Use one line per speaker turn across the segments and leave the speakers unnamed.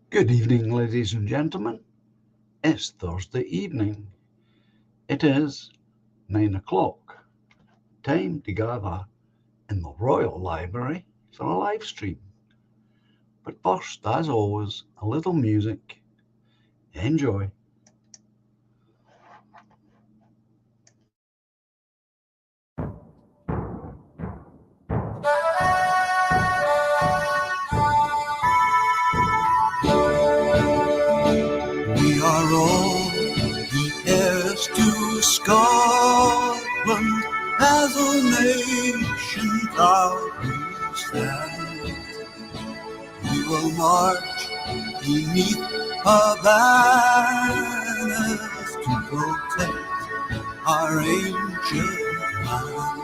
Good evening, ladies and gentlemen. It's Thursday evening. It is 9 o'clock. Time to gather in the Royal Library for a live stream. But first, as always, a little music. Enjoy.
We are all the heirs to Scotland, as a nation proudly stand. We will march beneath her banners to protect our ancient land.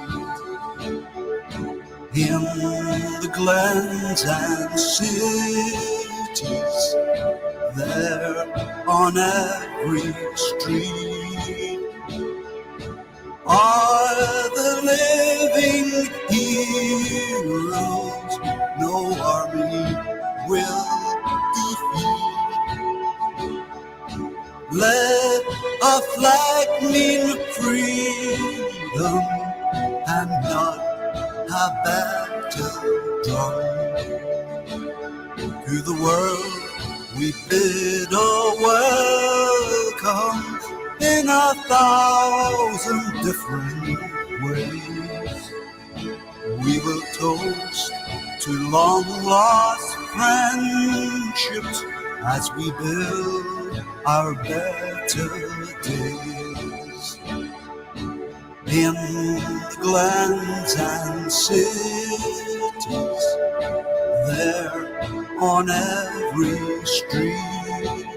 In the glens and cities, there on every street are the living heroes no army will defeat. Let a flag mean freedom and not a battle drum. To the world we bid a welcome in 1,000 different ways. We will toast to long lost friendships as we build our better days. In the glens and cities, there on every street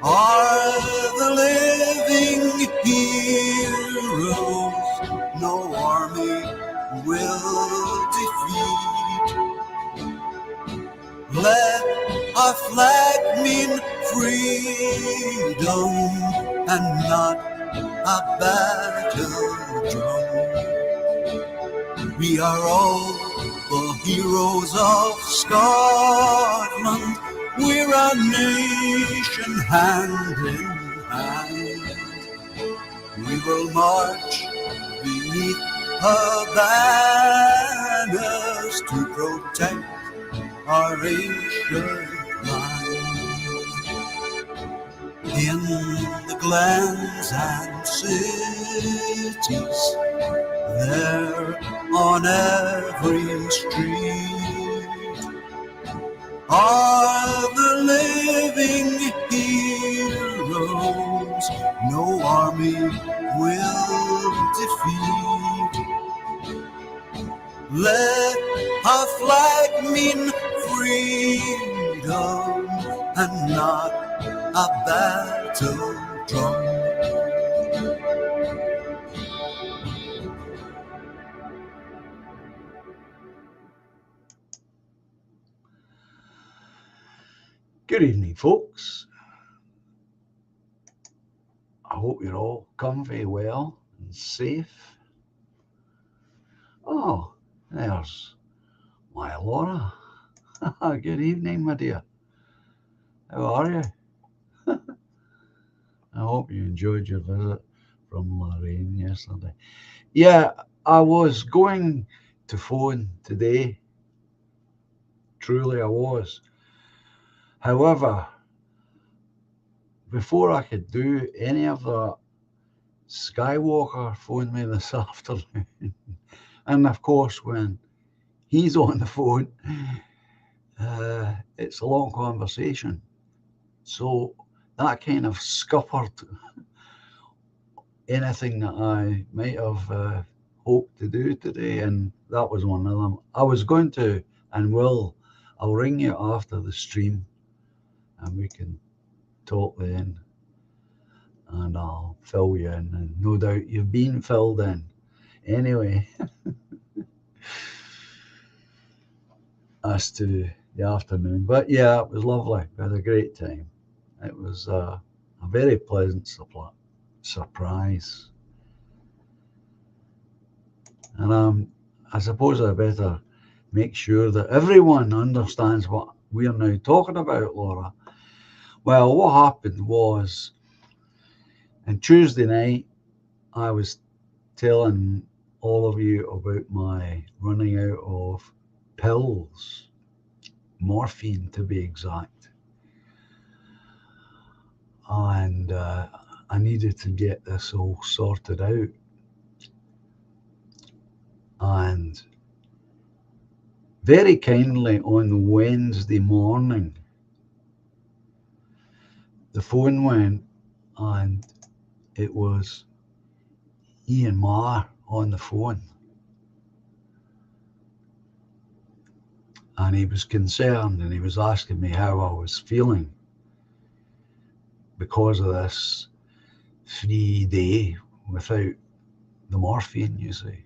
are the living heroes no army will defeat. Let our flag mean freedom and not a battle drum. We are all the heroes of Scotland. We're a nation hand in hand. We will march beneath her banners to protect our ancient land. In the glens and cities, there on every street are the living heroes no army will defeat. Let our flag mean freedom and not a battle drum.
Good evening, folks. I hope you're all comfy, well, and safe. Oh, there's my Laura. Good evening, my dear. How are you? I hope you enjoyed your visit from Lorraine yesterday. Yeah, I was going to phone today. Truly, I was. However, before I could do any of that, Skywalker phoned me this afternoon. And of course, when he's on the phone, it's a long conversation. So that kind of scuppered anything that I might have hoped to do today. And that was one of them. I was going to and I'll ring you after the stream and we can talk then. And I'll fill you in. And no doubt you've been filled in. Anyway, as to the afternoon. But yeah, it was lovely. We had a great time. It was a very pleasant surprise. And I suppose I better make sure that everyone understands what we are now talking about, Laura. Well, what happened was, on Tuesday night, I was telling all of you about my running out of pills, morphine to be exact. And I needed to get this all sorted out. And very kindly on Wednesday morning, the phone went, and it was Ian Marr on the phone. And he was concerned, and he was asking me how I was feeling because of this 3 day without the morphine, you see.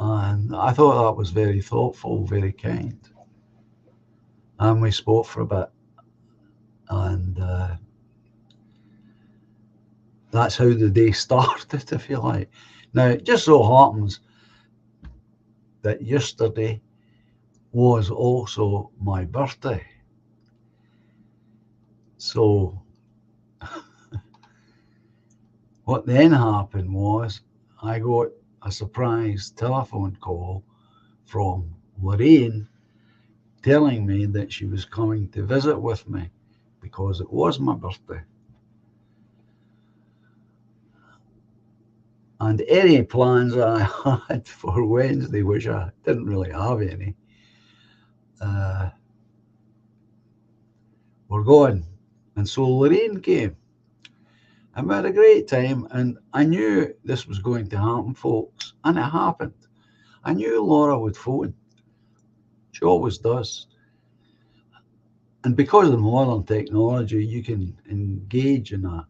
And I thought that was very thoughtful, very kind. And we spoke for a bit. And that's how the day started, if you like. Now, it just so happens that yesterday was also my birthday. So what then happened was I got a surprise telephone call from Lorraine telling me that she was coming to visit with me because it was my birthday. And any plans I had for Wednesday, which I didn't really have any, were gone. And so Lorraine came. And we had a great time, and I knew this was going to happen, folks, and it happened. I knew Laura would phone. She always does. And because of modern technology, you can engage in a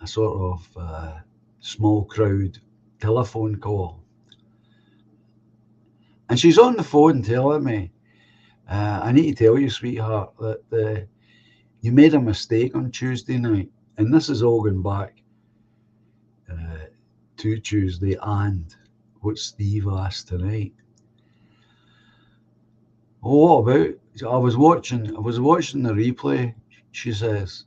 sort of small crowd telephone call. And she's on the phone telling me, I need to tell you, sweetheart, that you made a mistake on Tuesday night. And this is all going back to Tuesday and what Steve asked tonight. Oh, what about? I was watching the replay, she says,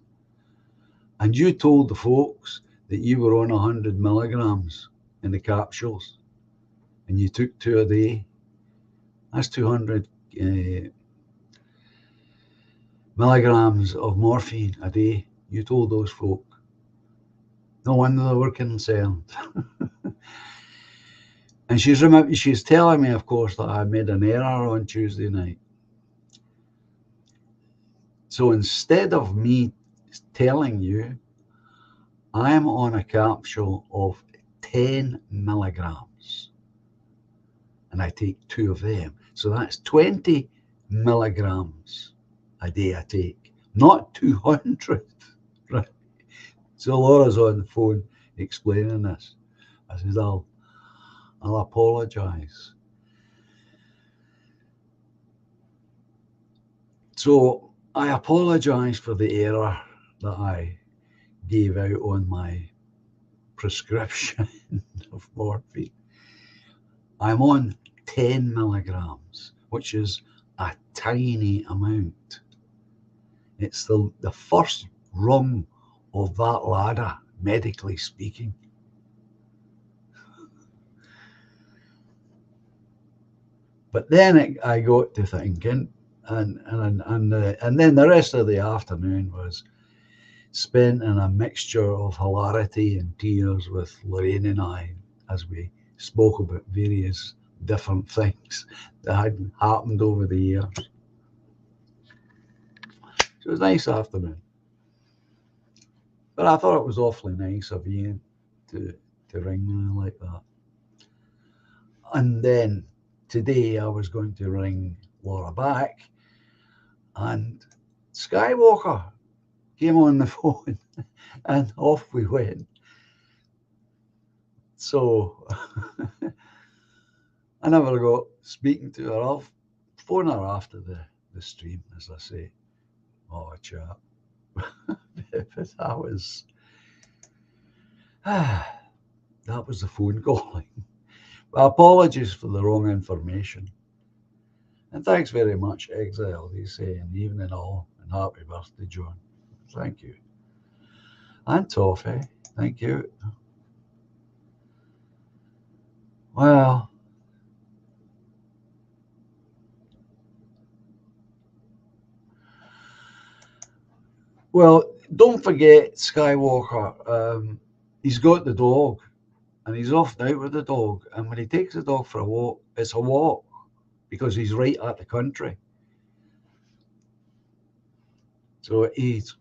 and you told the folks that you were on 100 milligrams in the capsules, and you took 2 a day. That's 200 milligrams of morphine a day. You told those folk. No wonder they were concerned. And she's telling me, of course, that I made an error on Tuesday night. So instead of me telling you, I am on a capsule of 10 milligrams. And I take 2 of them. So that's 20 milligrams a day I take, not 200. Right? So Laura's on the phone explaining this. I said, I'll apologise. So I apologise for the error that I gave out on my prescription of morphine. I'm on 10 milligrams, which is a tiny amount. It's the first rung of that ladder, medically speaking. But then I got to thinking, and then the rest of the afternoon was spent in a mixture of hilarity and tears with Lorraine and I as we spoke about various different things that had happened over the years. So it was a nice afternoon. But I thought it was awfully nice of Ian to ring me like that. And then today I was going to ring Laura back, and Skywalker came on the phone, and off we went. So I never got speaking to her. I'll phone her after the stream, as I say. Oh, chap. But that was the phone calling. Well, apologies for the wrong information. And thanks very much, Exile. He's saying evening all and happy birthday, John. Thank you. And Toffee, thank you. Well, don't forget Skywalker. He's got the dog, and he's off out with the dog. And when he takes the dog for a walk, it's a walk because he's right at the country. So he's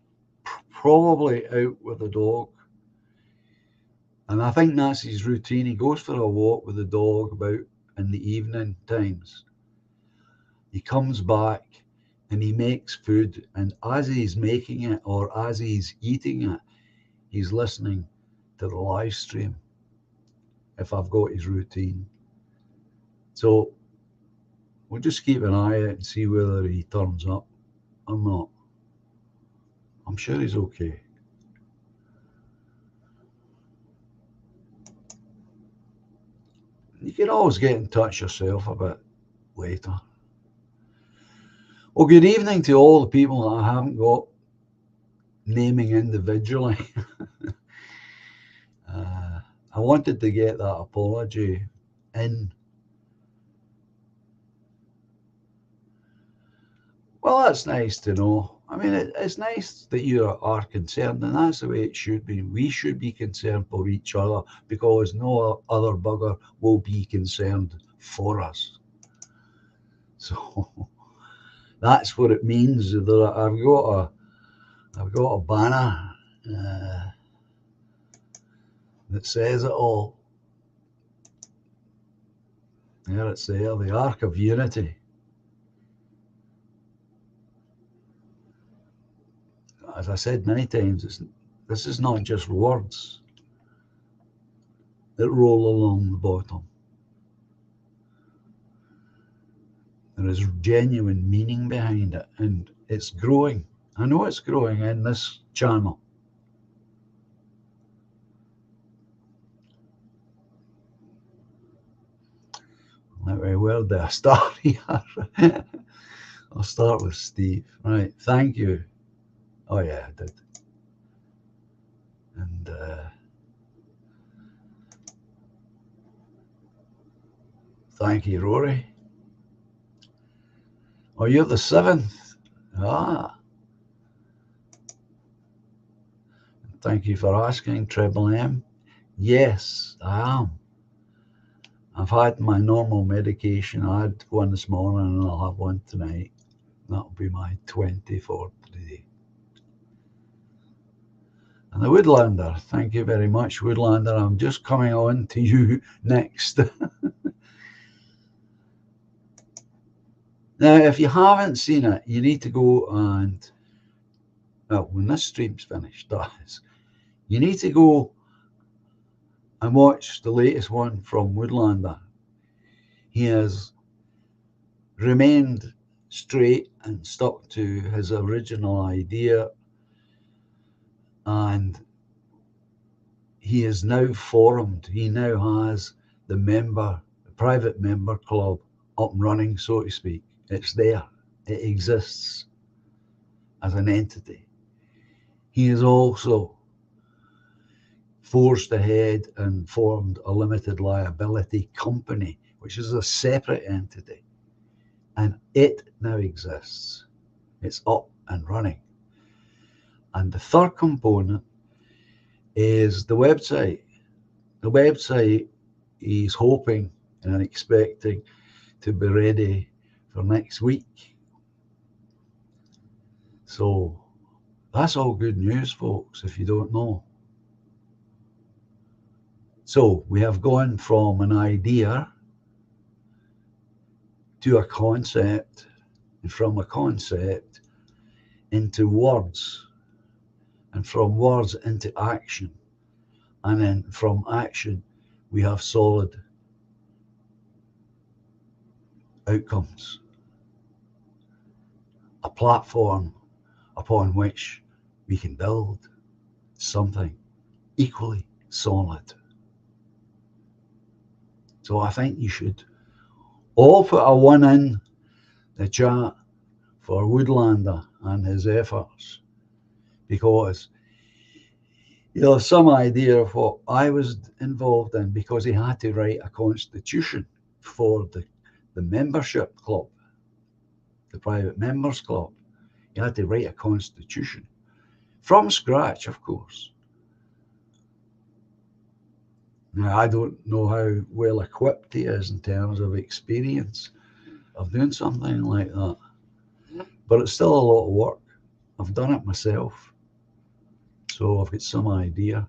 probably out with the dog. And I think that's his routine. He goes for a walk with the dog about in the evening times. He comes back and he makes food. And as he's making it or as he's eating it, he's listening to the live stream, if I've got his routine. So we'll just keep an eye out and see whether he turns up or not. I'm sure he's okay. You can always get in touch yourself a bit later. Well, good evening to all the people that I haven't got naming individually. I wanted to get that apology in. Well, that's nice to know. I mean, it's nice that you are concerned, and that's the way it should be. We should be concerned for each other because no other bugger will be concerned for us. So that's what it means. That I've got a banner that says it all. There it's there, the Ark of Unity. As I said many times, this is not just words that roll along the bottom. There is genuine meaning behind it, and it's growing. I know it's growing in this channel. Where do I start here? I'll start with Steve. Right, thank you. Oh yeah, I did. And thank you, Rory. Oh, you're the 7th. Ah. Thank you for asking, Treble M. Yes, I am. I've had my normal medication. I had one this morning and I'll have one tonight. That'll be my 24th today. And the Woodlander, thank you very much, Woodlander. I'm just coming on to you next. Now, if you haven't seen it, you need to go and, well, when this stream's finished, that is, you need to go and watch the latest one from Woodlander. He has remained straight and stuck to his original idea, and he is now formed. He now has the private member club up and running, so to speak. It's there. It exists as an entity. He has also forged ahead and formed a limited liability company, which is a separate entity, and it now exists. It's up and running. And the third component is the website. The website he's hoping and expecting to be ready for next week. So that's all good news, folks, if you don't know. So we have gone from an idea to a concept, and from a concept into words, and from words into action. And then from action, we have solid outcomes. A platform upon which we can build something equally solid. So I think you should all put a 1 in the chat for Woodlander and his efforts, because you have some idea of what I was involved in, because he had to write a constitution for the membership club, the private members club. He had to write a constitution from scratch, of course. Now, I don't know how well equipped he is in terms of experience of doing something like that, but it's still a lot of work. I've done it myself, so I've got some idea.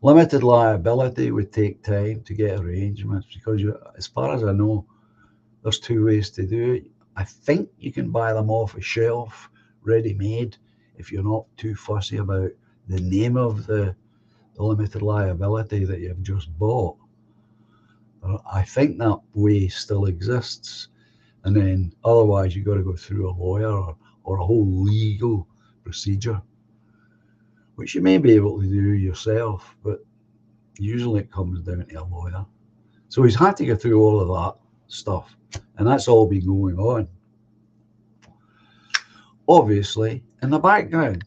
Limited liability would take time to get arrangements, because as far as I know, there's two ways to do it. I think you can buy them off a shelf, ready-made, if you're not too fussy about the name of the limited liability that you've just bought. I think that way still exists, and then otherwise you've got to go through a lawyer or a whole legal procedure, which you may be able to do yourself, but usually it comes down to a lawyer. So he's had to go through all of that stuff, and that's all been going on, obviously, in the background.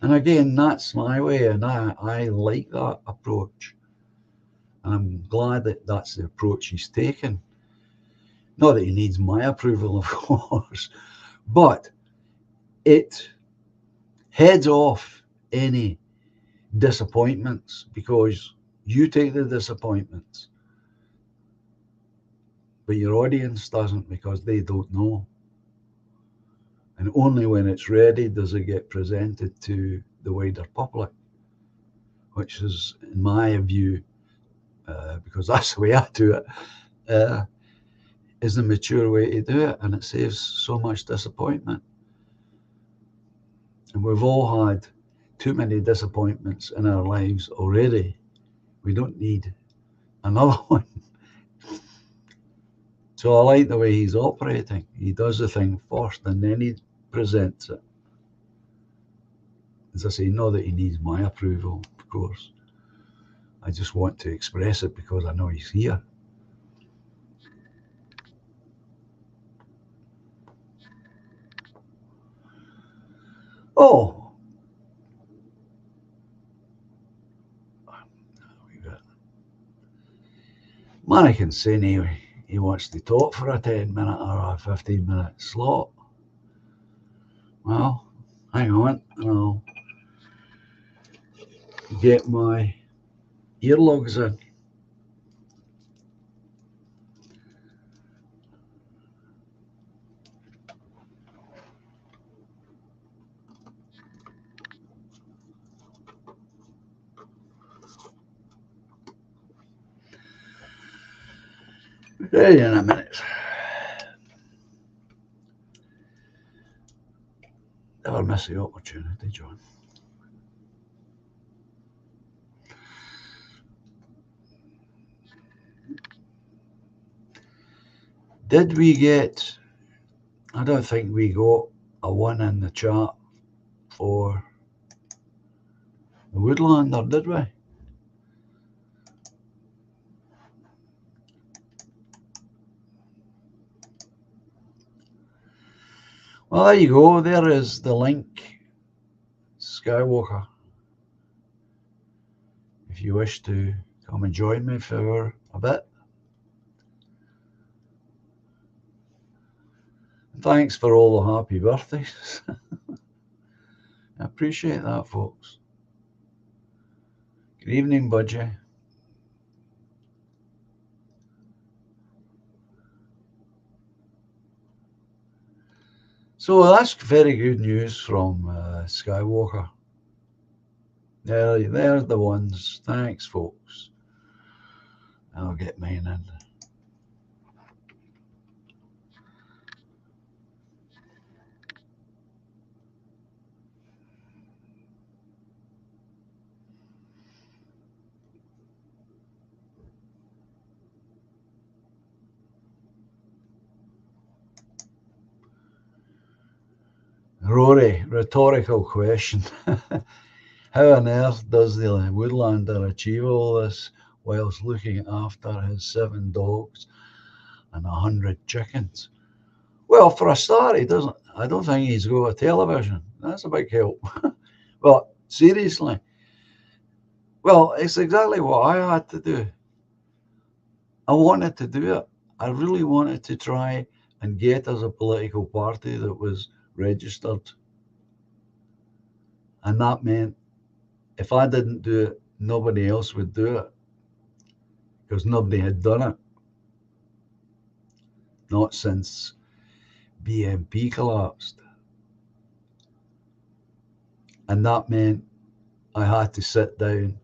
And again, that's my way, and I like that approach. And I'm glad that that's the approach he's taken. Not that he needs my approval, of course, but it heads off any disappointments, because you take the disappointments, but your audience doesn't, because they don't know. And only when it's ready does it get presented to the wider public, which is, in my view, because that's the way I do it, is the mature way to do it, and it saves so much disappointment. And we've all had too many disappointments in our lives already. We don't need another one. So I like the way he's operating. He does the thing first, and then he presents it. As I say, not that he needs my approval, of course. I just want to express it because I know he's here. Oh, Mannequin saying he wants to talk for a 10-minute or a 15-minute slot. Well, hang on, and I'll get my earlugs in. Ready in a minute. Never miss the opportunity, John. Did we get, I don't think we got a 1 in the chat for the Woodlander, did we? Well, there you go. There is the link, Skywalker. If you wish to come and join me for a bit. Thanks for all the happy birthdays. I appreciate that, folks. Good evening, Budgie. So that's very good news from Skywalker. There's the ones. Thanks, folks. I'll get mine in. Rory, rhetorical question. How on earth does the Woodlander achieve all this whilst looking after his 7 dogs and 100 chickens? Well, for a start, he doesn't. I don't think he's got a television. That's a big help. Well, seriously. Well, it's exactly what I had to do. I wanted to do it. I really wanted to try and get us a political party that was registered. And that meant if I didn't do it, nobody else would do it because nobody had done it. Not since BNP collapsed. And that meant I had to sit down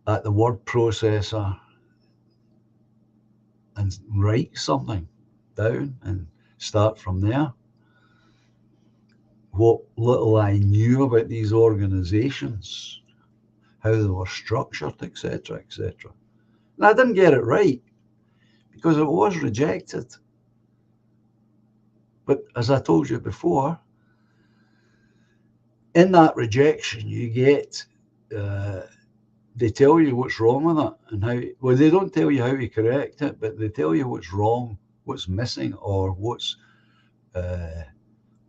at the word processor and write something down and start from there. What little I knew about these organizations, how they were structured, etc., etc. And I didn't get it right because it was rejected. But as I told you before, in that rejection, you get, they tell you what's wrong with it and how, well, they don't tell you how to correct it, but they tell you what's wrong, what's missing, or what's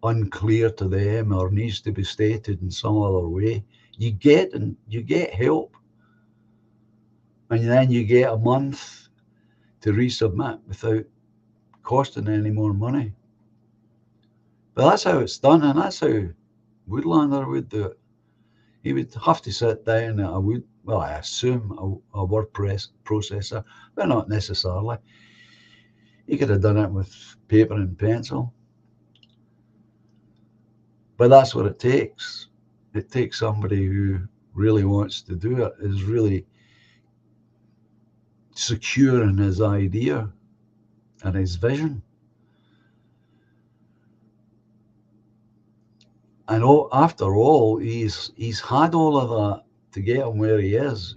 unclear to them or needs to be stated in some other way. You get help, and then you get a month to resubmit without costing any more money. But that's how it's done, and that's how Woodlander would do it. He would have to sit down at I assume a word processor, but not necessarily. He could have done it with paper and pencil. But that's what it takes. It takes somebody who really wants to do it, is really secure in his idea and his vision. And after all, he's had all of that to get him where he is.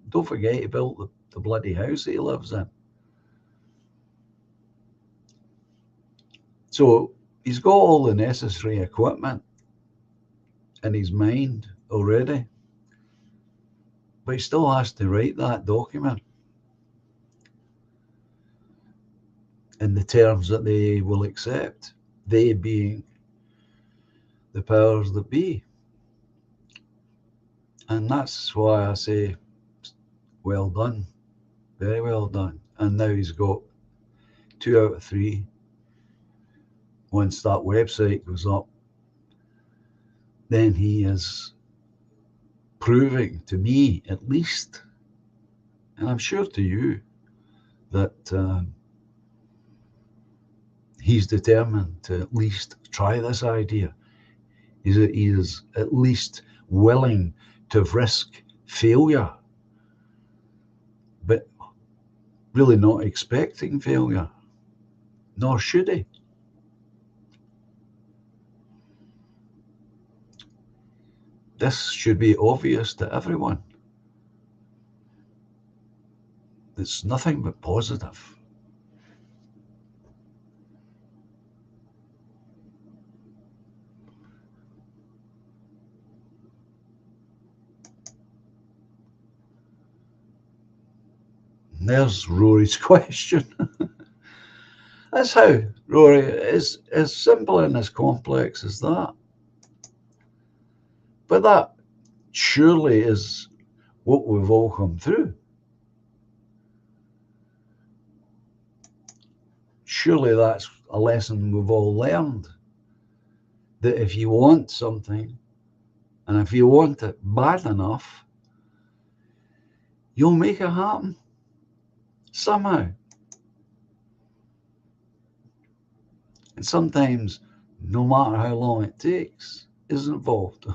Don't forget, he built the bloody house he lives in. So he's got all the necessary equipment in his mind already, but he still has to write that document in the terms that they will accept, they being the powers that be. And that's why I say, well done, very well done. And now he's got 2 out of 3. Once that website goes up, then he is proving to me, at least, and I'm sure to you, that he's determined to at least try this idea. He is at least willing to risk failure, but really not expecting failure, nor should he. This should be obvious to everyone. It's nothing but positive. There's Rory's question. That's how, Rory, is as simple and as complex as that. But that surely is what we've all come through. Surely that's a lesson we've all learned. That if you want something, and if you want it bad enough, you'll make it happen somehow. And sometimes, no matter how long it takes, is involved.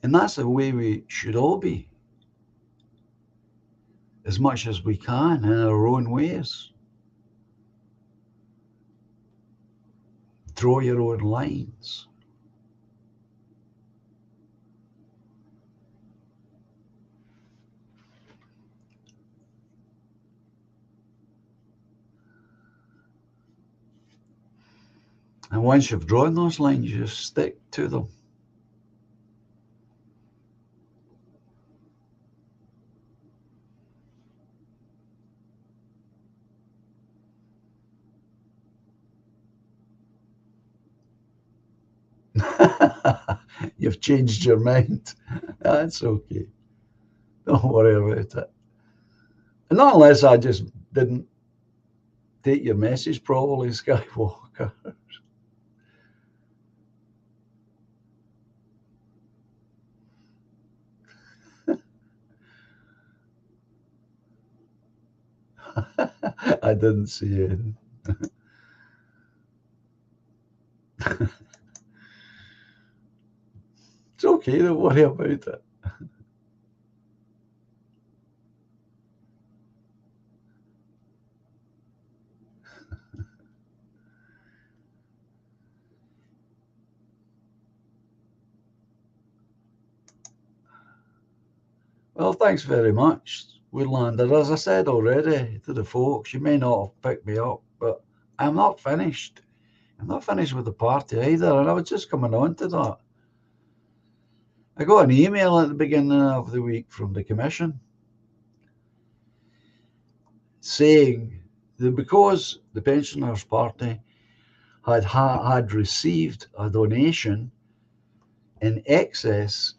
And that's the way we should all be, as much as we can in our own ways. Draw your own lines. And once you've drawn those lines, you just stick to them. You've changed your mind. That's okay. Don't worry about it. And not unless I just didn't take your message properly, Skywalker. I didn't see it. It's okay, don't worry about it. Well, thanks very much, Woodlander. As I said already to the folks, you may not have picked me up, but I'm not finished. I'm not finished with the party either, and I was just coming on to that. I got an email at the beginning of the week from the Commission saying that because the Pensioners Party had received a donation in excess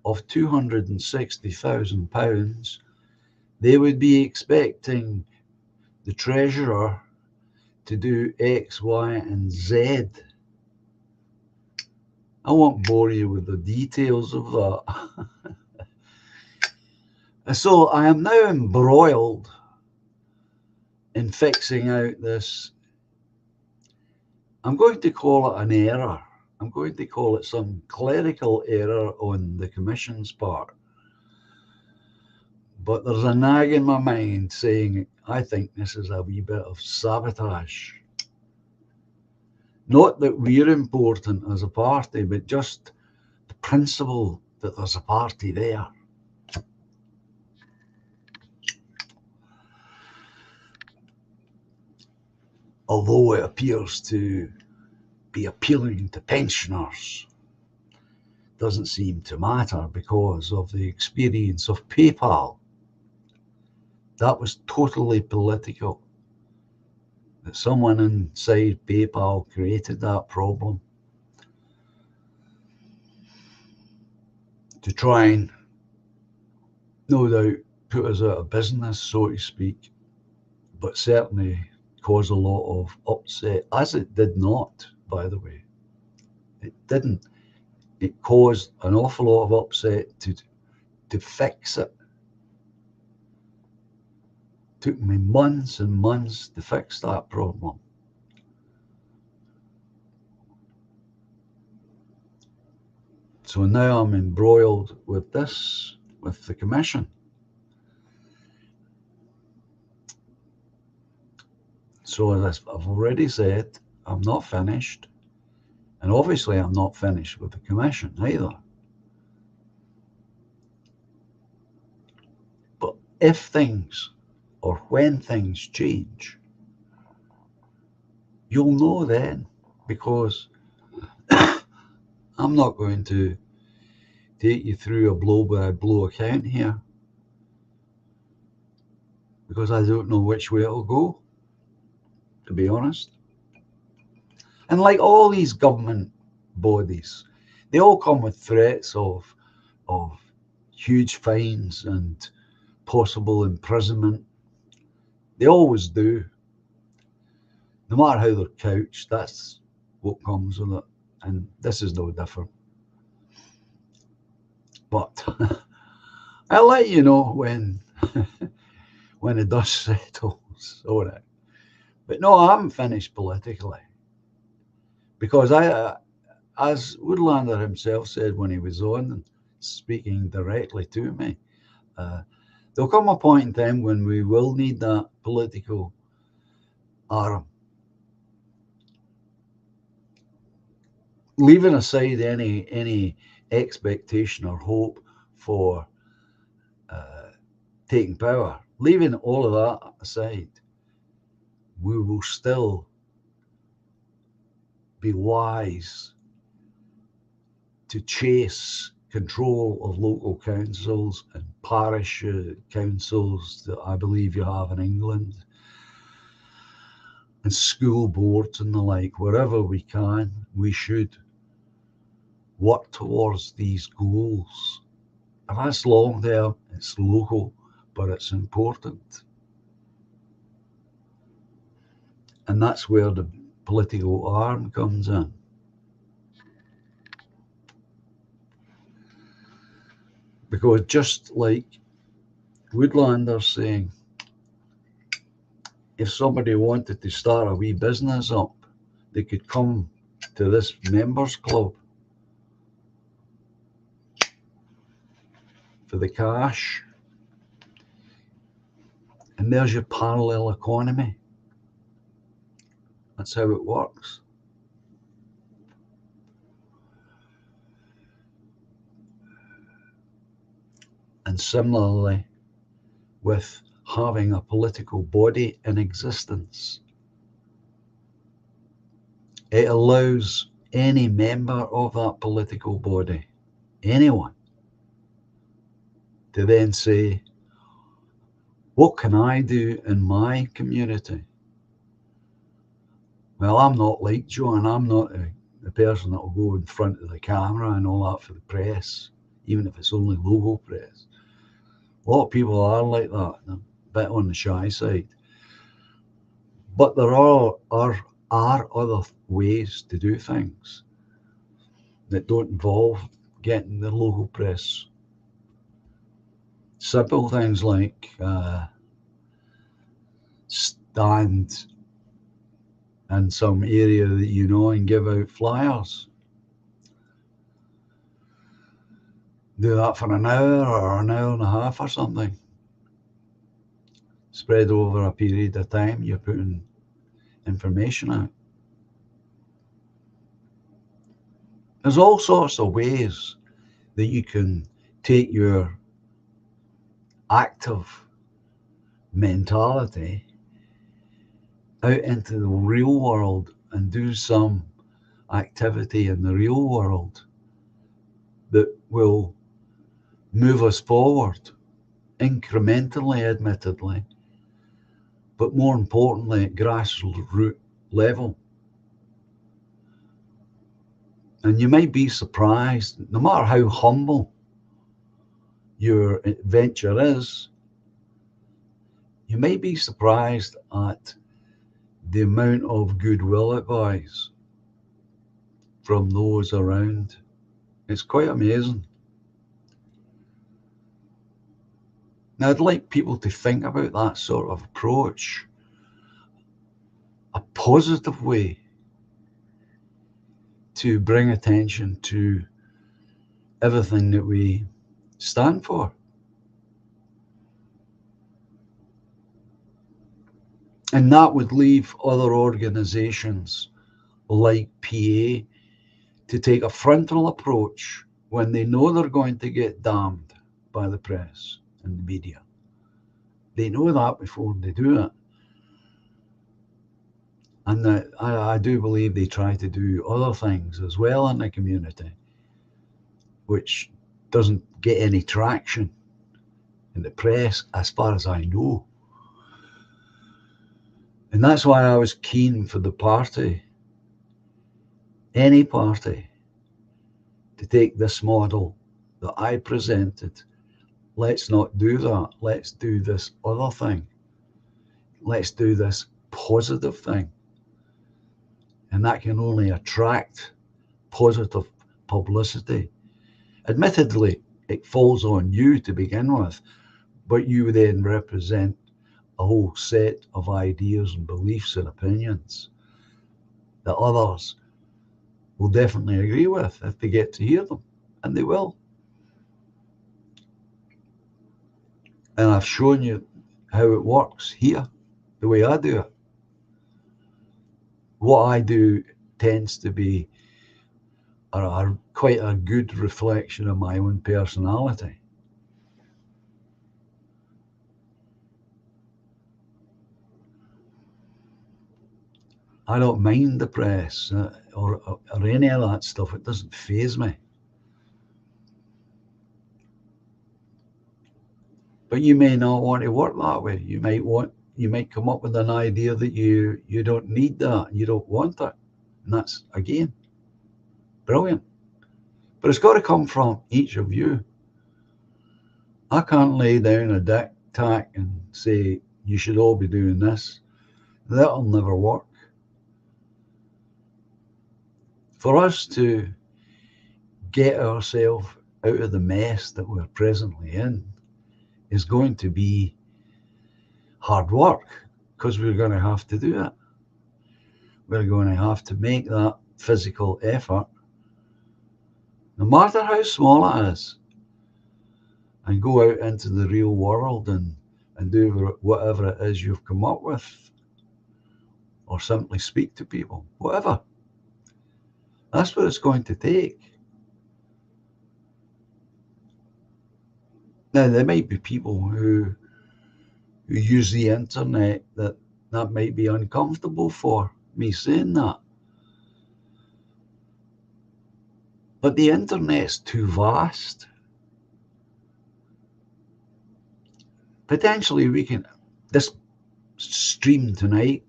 of £260,000, they would be expecting the Treasurer to do X, Y, and Z. I won't bore you with the details of that. So I am now embroiled in fixing out this. I'm going to call it an error. I'm going to call it some clerical error on the Commission's part. But there's a nag in my mind saying I think this is a wee bit of sabotage. Not that we're important as a party, but just the principle that there's a party there. Although it appears to be appealing to pensioners, doesn't seem to matter because of the experience of PayPal. That was totally political. That someone inside PayPal created that problem to try and, no doubt, put us out of business, so to speak, but certainly cause a lot of upset, as it did not, by the way. It didn't. It caused an awful lot of upset to fix it. Took me months and months to fix that problem. So now I'm embroiled with this, with the Commission. So as I've already said, I'm not finished. And obviously I'm not finished with the Commission either. But if things, or when things change, you'll know then, because I'm not going to take you through a blow-by-blow account here, because I don't know which way it'll go, to be honest. And like all these government bodies, they all come with threats of huge fines and possible imprisonment. They always do. No matter how they're couched, that's what comes with it. And this is no different. But I'll let you know when the dust settles. All right. But no, I haven't finished politically. Because as Woodlander himself said when he was on, speaking directly to me, there'll come a point in time when we will need that political arm. Leaving aside any expectation or hope for taking power, leaving all of that aside, we will still be wise to chase control of local councils and parish councils that I believe you have in England, and school boards and the like. Wherever we can, we should. work towards these goals. And that's long term, it's local, but it's important. And that's where the political arm comes in. Because just like Woodlander's saying, if somebody wanted to start a wee business up, they could come to this members club for the cash. And there's your parallel economy. That's how it works. And similarly, with having a political body in existence, it allows any member of that political body, anyone, to then say, what can I do in my community? Well, I'm not like John. I'm not the person that will go in front of the camera and all that for the press, even if it's only local press. A lot of people are like that, they're a bit on the shy side. But there are other ways to do things that don't involve getting the local press. Simple things like stand in some area that you know and give out flyers. Do that for an hour or an hour and a half or something. Spread over a period of time, you're putting information out. There's all sorts of ways that you can take your active mentality out into the real world and do some activity in the real world that will move us forward incrementally, admittedly, but more importantly at grassroots level. And you might be surprised, no matter how humble your venture is, you may be surprised at the amount of goodwill it buys from those around. It's quite amazing. Now, I'd like people to think about that sort of approach, a positive way to bring attention to everything that we stand for. And that would leave other organizations like PA to take a frontal approach when they know they're going to get damned by the press and the media. They know that before they do it. And I do believe they try to do other things as well in the community, which doesn't get any traction in the press, as far as I know. And that's why I was keen for the party, any party, to take this model that I presented. Let's not do that. Let's do this other thing. Let's do this positive thing. And that can only attract positive publicity. Admittedly, it falls on you to begin with, but you then represent a whole set of ideas and beliefs and opinions that others will definitely agree with if they get to hear them, and they will. And I've shown you how it works here, the way I do it. What I do tends to be quite a good reflection of my own personality. I don't mind the press or any of that stuff. It doesn't faze me. But you may not want to work that way. You might come up with an idea that you don't need that, you don't want that. And that's, again, brilliant. But it's got to come from each of you. I can't lay down a diktat and say, you should all be doing this. That'll never work. For us to get ourselves out of the mess that we're presently in is going to be hard work, because we're going to have to do it. We're going to have to make that physical effort, no matter how small it is, and go out into the real world and do whatever it is you've come up with, or simply speak to people, whatever. That's what it's going to take. Now, there might be people who use the internet that might be uncomfortable for me saying that. But the internet's too vast. Potentially this stream tonight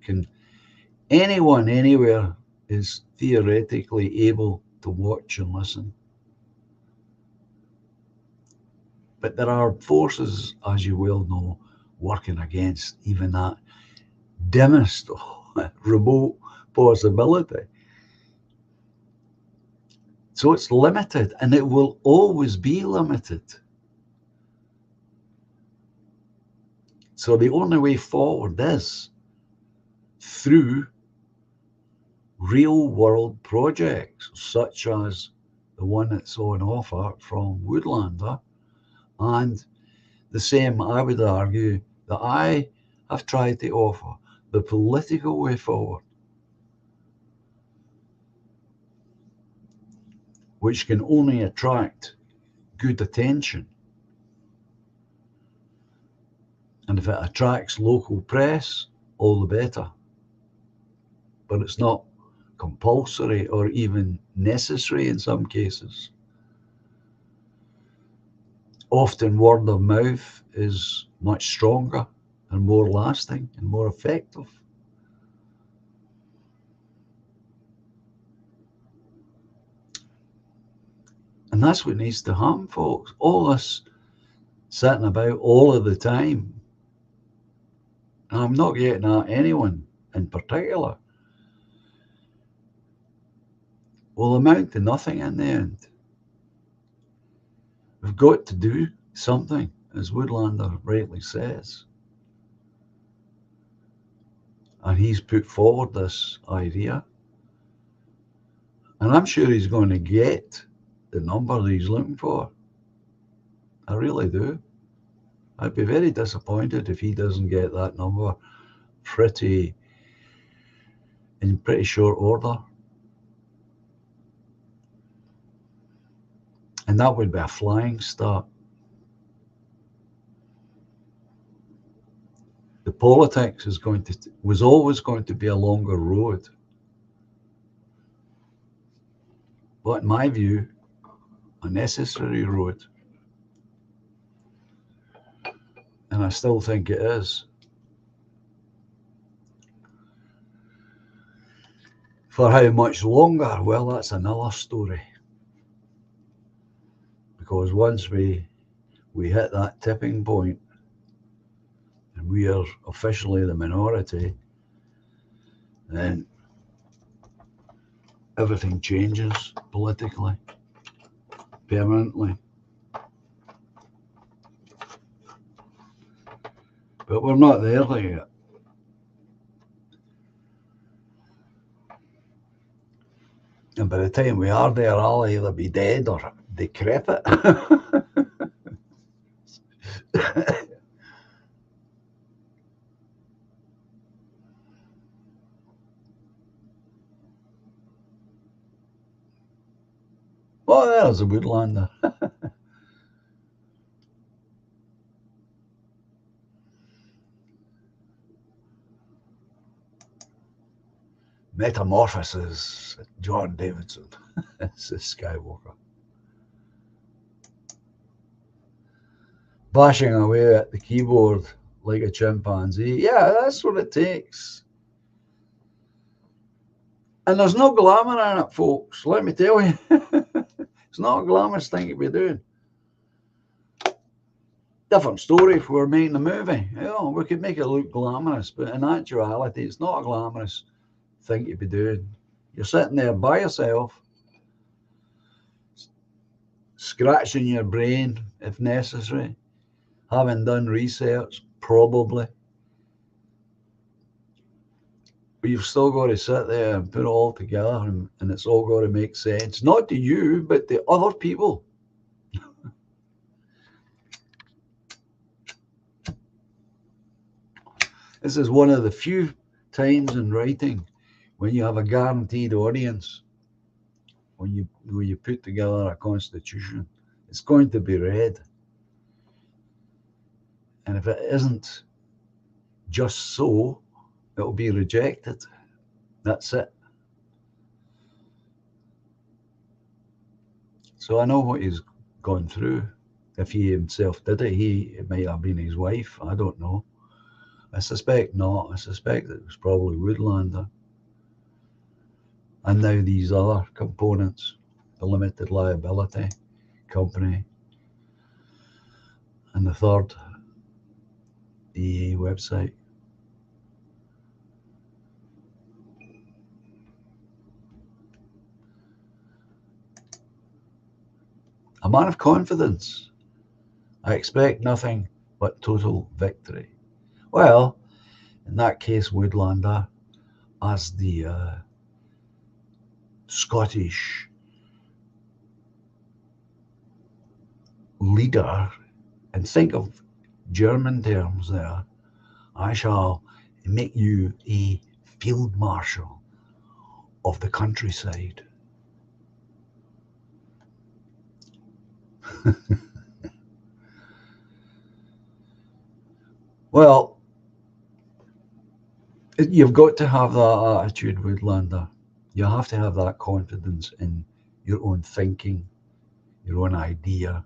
anyone anywhere is theoretically able to watch and listen. But there are forces, as you well know, working against even that dimmest remote possibility. So it's limited, and it will always be limited. So the only way forward is through real world projects, such as the one that's on offer from Woodlander, and the same, I would argue, that I have tried to offer, the political way forward, which can only attract good attention. And if it attracts local press, all the better. But it's not compulsory or even necessary in some cases. Often word of mouth is much stronger and more lasting and more effective. And that's what needs to happen, folks. All this sitting about all of the time. And I'm not getting at anyone in particular. Will amount to nothing in the end. We've got to do something, as Woodlander rightly says. And he's put forward this idea. And I'm sure he's going to get the number that he's looking for. I really do. I'd be very disappointed if he doesn't get that number in pretty short order. And that would be a flying start. The politics was always going to be a longer road. But in my view, a necessary road. And I still think it is. For how much longer? Well, that's another story. Because once we hit that tipping point and we are officially the minority, then everything changes politically, permanently. But we're not there yet. And by the time we are there, I'll either be dead or decrepit. Oh, there's a Woodlander. Metamorphosis, John Davidson. It's a Skywalker. Bashing away at the keyboard like a chimpanzee. Yeah, that's what it takes. And there's no glamour in it, folks, let me tell you. It's not a glamorous thing to be doing. Different story if we were making a movie. You know, we could make it look glamorous, but in actuality, it's not a glamorous thing to be doing. You're sitting there by yourself, scratching your brain if necessary, having done research, probably. But you've still got to sit there and put it all together, and it's all got to make sense. Not to you, but to other people. This is one of the few times in writing when you have a guaranteed audience. When you put together a constitution, it's going to be read. And if it isn't just so, it'll be rejected. That's it. So I know what he's gone through. If he himself did it, it might have been his wife. I don't know. I suspect not. I suspect it was probably Woodlander. And now these other components, the limited liability company, and the third, the EA website. A man of confidence. I expect nothing but total victory. Well, in that case, Woodlander, as the Scottish leader, and think of German terms there, I shall make you a field marshal of the countryside. Well, you've got to have that attitude, Woodlander. You have to have that confidence in your own thinking, your own idea,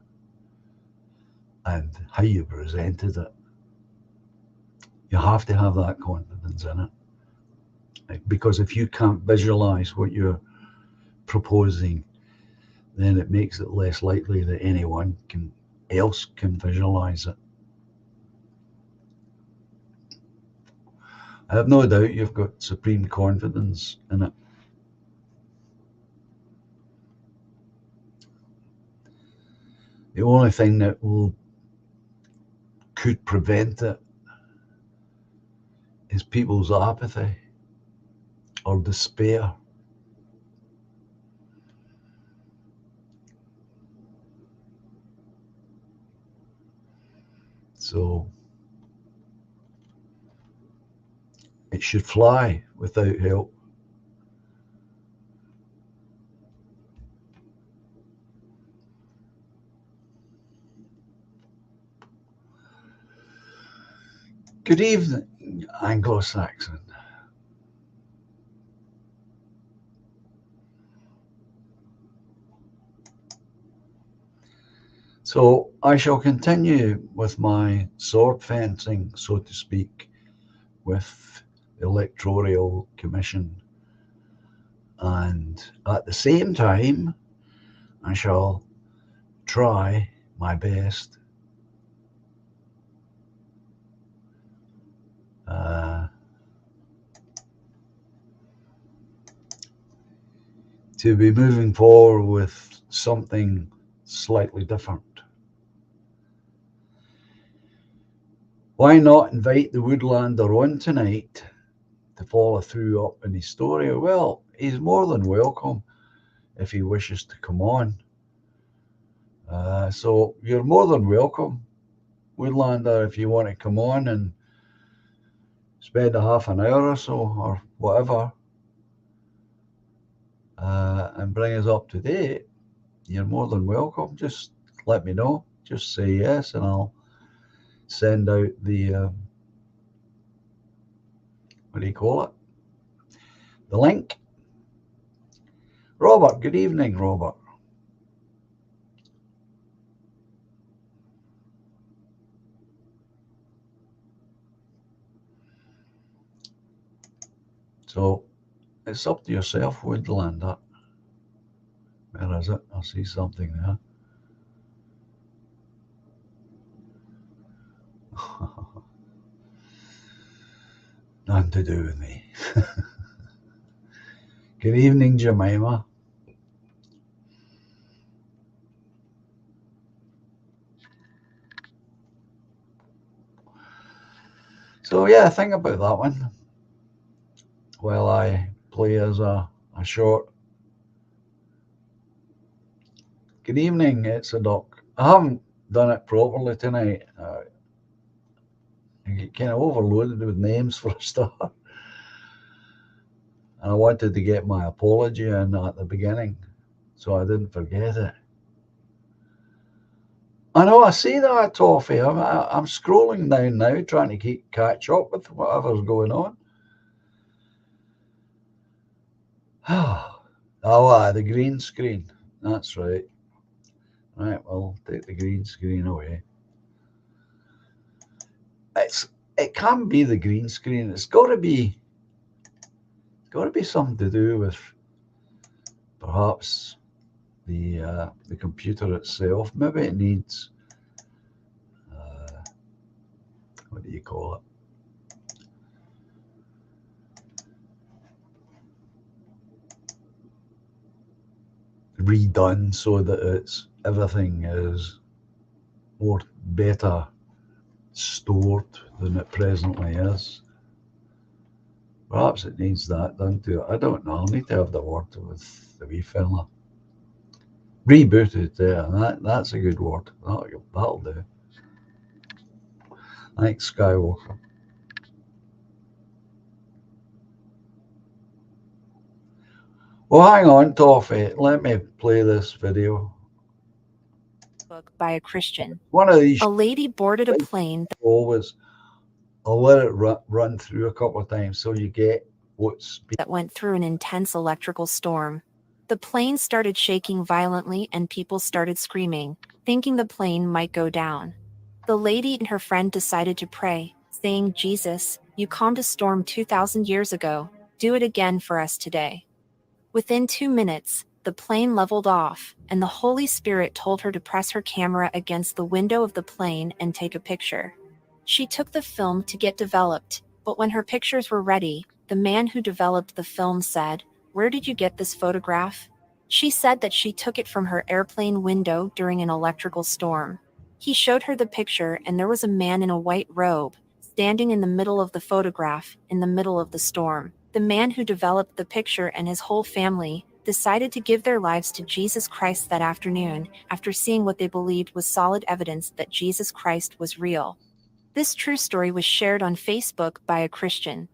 and how you presented it. You have to have that confidence in it. Because if you can't visualize what you're proposing, then it makes it less likely that anyone else can visualize it. I have no doubt you've got supreme confidence in it. The only thing that could prevent it is people's apathy or despair. So it should fly without help. Good evening, Anglo-Saxon. So I shall continue with my sword fencing, so to speak, with the Electoral Commission. And at the same time, I shall try my best to be moving forward with something slightly different. Why not invite the Woodlander on tonight to follow through up in his story? Well, he's more than welcome if he wishes to come on. So you're more than welcome, Woodlander, if you want to come on and spend a half an hour or so or whatever and bring us up to date. You're more than welcome. Just let me know. Just say yes and I'll send out the what do you call it? The link. Robert, good evening, Robert. So it's up to yourself, Woodlander, whether is it? I see something there. Nothing to do with me. Good evening, Jemima. So yeah, think about that one while I play as a short. Good evening, it's a doc. I haven't done it properly tonight. I get kind of overloaded with names for a start. And I wanted to get my apology in at the beginning so I didn't forget it. I know, I see that, Toffee. I'm scrolling down now trying to catch up with whatever's going on. The green screen. That's right. Right, well, take the green screen away. It can't be the green screen. It's got to be something to do with perhaps the computer itself. Maybe it needs what do you call it? Redone so that everything is better stored than it presently is. Perhaps it needs that done to it. I don't know. I'll need to have the word with the wee fella. Rebooted, yeah. That's a good word. That'll do. Thanks, Skywalker. Well, hang on, Toffee. Let me play this video.
By a Christian.
One of these.
A lady boarded a plane.
Always, I'll let it run through a couple of times so you get what's
that went through an intense electrical storm. The plane started shaking violently and people started screaming, thinking the plane might go down. The lady and her friend decided to pray, saying, "Jesus, you calmed a storm 2,000 years ago. Do it again for us today." Within 2 minutes, the plane leveled off, and the Holy Spirit told her to press her camera against the window of the plane and take a picture. She took the film to get developed, but when her pictures were ready, the man who developed the film said, "Where did you get this photograph?" She said that she took it from her airplane window during an electrical storm. He showed her the picture, and there was a man in a white robe, standing in the middle of the photograph, in the middle of the storm. The man who developed the picture and his whole family decided to give their lives to Jesus Christ that afternoon after seeing what they believed was solid evidence that Jesus Christ was real. This true story was shared on Facebook by a Christian.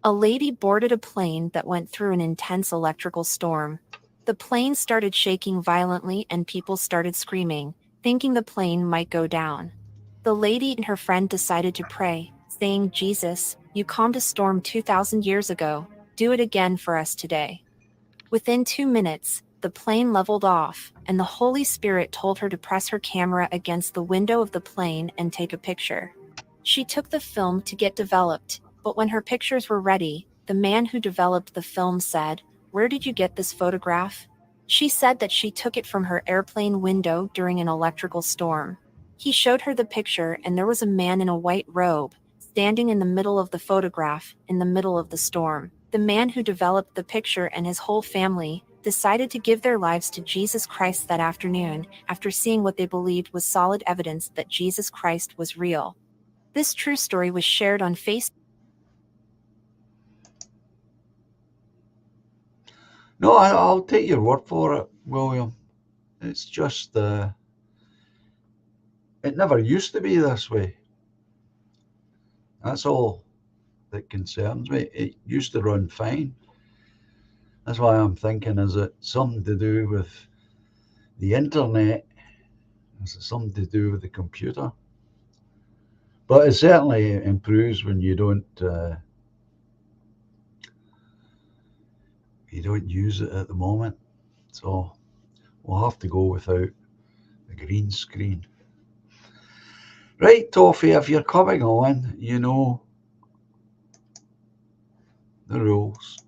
A lady boarded a plane that went through an intense electrical storm. The plane started shaking violently and people started screaming, thinking the plane might go down. The lady and her friend decided to pray, saying, "Jesus, you calmed a storm 2,000 years ago. Do it again for us today." Within 2 minutes, the plane leveled off, and the Holy Spirit told her to press her camera against the window of the plane and take a picture. She took the film to get developed, but when her pictures were ready, the man who developed the film said, "Where did you get this photograph?" She said that she took it from her airplane window during an electrical storm. He showed her the picture, and there was a man in a white robe, standing in the middle of the photograph, in the middle of the storm. The man who developed the picture and his whole family decided to give their lives to Jesus Christ that afternoon after seeing what they believed was solid evidence that Jesus Christ was real. This true story was shared on Facebook.
No, I'll take your word for it, William. It's just it never used to be this way. That's all that concerns me. It used to run fine. That's why I'm thinking, is it something to do with the internet? Is it something to do with the computer? But it certainly improves when you don't use it at the moment. So we'll have to go without the green screen. Right, Toffee, if you're coming on, you know the rules.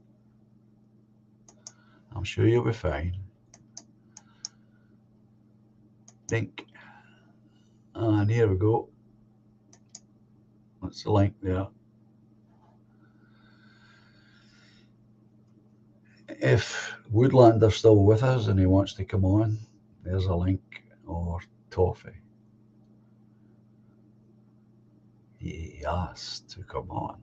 I'm sure you'll be fine. link. And here we go. That's the link there. If Woodlander's still with us and he wants to come on, there's a link, or Toffee. He asked to come on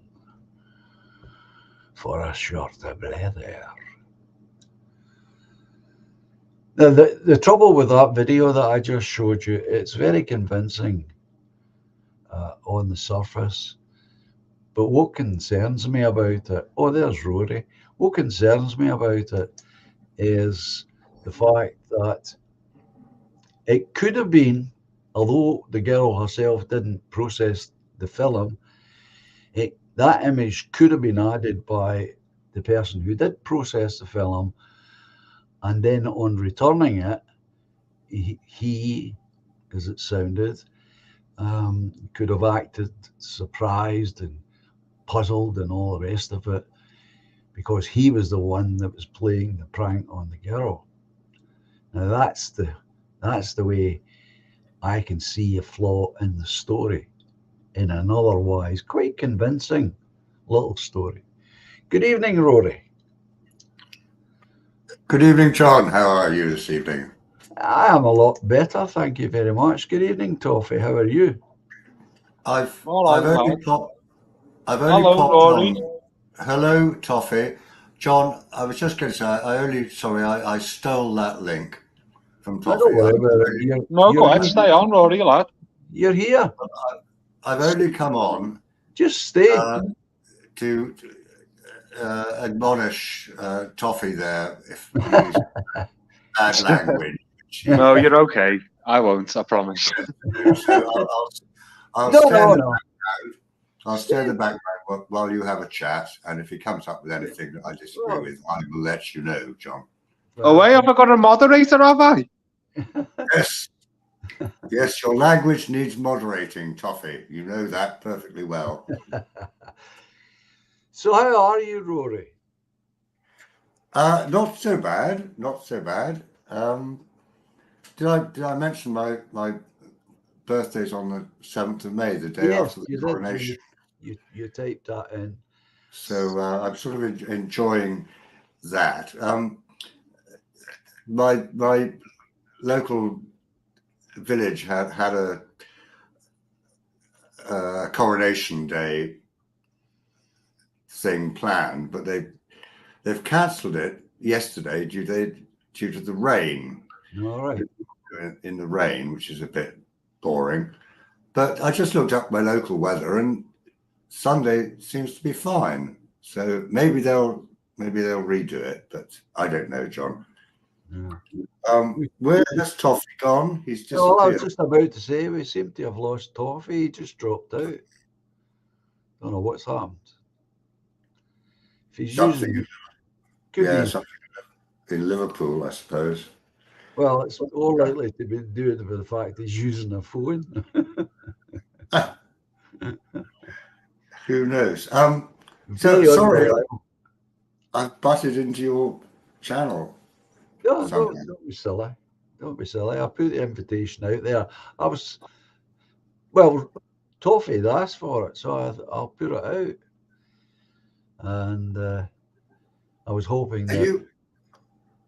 for a shorter breather. Now, the trouble with that video that I just showed you, it's very convincing on the surface. But what concerns me about it, oh, there's Rory. What concerns me about it is the fact that it could have been, although the girl herself didn't process the film, that image could have been added by the person who did process the film, and then on returning it, he as it sounded, could have acted surprised and puzzled and all the rest of it, because he was the one that was playing the prank on the girl. Now that's the way I can see a flaw in the story, in an otherwise quite convincing little story. Good evening, Rory.
Good evening, John. How are you this evening?
I am a lot better, thank you very much. Good evening, Toffee. How are you?
I've
Hello,
only popped
Rory.
on. Hello, Toffee. John, I was just going to say, I stole that link from
I
Toffee.
don't worry about it.
No, go ahead, stay on, Rory, lad.
You're here.
I've only come on
Just stay.
to admonish Toffee there if he uses bad language.
No, you're okay. I won't, I promise.
So I'll
No.
I'll stay in the background while you have a chat, and if he comes up with anything that I disagree with, I will let you know, John.
Oh, wait, have I got a moderator, have I?
Yes. Yes, your language needs moderating, Toffee. You know that perfectly well.
So how are you, Rory?
Not so bad. Not so bad. Did I mention my birthday's on the 7th of May, the day after the coronation?
You typed that in.
So I'm sort of enjoying that. My local village had a coronation day thing planned, but they've cancelled it yesterday due to the rain.
All right.
In the rain, which is a bit boring. But I just looked up my local weather, and Sunday seems to be fine. So maybe they'll redo it, but I don't know, John.
Yeah.
Where has Toffee gone? He's disappeared.
Oh, I was just about to say, we seem to have lost Toffee. He just dropped out. Don't know what's happened. If he's
Something
using,
in Liverpool, I suppose.
Well, it's more likely to be due to the fact he's using a phone.
Who knows? So sorry, I've butted into your channel.
No, don't be silly. Don't be silly. I put the invitation out there. Toffee had asked for it, so I'll put it out. And I was hoping that.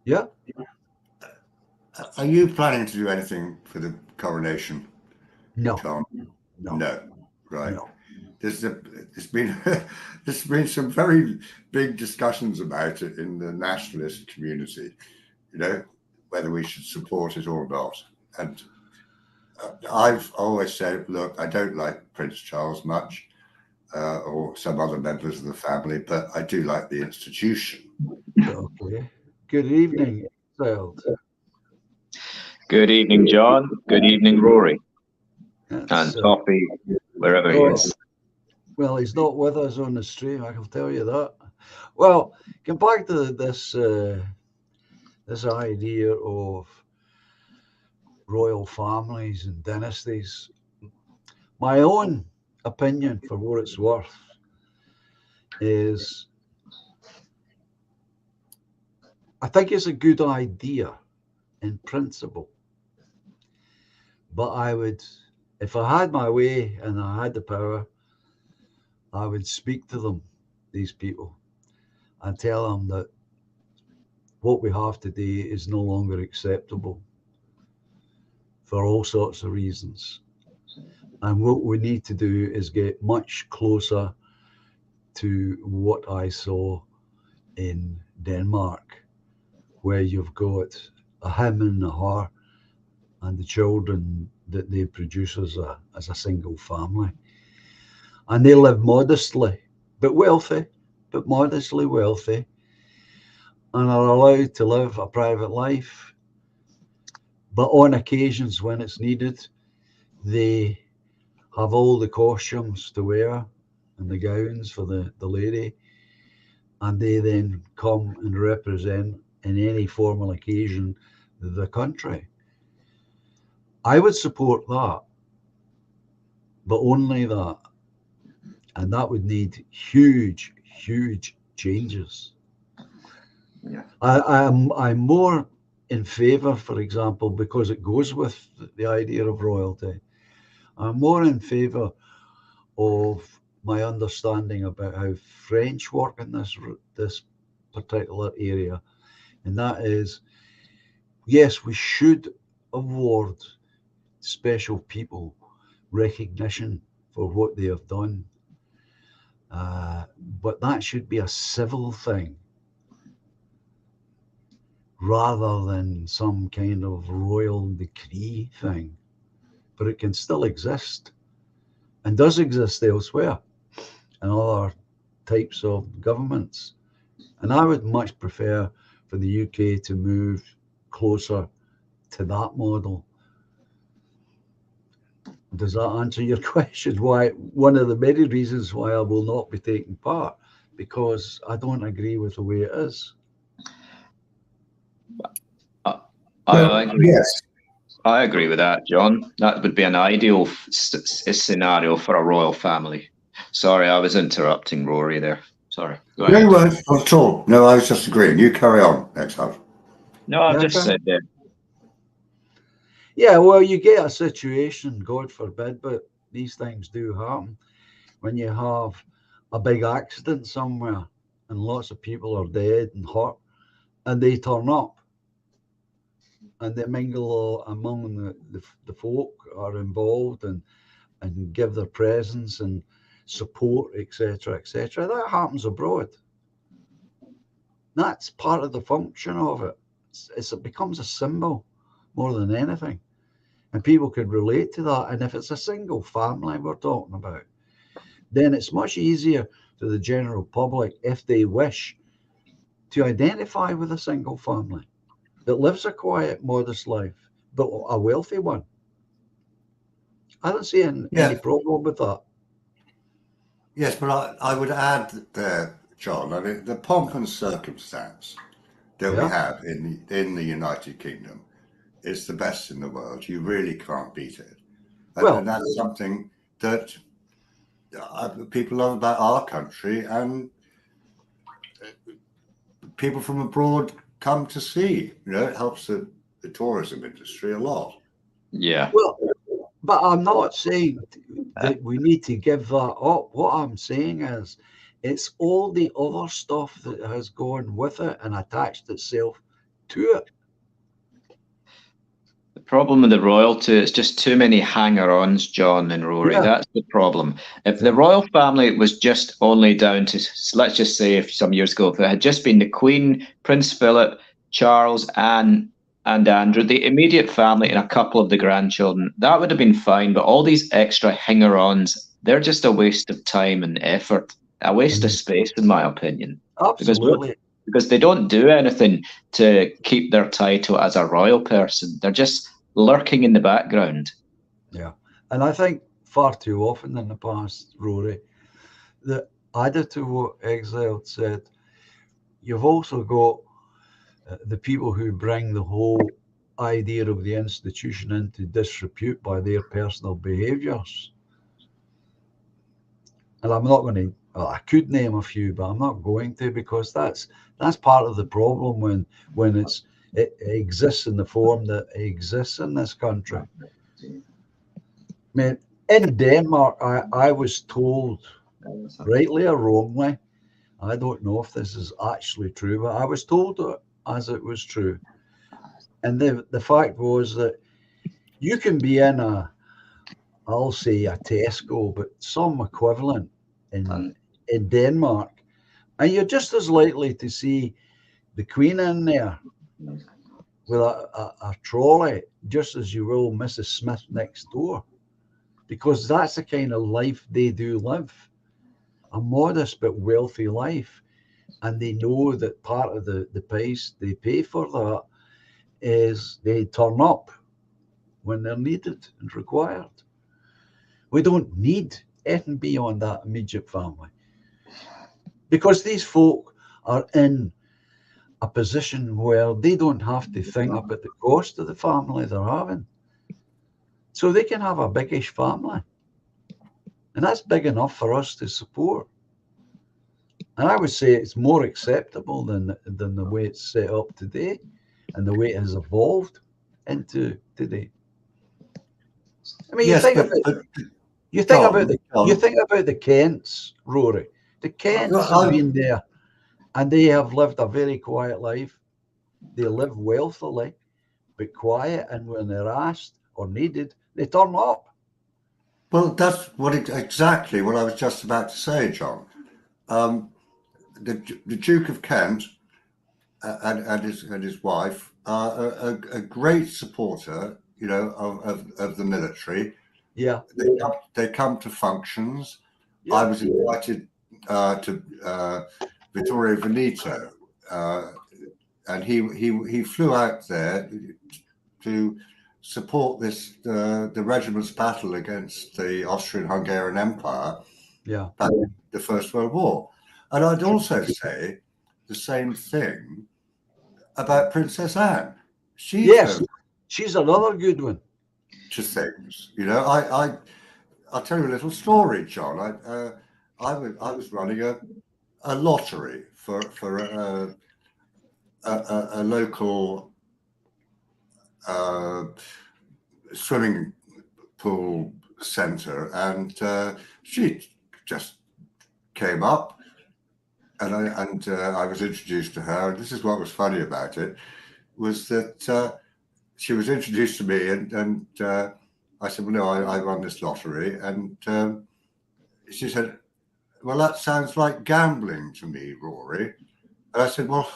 Yeah.
Are you planning to do anything for the coronation?
No.
Tom? No. Right.
No.
There's been some very big discussions about it in the nationalist community, whether we should support it or not. And I've always said, look, I don't like Prince Charles much, or some other members of the family, but I do like the institution.
Okay. Good evening, child.
Good evening, John. Good evening, Rory. And Toffee, wherever he is.
Well, he's not with us on the stream, I can tell you that. Well, come back to this idea of royal families and dynasties. My own opinion, for what it's worth, is I think it's a good idea in principle. But I would, if I had my way and I had the power, I would speak to them, these people, and tell them that what we have today is no longer acceptable for all sorts of reasons. And what we need to do is get much closer to what I saw in Denmark, where you've got a him and a her and the children that they produce as a single family. And they live modestly, but wealthy, but modestly wealthy, and are allowed to live a private life. But on occasions when it's needed, they have all the costumes to wear and the gowns for the lady, and they then come and represent in any formal occasion the country. I would support that, but only that. And that would need huge, huge changes.
Yeah.
I'm more in favour, for example, because it goes with the idea of royalty. I'm more in favour of my understanding about how French work in this particular area, and that is, yes, we should award special people recognition for what they have done, but that should be a civil thing rather than some kind of royal decree thing. But it can still exist and does exist elsewhere in other types of governments. And I would much prefer for the UK to move closer to that model. Does that answer your question? Why, one of the many reasons why I will not be taking part, because I don't agree with the way it is.
I agree.
Yes.
I agree with that, John. That would be an ideal scenario for a royal family. Sorry, I was interrupting Rory there. Sorry. Go ahead.
No, not at all. No, I was just agreeing. You carry on, next time.
No, I've
Yeah,
just
okay.
said that.
Yeah, well, you get a situation, God forbid, but these things do happen, when you have a big accident somewhere and lots of people are dead and hurt, and they turn up and they mingle among the folk are involved and give their presence and support, etc., etc. That happens abroad. That's part of the function of it. It becomes a symbol more than anything, and people can relate to that. And if it's a single family we're talking about, then it's much easier for the general public, if they wish, to identify with a single family that lives a quiet, modest life, but a wealthy one. I don't see any problem with that.
Yes, but I would add there, John, I mean, the pomp and circumstance that we have in the United Kingdom is the best in the world. You really can't beat it. And that's something that people love about our country, and people from abroad come to see. It helps the tourism industry a lot.
Yeah.
Well, but I'm not saying that we need to give that up. What I'm saying is, it's all the other stuff that has gone with it and attached itself to it.
The problem with the royalty, it's just too many hanger-ons, John and Rory.
Yeah.
That's the problem. If the royal family was just only down to, let's just say, if some years ago, if it had just been the Queen, Prince Philip, Charles, Anne, and Andrew, the immediate family, and a couple of the grandchildren, that would have been fine. But all these extra hanger-ons, they're just a waste of time and effort, a waste of space, in my opinion.
Absolutely.
Because they don't do anything to keep their title as a royal person. They're just lurking in the background.
Yeah. And I think far too often in the past, Rory, that added to what Exiled said, you've also got the people who bring the whole idea of the institution into disrepute by their personal behaviours. And I'm not going to, well, I could name a few, but I'm not going to, because that's part of the problem when it exists in the form that it exists in this country. mean, in Denmark, I was told, rightly or wrongly, I don't know if this is actually true, but I was told it as it was true. And the fact was that you can be in I'll say a Tesco, but some equivalent in Denmark, and you're just as likely to see the Queen in there with a trolley, just as you will Mrs. Smith next door, because that's the kind of life they do live, a modest but wealthy life. And they know that part of the price they pay for that is they turn up when they're needed and required. We don't need anything beyond that immediate family, because these folk are in a position where they don't have to think about the cost of the family they're having. So they can have a biggish family. And that's big enough for us to support. And I would say it's more acceptable than the way it's set up today and the way it has evolved into today. I mean,
Yes,
you think about the Kents, Rory. The Kents have been there, and they have lived a very quiet life. They live wealthily, but quiet, and when they're asked or needed, they turn up.
Well, that's exactly what I was just about to say, John. The Duke of Kent and his wife are a great supporter, you know, of the military.
Yeah,
they come to functions.
Yeah.
I was invited to Vittorio Veneto, and he flew out there to support the regiment's battle against the Austrian-Hungarian Empire.
Yeah,
back in the First World War. And I'd also say the same thing about Princess Anne.
She's another good one.
To things, you know. I'll tell you a little story, John. I was running a lottery for a local swimming pool centre, and she just came up, and I was introduced to her. And this is what was funny about it, was that she was introduced to me, and I said, well, no, I run this lottery. And she said, well, that sounds like gambling to me, Rory. And I said, well,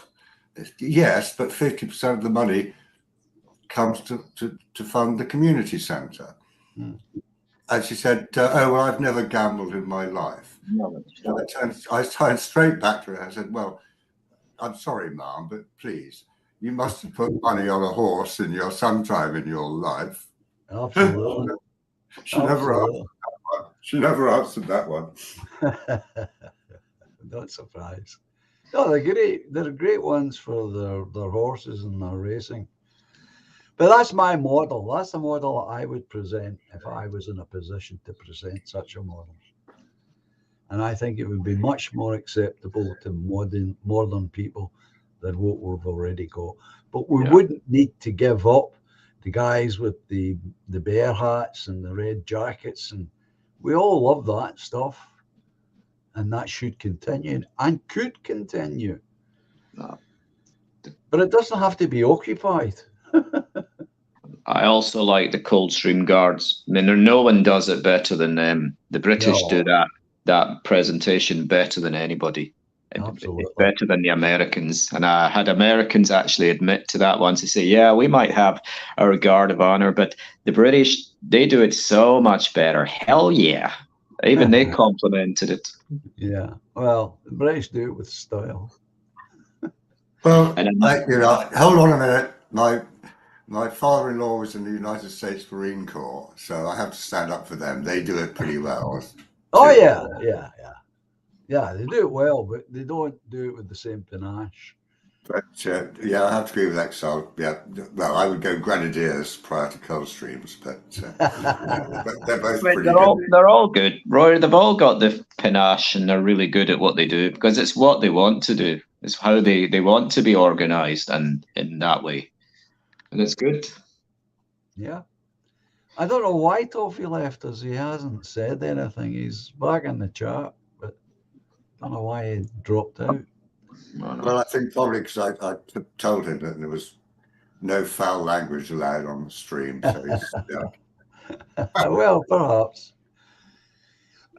yes, but 50% of the money comes to fund the community centre.
Mm.
And she said, oh, well, I've never gambled in my life. So I turned straight back to her and said, well, I'm sorry, Ma'am, but please, you must have put money on a horse sometime in your life.
Absolutely.
She never answered that one.
Not surprised. No, they're great. They're great ones for their horses and their racing. But that's my model. That's the model I would present if I was in a position to present such a model. And I think it would be much more acceptable to modern people than what we've already got. But we wouldn't need to give up the guys with the bear hats and the red jackets, and we all love that stuff, and that should continue and could continue.
No.
But it doesn't have to be occupied.
I also like the Coldstream Guards. I mean, no one does it better than them. The British do that presentation better than anybody.
Absolutely.
It's better than the Americans. And I had Americans actually admit to that once. They say, yeah, we might have our guard of honor, but the British, they do it so much better. Hell yeah. Even they complimented it.
Yeah. Well, the British do it with style.
Well, hold on a minute. My father-in-law was in the United States Marine Corps, so I have to stand up for them. They do it pretty well.
Oh, yeah. Yeah, they do it well, but they don't do it with the same panache.
But I have to agree with Exile. Yeah, well, I would go Grenadiers prior to Coldstreams, but they're both pretty good.
They're all good, Roy. They've all got the panache, and they're really good at what they do because it's what they want to do. It's how they want to be organised, and in that way, and it's good.
Yeah. I don't know why Toffee left us. He hasn't said anything. He's back in the chat, but I don't know why he dropped out.
Well, I think probably because I told him that there was no foul language allowed on the stream. So he's,
Well, perhaps.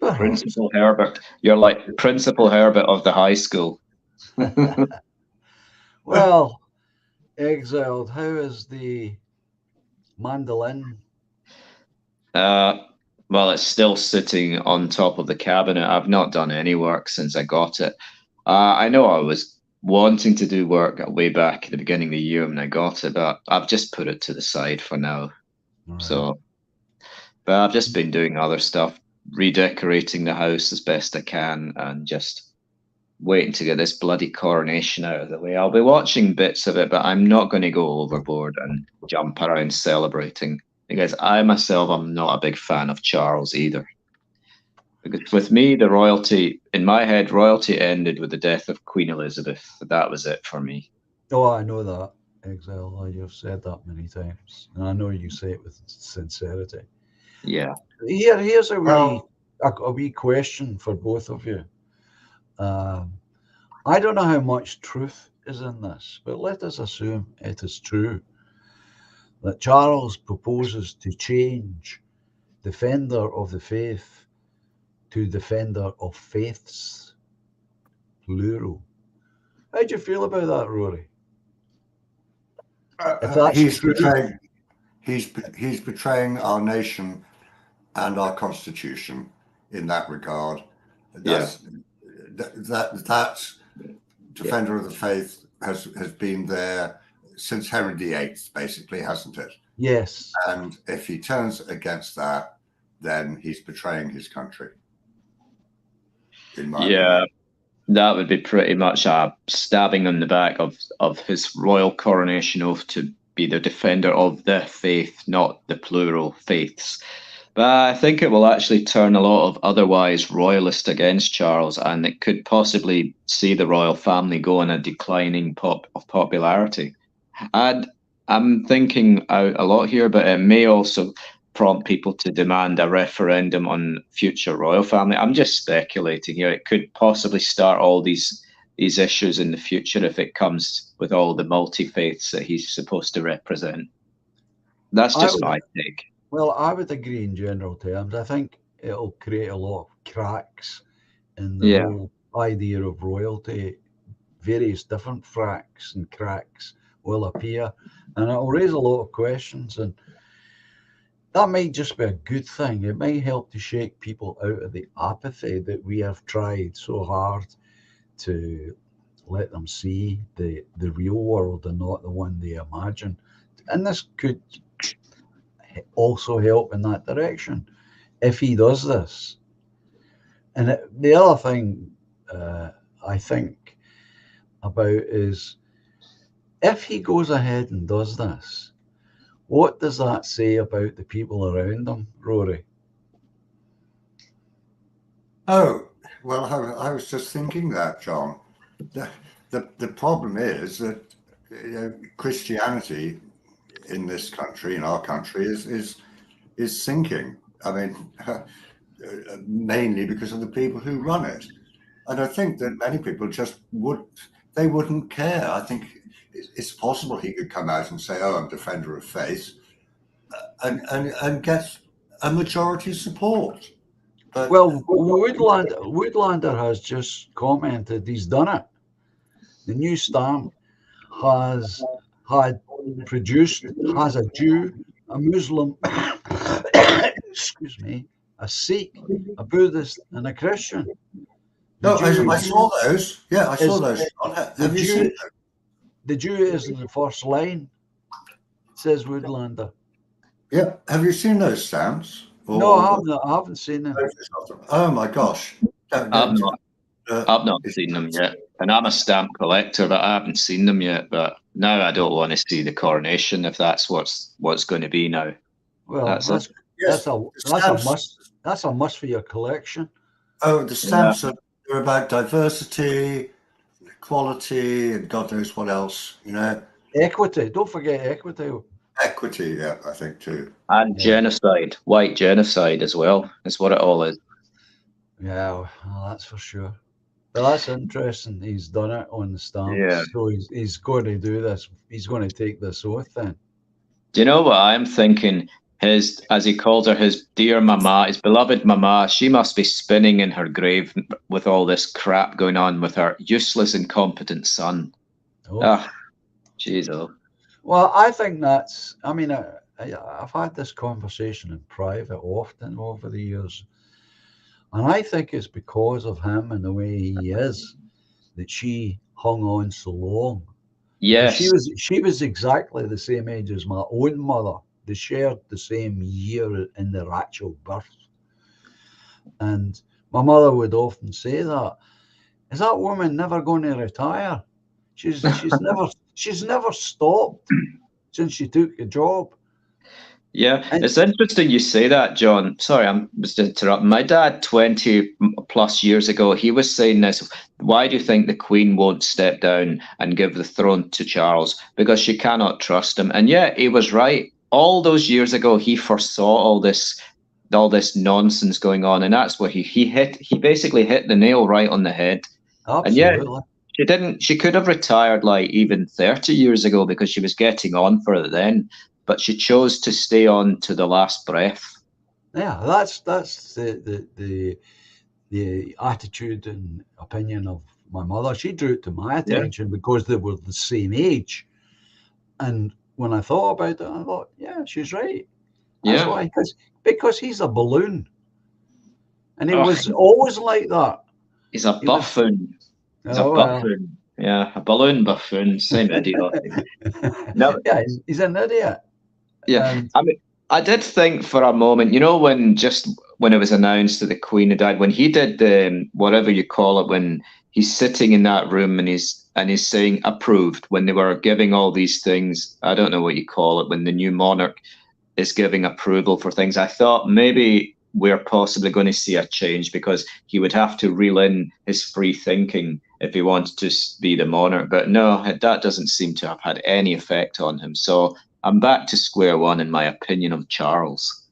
Principal Herbert. You're like Principal Herbert of the high school.
Well, Exiled, how is the mandolin?
Well, it's still sitting on top of the cabinet. I've not done any work since I got it. I know I was wanting to do work way back at the beginning of the year when I got it, but I've just put it to the side for now.
Right.
So, but I've just been doing other stuff, redecorating the house as best I can, and just waiting to get this bloody coronation out of the way. I'll be watching bits of it, but I'm not going to go overboard and jump around celebrating, because I myself am not a big fan of Charles either. Because with me, the royalty, in my head, royalty ended with the death of Queen Elizabeth. That was it for me.
Oh, I know that, Exile. You've said that many times, and I know you say it with sincerity.
Yeah.
Here's a
Well-
wee question for both of you. I don't know how much truth is in this, but let us assume it is true that Charles proposes to change Defender of the Faith to Defender of Faiths, plural. How do you feel about that, Rory? If that's
he's
true-
betraying. He's betraying our nation and our constitution in that regard. That's, that Defender of the Faith has been there since Henry VIII, basically, hasn't it?
Yes.
And if he turns against that, then he's betraying his country. In my
Yeah,
opinion.
that would be pretty much a stabbing on the back of his royal coronation oath to be the defender of the faith, not the plural faiths. But I think it will actually turn a lot of otherwise royalists against Charles, and it could possibly see the royal family go on a declining of popularity. And I'm thinking out a lot here, but it may also prompt people to demand a referendum on future royal family. I'm just speculating here. It could possibly start all these issues in the future if it comes with all the multi-faiths that he's supposed to represent. That's just my take.
Well, I would agree in general terms. I think it'll create a lot of cracks in the whole idea of royalty. Various different fracks and cracks will appear, and it'll raise a lot of questions, and that might just be a good thing. It might help to shake people out of the apathy that we have tried so hard to let them see the real world and not the one they imagine. And this could also help in that direction if he does this. And the other thing I think about is, if he goes ahead and does this, what does that say about the people around him, Rory?
Oh, well, I was just thinking that, John. The problem is that Christianity in this country, in our country, is sinking. I mean, mainly because of the people who run it. And I think that many people just wouldn't care. I think it's possible he could come out and say, "Oh, I'm defender of faith," and get a majority support. But,
well, Woodlander has just commented he's done it. The new stamp has a Jew, a Muslim, excuse me, a Sikh, a Buddhist, and a Christian.
no, I saw those. Yeah, I saw those. Have you seen those?
The Jew is in the first line, says Woodlander.
Yeah, have you seen those stamps?
No, I haven't seen them.
Oh my gosh!
I've not seen them yet, and I'm a stamp collector, but I haven't seen them yet. But now I don't want to see the coronation if that's what's going to be now.
Well, that's a must for your collection.
Oh, the stamps are about diversity, equality, and God knows what else.
Equity. Don't forget equity.
Equity, yeah, I think too.
And genocide, white genocide as well, is what it all is.
Yeah, well, that's for sure. But that's interesting. He's done it on the stamps.
Yeah.
So he's going to do this. He's going to take this oath then.
Do you know what I'm thinking? His, as he calls her, his dear mama, his beloved mama, she must be spinning in her grave with all this crap going on with her useless, incompetent son.
Oh.
Ah, jeez, oh.
Well, I think that's, I mean, I've had this conversation in private often over the years. And I think it's because of him and the way he is that she hung on so long.
Yes.
She was exactly the same age as my own mother. They shared the same year in their actual birth. And my mother would often say that, is that woman never going to retire? She's never stopped since she took the job.
Yeah, it's interesting you say that, John. Sorry, I'm just interrupting. My dad, 20 plus years ago, he was saying this. Why do you think the Queen won't step down and give the throne to Charles? Because she cannot trust him. And yeah, he was right. All those years ago, he foresaw all this nonsense going on, and that's what he basically hit the nail right on the head.
Absolutely.
And yeah, she could have retired like even 30 years ago because she was getting on for it then. But she chose to stay on to the last breath.
Yeah, that's the attitude and opinion of my mother. She drew it to my attention because they were the same age. And when I thought about it, I thought, yeah, she's right. That's why, because he's a balloon. And he was always like that.
He's a buffoon. He's a buffoon. Yeah, a balloon buffoon. Same idiot. No,
yeah, he's an idiot.
Yeah, I mean, I did think for a moment, you know, when it was announced that the Queen had died, when he did the whatever you call it, when he's sitting in that room and he's saying approved, when they were giving all these things, I don't know what you call it, when the new monarch is giving approval for things, I thought maybe we're possibly going to see a change because he would have to reel in his free thinking if he wanted to be the monarch. But no, that doesn't seem to have had any effect on him. So I'm back to square one in my opinion of Charles,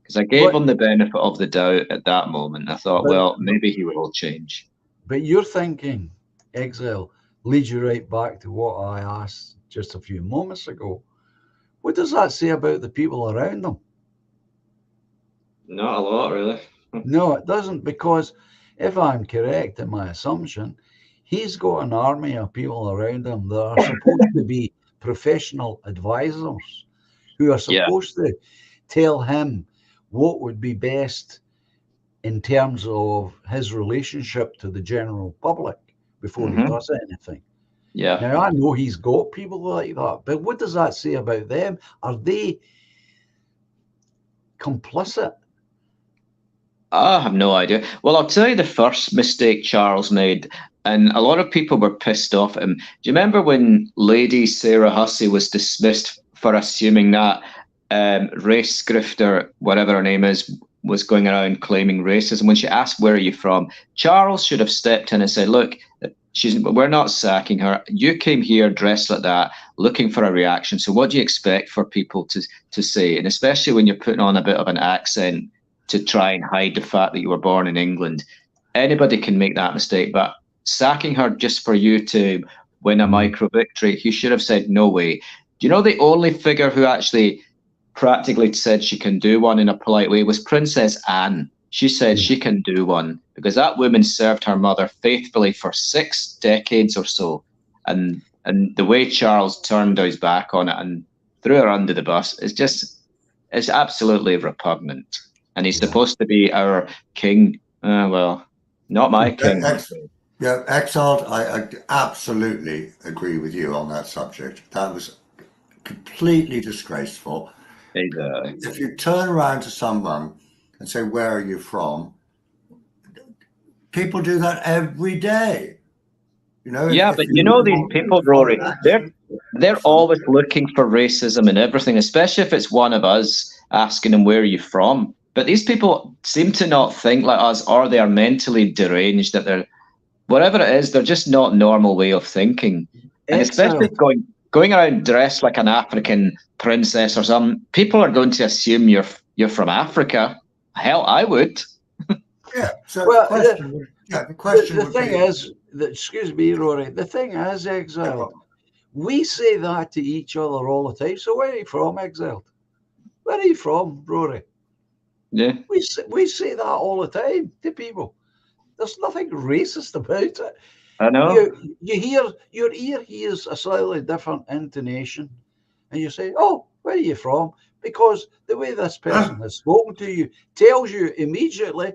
because I gave him the benefit of the doubt at that moment. I thought, well, maybe he will change.
But your thinking, Exile, leads you right back to what I asked just a few moments ago. What does that say about the people around him?
Not a lot, really.
No, it doesn't, because if I'm correct in my assumption, he's got an army of people around him that are supposed to be professional advisors who are supposed to tell him what would be best in terms of his relationship to the general public before he does anything.
Yeah.
Now, I know he's got people like that, but what does that say about them? Are they complicit?
I have no idea. Well, I'll tell you the first mistake Charles made, and a lot of people were pissed off at him. Do you remember when Lady Sarah Hussey was dismissed for assuming that race grifter, whatever her name is, was going around claiming racism? When she asked, where are you from? Charles should have stepped in and said, look, we're not sacking her. You came here dressed like that, looking for a reaction. So what do you expect for people to say? And especially when you're putting on a bit of an accent to try and hide the fact that you were born in England. Anybody can make that mistake, but sacking her just for you to win a micro victory, he should have said, no way. Do you know the only figure who actually practically said she can do one in a polite way was Princess Anne. She said she can do one because that woman served her mother faithfully for 6 decades or so. And the way Charles turned his back on it and threw her under the bus is absolutely repugnant. And he's supposed to be our king. Well, not my king.
Exiled, I absolutely agree with you on that subject. That was completely disgraceful. If you turn around to someone and say, where are you from? People do that every day. You know?
Yeah, but you know these people, Rory, they're always looking for racism and everything, especially if it's one of us asking them, where are you from? But these people seem to not think like us, or they are mentally deranged, that they're, whatever it is, they're just not normal way of thinking. And especially going going around dressed like an African princess or something, people are going to assume you're from Africa. Hell, I would.
Yeah. So
Well,
the question
The
would
thing
be,
is, that, excuse me, Rory, the thing is, Exiled, we say that to each other all the time. So where are you from, Exiled? Where are you from, Rory?
Yeah.
We say that all the time to people. There's nothing racist about it.
I know.
You hear, your ear hears a slightly different intonation, and you say, "Oh, where are you from?" Because the way this person has spoken to you tells you immediately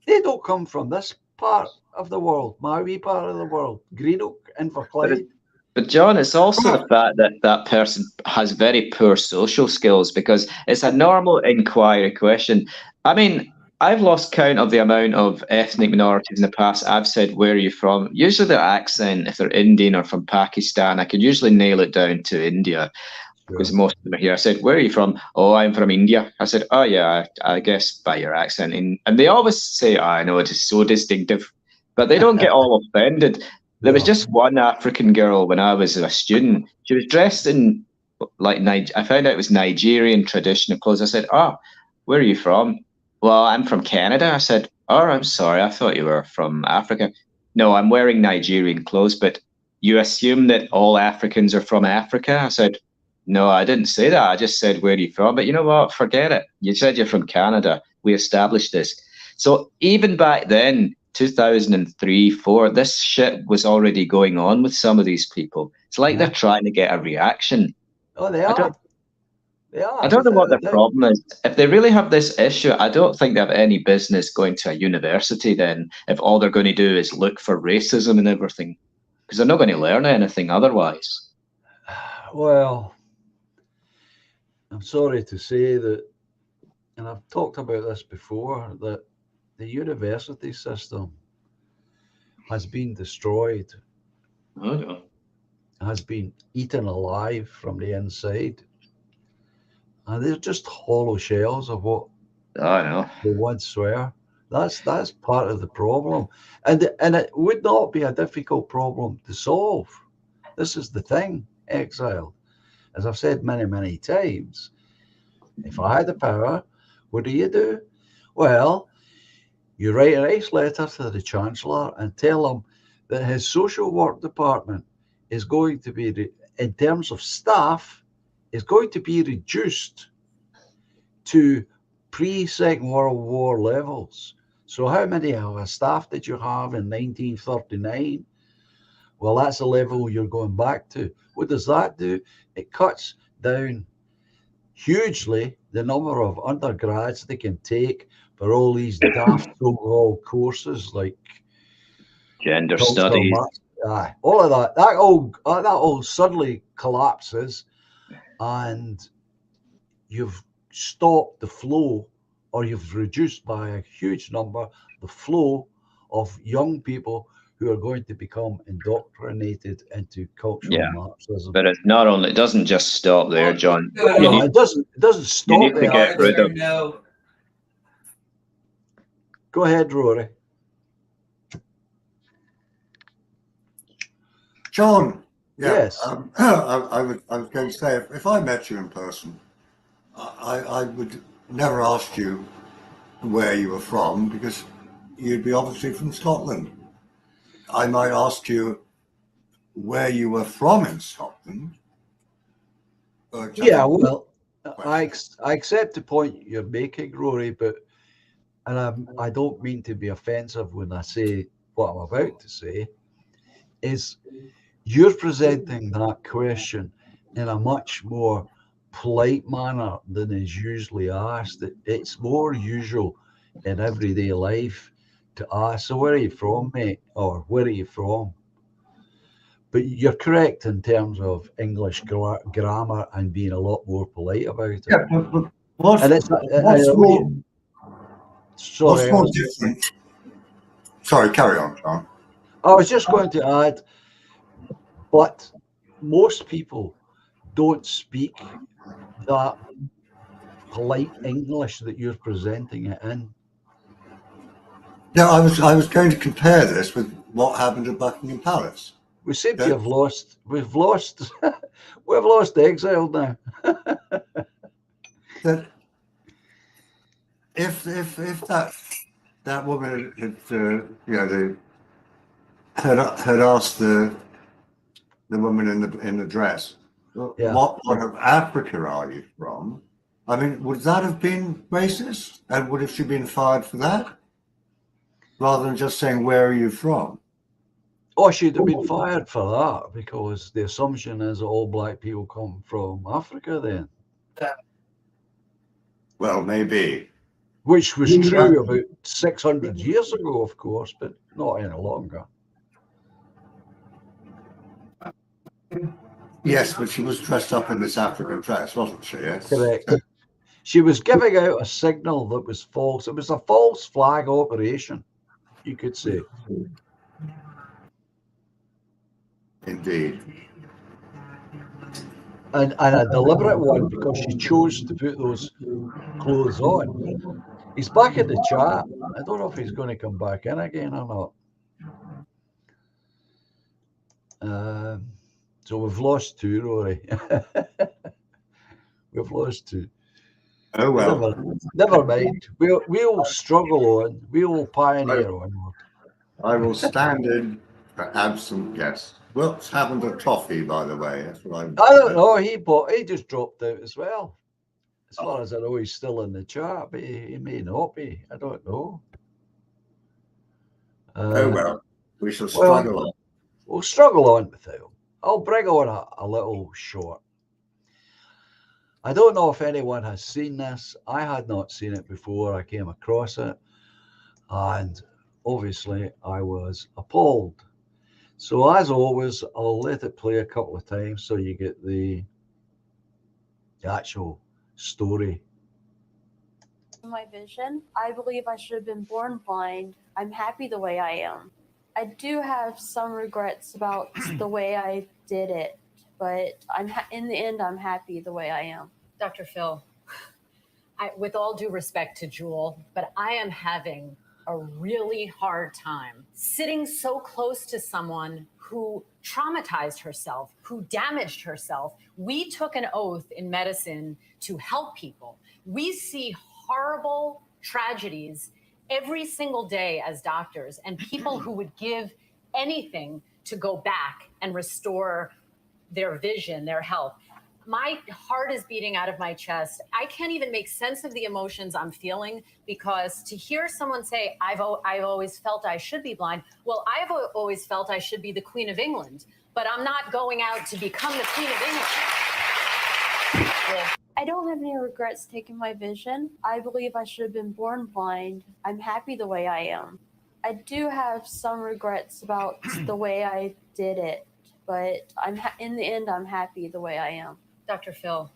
they don't come from this part of the world, my wee part of the world, Greenock, Inverclyde.
But John, it's also the fact that that person has very poor social skills, because it's a normal inquiry question. I mean, I've lost count of the amount of ethnic minorities in the past I've said, "Where are you from?" Usually their accent, if they're Indian or from Pakistan, I could usually nail it down to India, because most of them are here. I said, "Where are you from?" "Oh, I'm from India." I said, "Oh yeah, I guess by your accent." And they always say, "Oh, I know, it is so distinctive," but they don't get all offended. There was just one African girl when I was a student. She was dressed in I found out it was Nigerian traditional clothes. I said, "Oh, where are you from?" "Well, I'm from Canada." I said, "Oh, I'm sorry. I thought you were from Africa." "No, I'm wearing Nigerian clothes, but you assume that all Africans are from Africa?" I said, "No, I didn't say that. I just said, where are you from?" "But you know what? Forget it. You said you're from Canada. We established this." So even back then, 2003, 4, this shit was already going on with some of these people. It's like they're trying to get a reaction.
Oh, they are. They are.
I don't know what their problem is. If they really have this issue, I don't think they have any business going to a university then, if all they're going to do is look for racism and everything, because they're not going to learn anything otherwise.
Well, I'm sorry to say that, and I've talked about this before, that the university system has been destroyed,
Oh, no.
has been eaten alive from the inside. And they're just hollow shells of what
I know.
they once were. That's part of the problem. And it would not be a difficult problem to solve. This is the thing, Exile. As I've said many, many times, if I had the power, what do? Well, you write a nice letter to the Chancellor and tell him that his social work department is going to be, in terms of staff, is going to be reduced to pre-Second World War levels. So how many of a staff did you have in 1939? Well, that's the level you're going back to. What does that do? It cuts down hugely the number of undergrads they can take for all these daft so-called courses like
Gender studies.
All of that. That all suddenly collapses, and you've stopped the flow, or you've reduced by a huge number the flow of young people who are going to become indoctrinated into cultural Marxism.
But it's not only, it doesn't just stop there, John.
No, it doesn't stop
need to
there.
get rid of.
Go ahead, Rory.
John.
Yes.
I was going to say, if I met you in person, I would never ask you where you were from, because you'd be obviously from Scotland. I might ask you where you were from in Scotland.
Yeah, well, I accept the point you're making, Rory, but I don't mean to be offensive when I say what I'm about to say, is you're presenting that question in a much more polite manner than is usually asked. It's more usual in everyday life to ask, "So where are you from, mate?" or "Where are you from?" But you're correct in terms of English grammar and being a lot more polite about it.
Yeah, but what's more different? Sorry, carry on, John.
I was just going to add, but most people don't speak that polite English that you're presenting it in.
Yeah, I was going to compare this with what happened at Buckingham Palace.
We seem to
Yeah.
have lost. We've lost. We've lost Exile now.
That if that woman had had asked the woman in the dress,
Yeah.
what part of Africa are you from? I mean, would that have been racist? And would have she been fired for that? Rather than just saying, where are you from?
Oh, she'd have been fired for that because the assumption is that all black people come from Africa then,
Well, maybe.
which was true about 600 years ago, of course, but not any longer.
Yes, but she was dressed up in this African dress, wasn't she? Yes.
Correct. She was giving out a signal that was false. It was a false flag operation, you could say.
Indeed.
And a deliberate one because she chose to put those clothes on. He's back in the chat. I don't know if he's going to come back in again or not. So we've lost two, Rory. We've lost two.
Oh well.
Never mind. We'll struggle on. We'll pioneer on.
I will stand in for absent guests. Wilkes haven't a toffee, by the way. That's what I'm.
I don't know. He just dropped out as well. As far as I know, he's still in the chat, but he may not be. I don't know.
Oh well. We shall struggle on.
We'll struggle on without him. I'll bring on a little short. I don't know if anyone has seen this. I had not seen it before. I came across it. And obviously, I was appalled. So as always, I'll let it play a couple of times so you get the actual story.
My vision, I believe I should have been born blind. I'm happy the way I am. I do have some regrets about the way I did it, but in the end, I'm happy the way I am.
Dr. Phil, with all due respect to Jewel, but I am having a really hard time sitting so close to someone who traumatized herself, who damaged herself. We took an oath in medicine to help people. We see horrible tragedies every single day as doctors, and people who would give anything to go back and restore their vision, their health. My heart is beating out of my chest. I can't even make sense of the emotions I'm feeling, because to hear someone say, I've always felt I should be blind. Well, I've always felt I should be the Queen of England, but I'm not going out to become the Queen of England.
Yeah. I don't have any regrets taking my vision. I believe I should have been born blind. I'm happy the way I am. I do have some regrets about the way I did it, but in the end, I'm happy the way I am.
Dr. Phil,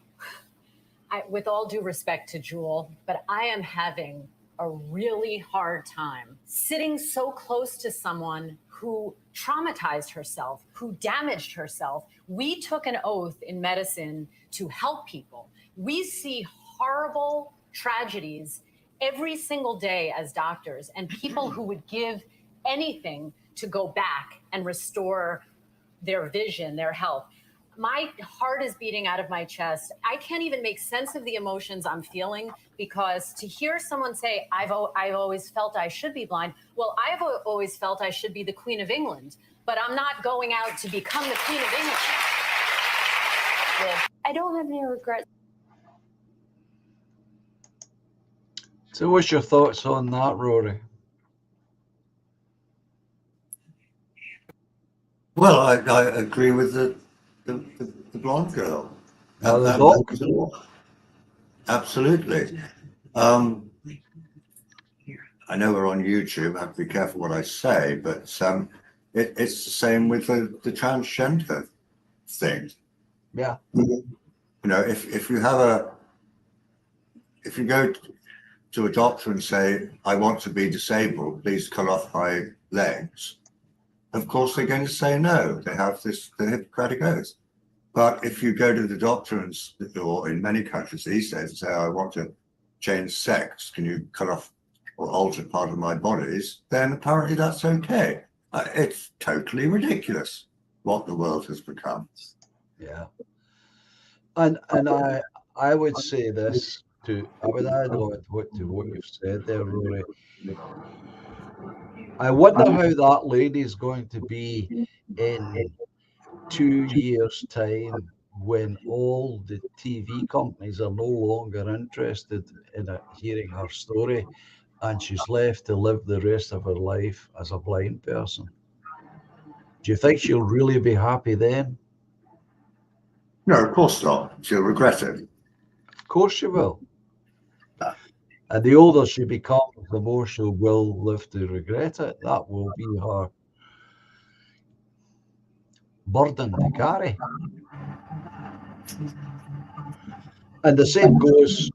with all due respect to Jewel, but I am having a really hard time sitting so close to someone who traumatized herself, who damaged herself. We took an oath in medicine to help people. We see horrible tragedies every single day as doctors, and people who would give anything to go back and restore their vision, their health. My heart is beating out of my chest. I can't even make sense of the emotions I'm feeling, because to hear someone say, I've always felt I should be blind. Well, I've always felt I should be the Queen of England, but I'm not going out to become the Queen of England.
Yeah. I don't have any regrets.
So what's your thoughts on that, Rory?
Well, I agree with the blonde girl.
The doc?
Absolutely. I know we're on YouTube. I have to be careful what I say, but it's the same with the transgender thing.
Yeah.
You know, if you go to a doctor and say, I want to be disabled, please cut off my legs, of course they're going to say no. They have the Hippocratic Oath. But if you go to the doctor, or in many countries these days, and say, I want to change sex, can you cut off or alter part of my bodies, then apparently that's okay. It's totally ridiculous. what the world has become.
Yeah. And I would say this I would add on to what you've said there, Rory. I wonder how that lady is going to be in 2 years' time when all the TV companies are no longer interested in hearing her story, and she's left to live the rest of her life as a blind person. Do you think she'll really be happy then?
No, of course not. She'll regret it.
Of course she will. And the older she becomes, the more she will live to regret it. That will be her burden to carry. And the same goes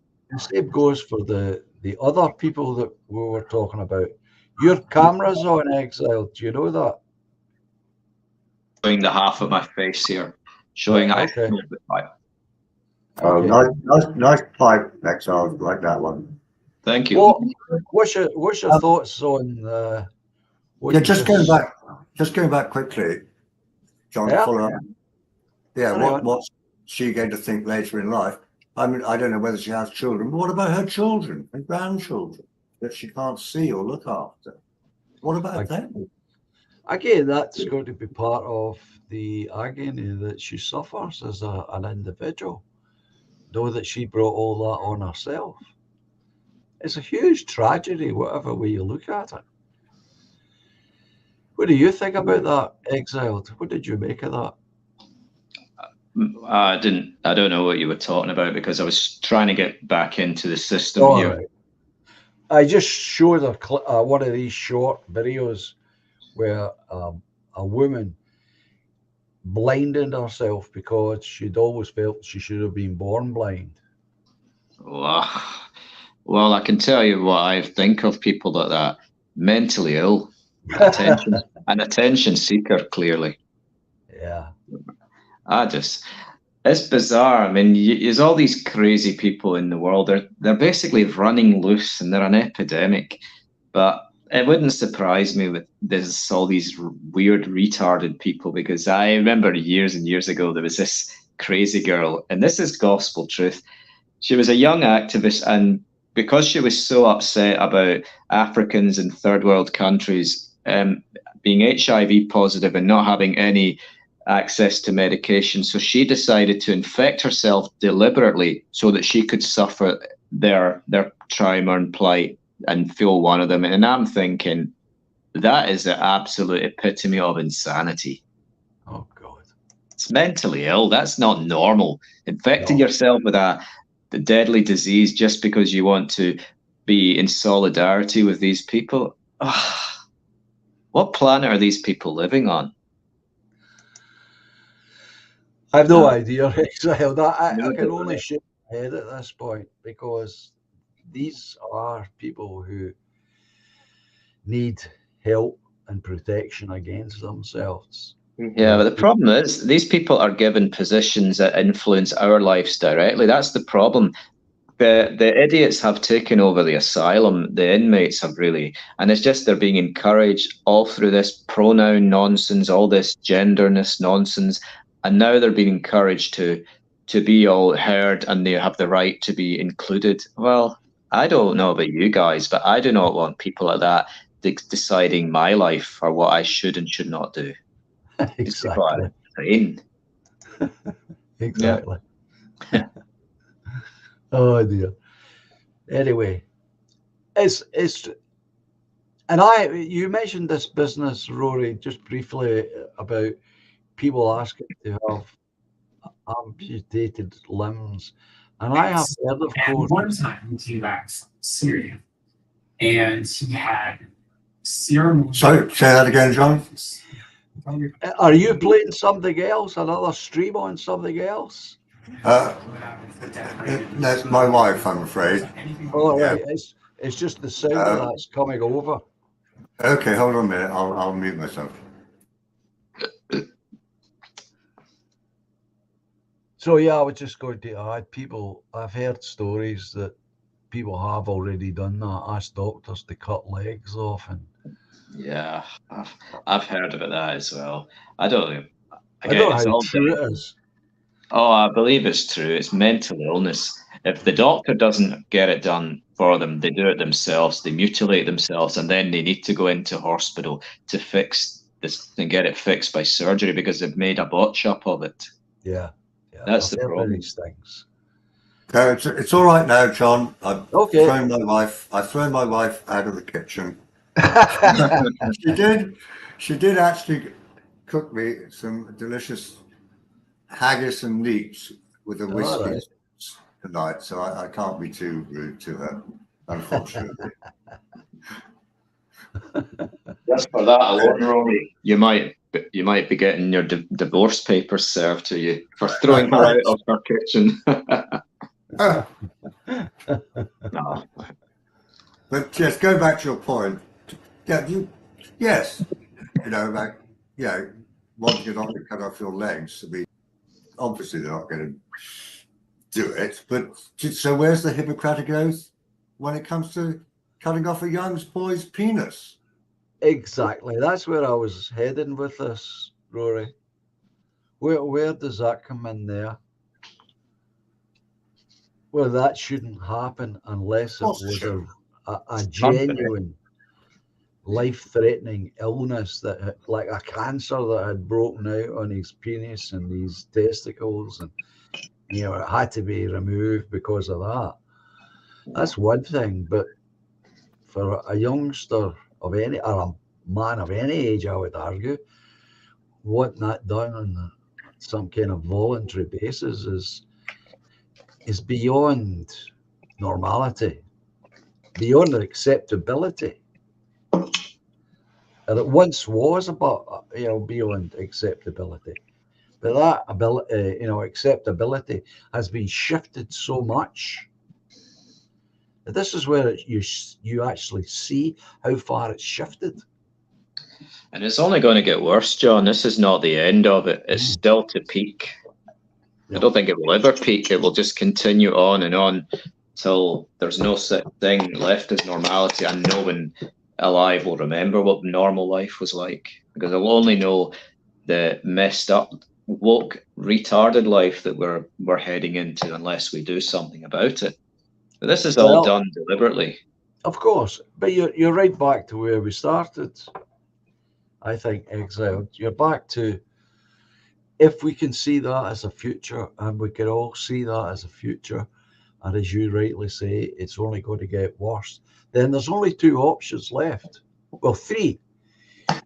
for the other people that we were talking about. Your camera's on, Exile. Do you know that?
Showing the half of my face here. Showing
Okay.
Oh,
Okay.
nice pipe, Exile, like that one.
Thank you.
Well, what's your thoughts on what
Yeah,
you
just going back quickly, John,
Yeah.
to follow up. Yeah,
Carry on.
what's she going to think later in life? I mean, I don't know whether she has children, but what about her children and grandchildren that she can't see or look after? What about them?
Again, that's going to be part of the agony that she suffers as an individual. Know that she brought all that on herself. It's a huge tragedy, whatever way you look at it. What do you think about that, Exiled? What did you make of that?
I don't know what you were talking about because I was trying to get back into the system
All
here.
right. I just showed one of these short videos where a woman blinded herself because she'd always felt she should have been born blind.
Well, I can tell you what I think of people like that. Mentally ill, an attention seeker, clearly.
Yeah.
It's bizarre. I mean, there's all these crazy people in the world. They're basically running loose and they're an epidemic. But it wouldn't surprise me with all these weird, retarded people, because I remember years and years ago, there was this crazy girl, and this is gospel truth. She was a young activist, and because she was so upset about Africans in third world countries being HIV positive and not having any access to medication, so she decided to infect herself deliberately so that she could suffer their trauma and plight and feel one of them. And I'm thinking, that is the absolute epitome of insanity.
Oh God.
It's mentally ill. That's not normal. Infecting yourself with the deadly disease just because you want to be in solidarity with these people. What planet are these people living on?
I have no idea, Exile. I can only shake my head at this point, because these are people who need help and protection against themselves.
Yeah, but the problem is these people are given positions that influence our lives directly. That's the problem. The idiots have taken over the asylum. The inmates have really, and it's just they're being encouraged all through this pronoun nonsense, all this genderness nonsense, and now they're being encouraged to be all heard and they have the right to be included. Well, I don't know about you guys, but I do not want people like that deciding my life or what I should and should not do.
Exactly. Exactly. Oh dear. Anyway, you mentioned this business, Rory, just briefly, about people asking to have amputated limbs, and I have heard of course.
One time he came back from Syria, and he had serum.
So say that again, John.
Are you playing something else? Another stream on something else?
That's my wife, I'm afraid.
Oh, right. It's just the sound of that's coming over.
Okay, hold on a minute. I'll mute myself.
So yeah, I was just going to add, I've heard stories that people have already done that, asked doctors to cut legs off, and
yeah, I've heard about that as well. I don't know.
I
Again,
don't know
it's
how
all
true
down-
it is.
Oh, I believe it's true. It's mental illness. If the doctor doesn't get it done for them, they do it themselves. They mutilate themselves, and then they need to go into hospital to fix this and get it fixed by surgery because they've made a botch up of it.
Yeah.
That's
I've
the
heard
problem.
these things.
It's all right now, John. I've
Okay.
thrown my wife out of the kitchen. She did actually cook me some delicious haggis and leeks with a
All
whiskey
right.
tonight, so I can't be too rude to her, unfortunately.
Just for that alone, Rory, you might be getting your divorce papers served to you for throwing her out of her kitchen. No.
But yes, go back to your point. Yeah, yes, like, wanting to not cut off your legs. I mean, obviously they're not going to do it. But so where's the Hippocratic Oath when it comes to cutting off a young boy's penis?
Exactly. That's where I was heading with this, Rory. Where does that come in there? Well, that shouldn't happen unless it was a genuine life-threatening illness that like a cancer that had broken out on his penis and his testicles, and it had to be removed because of that. That's one thing, but for a youngster of any, or a man of any age, I would argue, wanting that done on some kind of voluntary basis is beyond normality, beyond acceptability. And it once was about, beyond acceptability. But that ability, acceptability has been shifted so much. This is where you actually see how far it's shifted.
And it's only going to get worse, John. This is not the end of it. It's still to peak. I don't think it will ever peak. It will just continue on and on till there's no such thing left as normality, and no one alive will remember what normal life was like, because they'll only know the messed up, woke, retarded life that we're heading into unless we do something about it. But this is all done deliberately.
Of course, but you're right back to where we started. I think, Exile, you're back to, if we can see that as a future, and we can all see that as a future, and as you rightly say, it's only going to get worse, then there's only two options left. Well, three.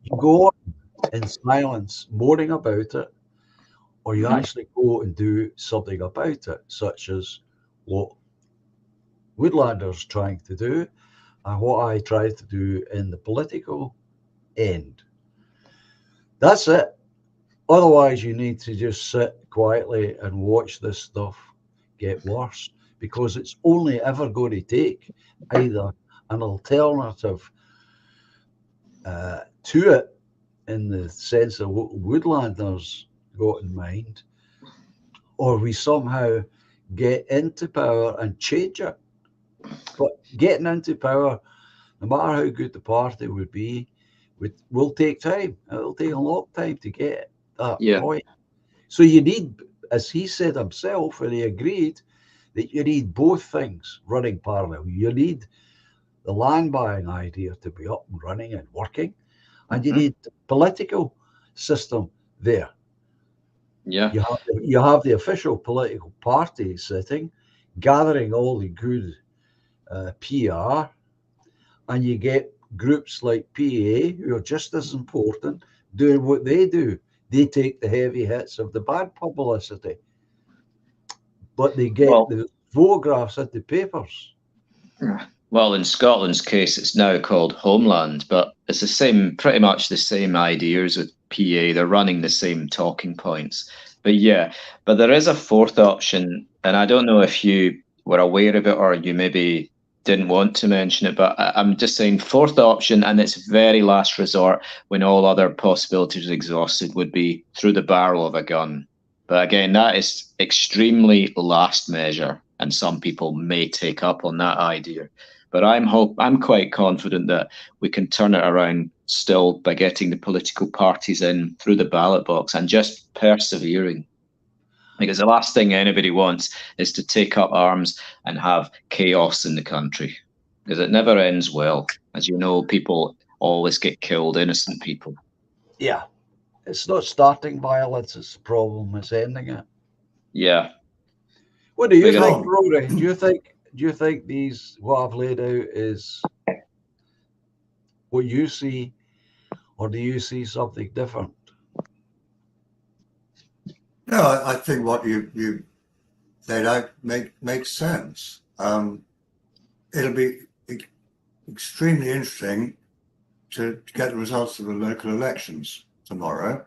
You go on in silence, moaning about it, or you actually go and do something about it, such as what Woodlander's trying to do, and what I try to do in the political end. That's it. Otherwise, you need to just sit quietly and watch this stuff get worse, because it's only ever going to take either an alternative to it, in the sense of what Woodlanders got in mind, or we somehow get into power and change it. But getting into power, no matter how good the party would be, will take time. It'll take a long time to get that point. So you need, as he said himself, and he agreed, that you need both things running parallel. You need the land buying idea to be up and running and working, and you need the political system there.
Yeah.
You have the official political party sitting, gathering all the good PR, and you get groups like PA, who are just as important, doing what they do. They take the heavy hits of the bad publicity, but they get the photographs at the papers.
Well, in Scotland's case, it's now called Homeland, but it's the same, pretty much the same ideas with PA. They're running the same talking points. But but there is a fourth option, and I don't know if you were aware of it or you maybe didn't want to mention it, but I'm just saying fourth option, and its very last resort when all other possibilities are exhausted, would be through the barrel of a gun. But again, that is extremely last measure, and some people may take up on that idea. But I'm quite confident that we can turn it around still by getting the political parties in through the ballot box and just persevering. Because the last thing anybody wants is to take up arms and have chaos in the country. Because it never ends well. As you know, people always get killed, innocent people.
Yeah. It's not starting violence, it's the problem, it's ending it.
Yeah.
What do you
Because-
think, Rory? Do you think these, what I've laid out is what you see, or do you see something different?
No, I think what you laid out makes sense. It'll be extremely interesting to get the results of the local elections tomorrow.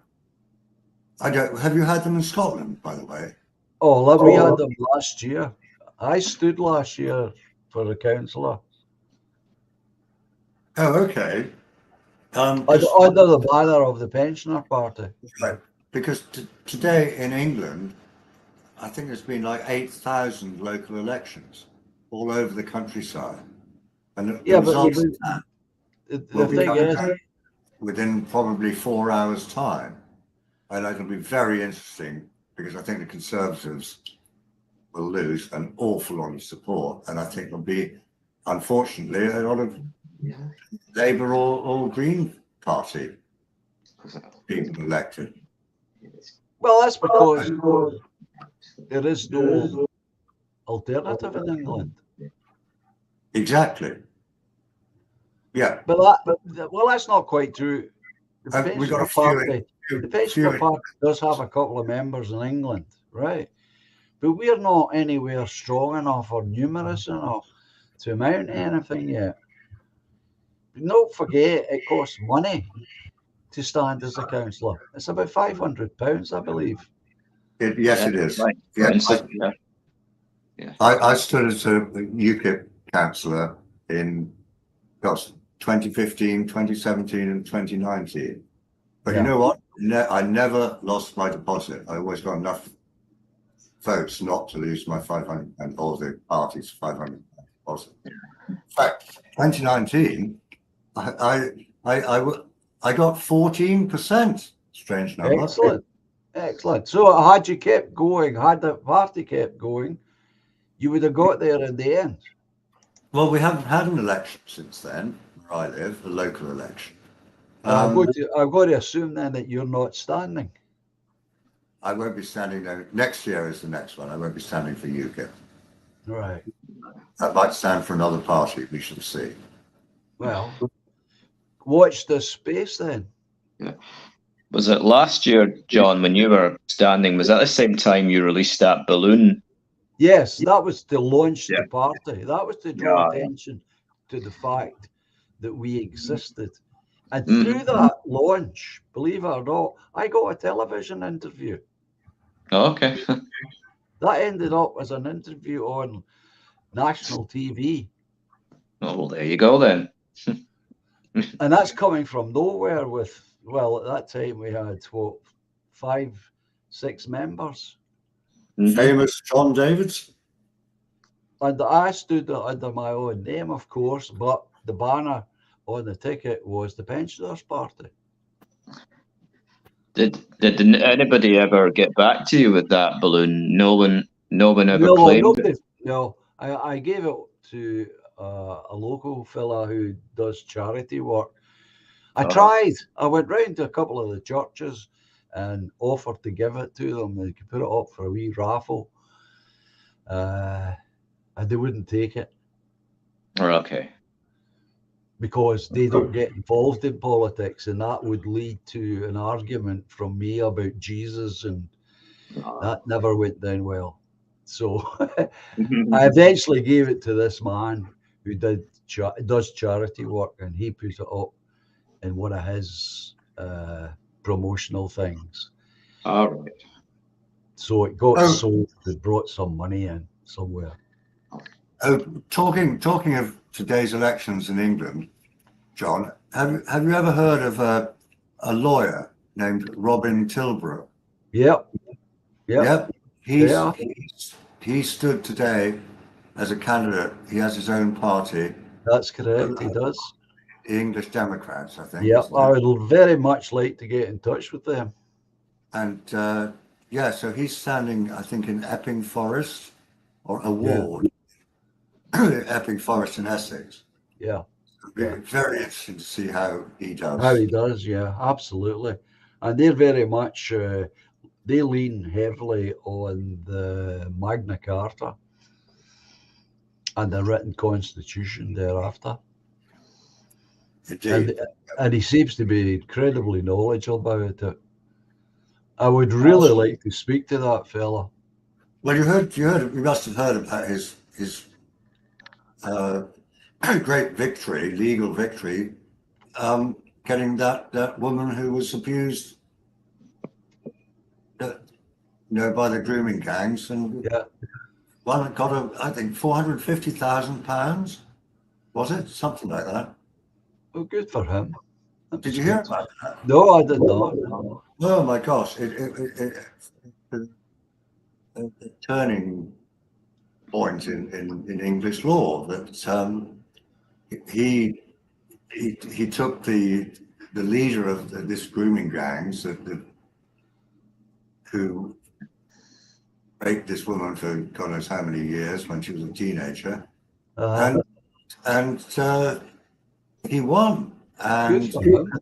Have you had them in Scotland, by the way?
Oh, look, we had them last year. I stood last year for the councillor.
Oh, okay.
Under the banner of the Pensioner Party.
Right. Because today in England, I think there's been like 8,000 local elections all over the countryside. And the
Yeah, but
results
the
will be
thing
coming
is,
out within probably 4 hours' time. And it'll be very interesting because I think the Conservatives will lose an awful lot of support. And I think there'll be, unfortunately, a lot of Labour or Green Party people elected.
well, that's because there is no alternative in England.
Exactly. Yeah.
But well, that's not quite true. The
We got
Pensioner
a
Party,
few.
Party does have a couple of members in England, right? But we're not anywhere strong enough or numerous enough to amount to anything yet. But don't forget, it costs money to stand as a councillor. It's about £500, I believe.
Yes, it is.
Right.
Yeah,
Yeah.
I stood as a UKIP councillor in 2015, 2017 and 2019. But
Yeah.
you know what? I never lost my deposit. I always got enough votes not to lose my 500 and all the parties' 500 deposit. In fact, 2019, I got 14%. Strange number.
Excellent. So had you kept going, had the party kept going, you would have got there in the end.
Well, we haven't had an election since then, where I live, a local election.
I've got to assume then that you're not standing.
I won't be standing there. Next year is the next one. I won't be standing for UKIP.
Right.
I might stand for another party. We shall see.
Well, watch this space then.
Yeah. Was it last year, John, when you were standing, was that the same time you released that balloon?
Yes, that was to launch the party. That was to draw attention to the fact that we existed. And through that launch, believe it or not, I got a television interview.
Oh, okay.
That ended up as an interview on national TV.
Oh, well, there you go then.
And that's coming from nowhere with, well, at that time we had, what, 5, 6 members.
Famous John Davids.
And I stood under my own name, of course, but the banner on the ticket was the Pensioners Party.
Did anybody ever get back to you with that balloon? No one ever claimed it?
No, I gave it to a local fella who does charity work. I tried. I went round to a couple of the churches and offered to give it to them. They could put it up for a wee raffle. And they wouldn't take it.
Okay.
Because they don't get involved in politics, and that would lead to an argument from me about Jesus, and that never went down well. So I eventually gave it to this man who does charity work, and he put it up in one of his promotional things.
All right.
So it got sold. It brought some money in somewhere.
Talking of today's elections in England, John, have you ever heard of a lawyer named Robin Tilborough?
Yep.
He stood today as a candidate. He has his own party.
That's correct. He does.
the English Democrats, I think.
Yeah,
isn't
I
it?
would very much like to get in touch with them.
And yeah, so he's standing, I think, in Epping Forest or a ward, Epping Forest in Essex.
Yeah,
Very interesting to see how he does.
how he does. Yeah, absolutely. And they're very much, they lean heavily on the Magna Carta and the written constitution thereafter.
Indeed.
And he seems to be incredibly knowledgeable about it. I would really like to speak to that fella.
Well, you must have heard about his great victory, legal victory, getting that woman who was abused, by the grooming gangs, and
Yeah.
one got I think £450,000. Was it something like that?
Well, good for him.
Did you hear about that?
No, I did not.
Oh my gosh! It a turning point in English law that he took the leader of this grooming gangs who raped this woman for God knows how many years when she was a teenager, and he won.
Good for him.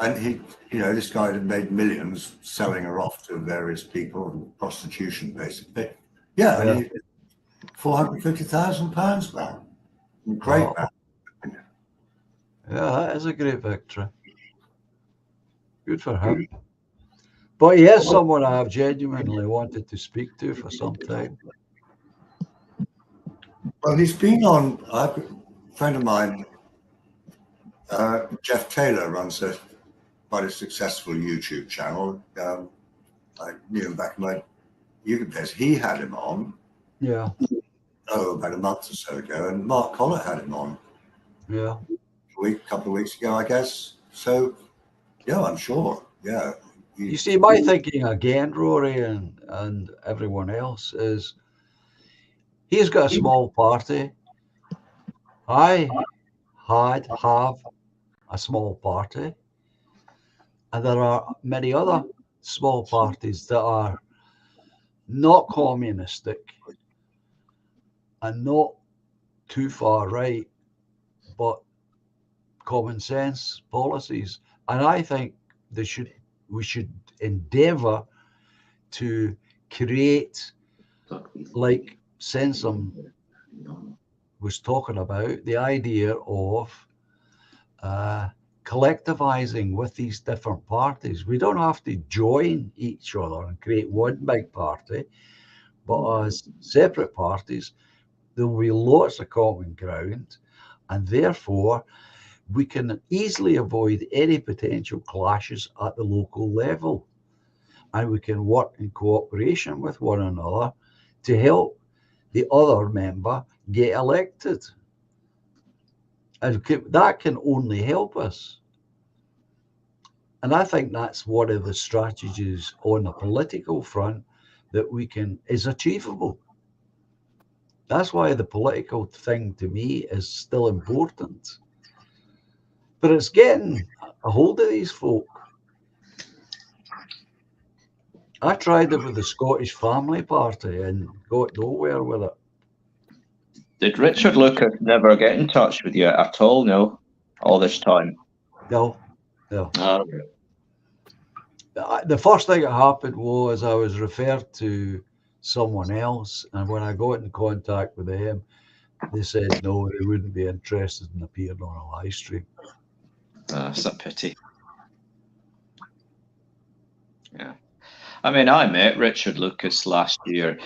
And he, this guy had made millions selling her off to various people, prostitution basically. Yeah, and he, £450,000 back. Great,
Wow.
man.
Yeah, that is a great victory. Good for him. But he is someone I have genuinely wanted to speak to for some time.
Well, he's been on. A friend of mine, Jeff Taylor, runs quite a successful YouTube channel. I knew him back in my YouTube days. He had him on.
Yeah.
About a month or so ago, and Mark Collett had him on.
Yeah.
A couple of weeks ago, I guess. So, yeah, I'm sure. Yeah.
You see, my thinking again, Rory, and everyone else is he's got a small party. I have a small party. And there are many other small parties that are not communistic and not too far right, but common sense policies. And I think we should endeavor to create, like Sensum was talking about, the idea of collectivizing with these different parties. We don't have to join each other and create one big party, but as separate parties, there will be lots of common ground, and therefore we can easily avoid any potential clashes at the local level, and we can work in cooperation with one another to help the other member get elected. And that can only help us. And I think that's one of the strategies on the political front that is achievable. That's why the political thing to me is still important. But it's getting a hold of these folk. I tried it with the Scottish Family Party and got nowhere with it.
Did Richard Lucas never get in touch with you at all? No, all this time.
No. The first thing that happened was I was referred to someone else, and when I got in contact with them, they said no, they wouldn't be interested in appearing on a live stream.
That's a pity. Yeah, I mean, I met Richard Lucas last year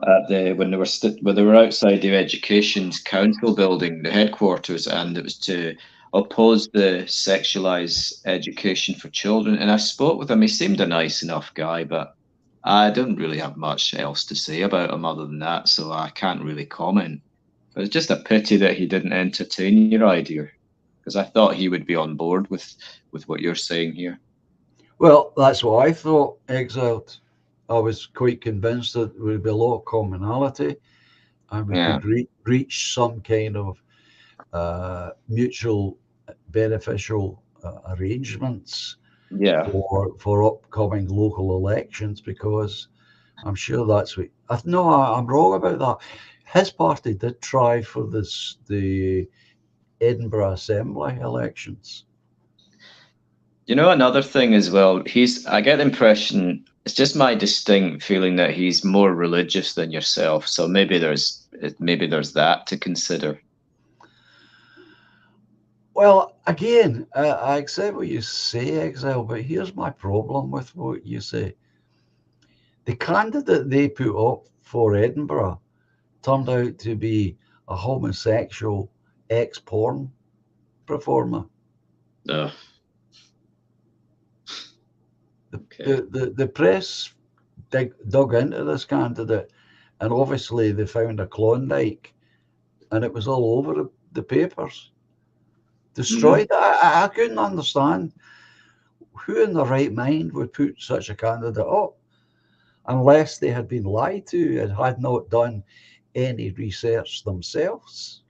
at when they were outside the Education's Council building, the headquarters, and it was to oppose the sexualized education for children. And I spoke with him. He seemed a nice enough guy, but I don't really have much else to say about him other than that, so I can't really comment. But it's just a pity that he didn't entertain your idea, because I thought he would be on board with what you're saying here.
Well, that's what I thought, Exiled. I was quite convinced that there would be a lot of commonality, and we could reach some kind of mutual beneficial arrangements
Yeah.
for upcoming local elections, because I'm sure that's what. No, I'm wrong about that. His party did try for the Edinburgh Assembly elections.
You know, another thing as well, I get the impression, it's just my distinct feeling that he's more religious than yourself. So maybe there's that to consider.
Well, again, I accept what you say, Exile, but here's my problem with what you say. The candidate they put up for Edinburgh turned out to be a homosexual ex-porn performer.
No.
The press dug into this candidate, and obviously they found a Klondike, and it was all over the papers. Destroyed. I couldn't understand who in their right mind would put such a candidate up unless they had been lied to and had not done any research themselves.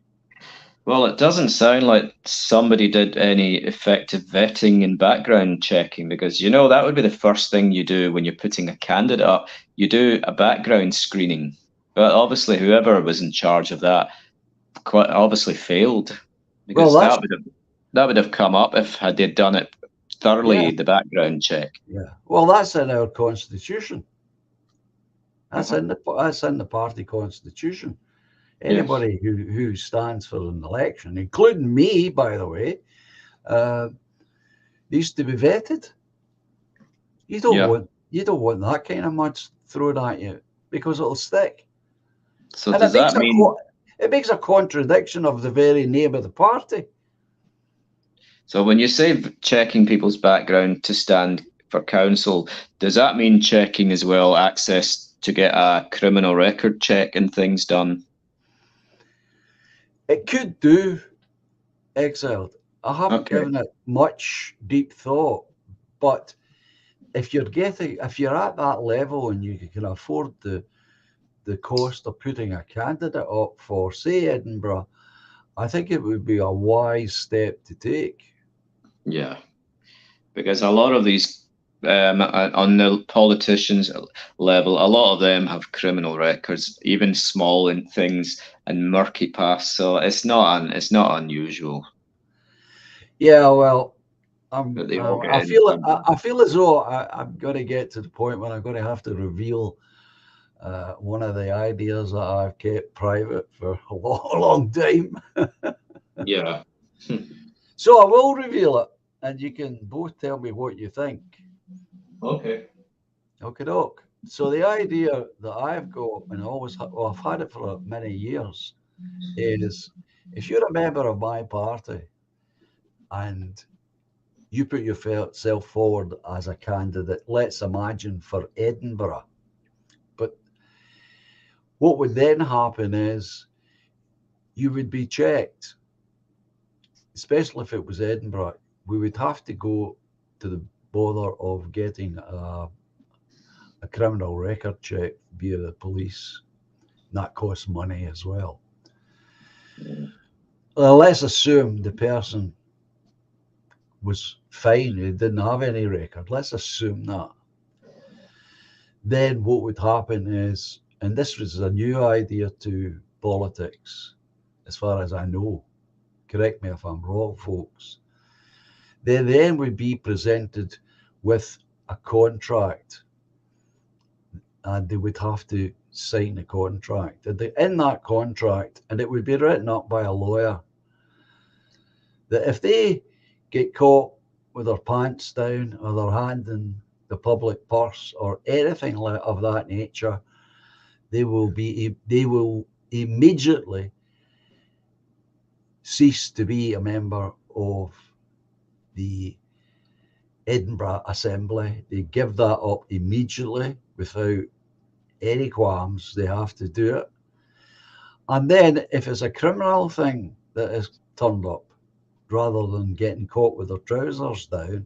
Well, it doesn't sound like somebody did any effective vetting and background checking, because, you know, that would be the first thing you do when you're putting a candidate up. You do a background screening. But obviously, whoever was in charge of that quite obviously failed, because that would have come up had they done it thoroughly, the background check.
Yeah. Well, that's in our constitution. That's in the party constitution. Anybody who stands for an election, including me, by the way, needs to be vetted. You don't want that kind of mud thrown at you, because it'll stick.
So does that mean
it makes a contradiction of the very name of the party?
So when you say checking people's background to stand for council, does that mean checking as well access to get a criminal record check and things done?
It could do, Exiled. I haven't given it much deep thought, but if you're at that level and you can afford the cost of putting a candidate up for, say, Edinburgh, I think it would be a wise step to take.
Yeah, because a lot of these on the politicians level, a lot of them have criminal records, even small in things and murky past. So it's not unusual.
Yeah, well, I feel as though I'm going to get to the point when I'm going to have to reveal one of the ideas that I've kept private for a long time.
Yeah.
So I will reveal it, and you can both tell me what you think.
Okay.
Okey-doke. So the idea that I've got, and I've had it for many years, is if you're a member of my party and you put yourself forward as a candidate, let's imagine for Edinburgh, but what would then happen is you would be checked, especially if it was Edinburgh. We would have to go to the bother of getting a criminal record check via the police. That costs money as well. Let's assume the person was fine, he didn't have any record. Let's assume that. Then what would happen is, and this was a new idea to politics, as far as I know, correct me if I'm wrong, folks, they then would be presented with a contract, and they would have to sign a contract. And in that contract, and it would be written up by a lawyer, that if they get caught with their pants down or their hand in the public purse or anything of that nature, they will immediately cease to be a member of the Edinburgh Assembly. They give that up immediately without any qualms. They have to do it. And then if it's a criminal thing that is turned up, rather than getting caught with their trousers down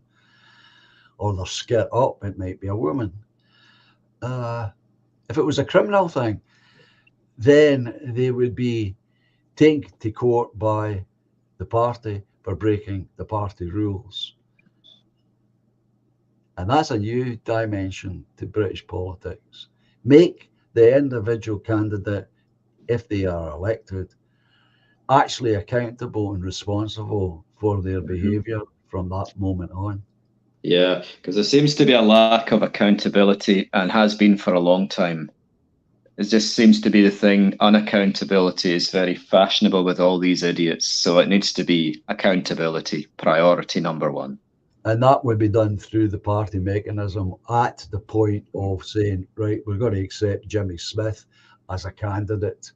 or their skirt up, it might be a woman. If it was a criminal thing, then they would be taken to court by the party for breaking the party rules. And that's a new dimension to British politics. Make the individual candidate, if they are elected, actually accountable and responsible for their behaviour from that moment on.
Yeah, because there seems to be a lack of accountability and has been for a long time. It just seems to be the thing. Unaccountability is very fashionable with all these idiots. So it needs to be accountability, priority number one.
And that would be done through the party mechanism at the point of saying, right, we're going to accept Jimmy Smith as a candidate,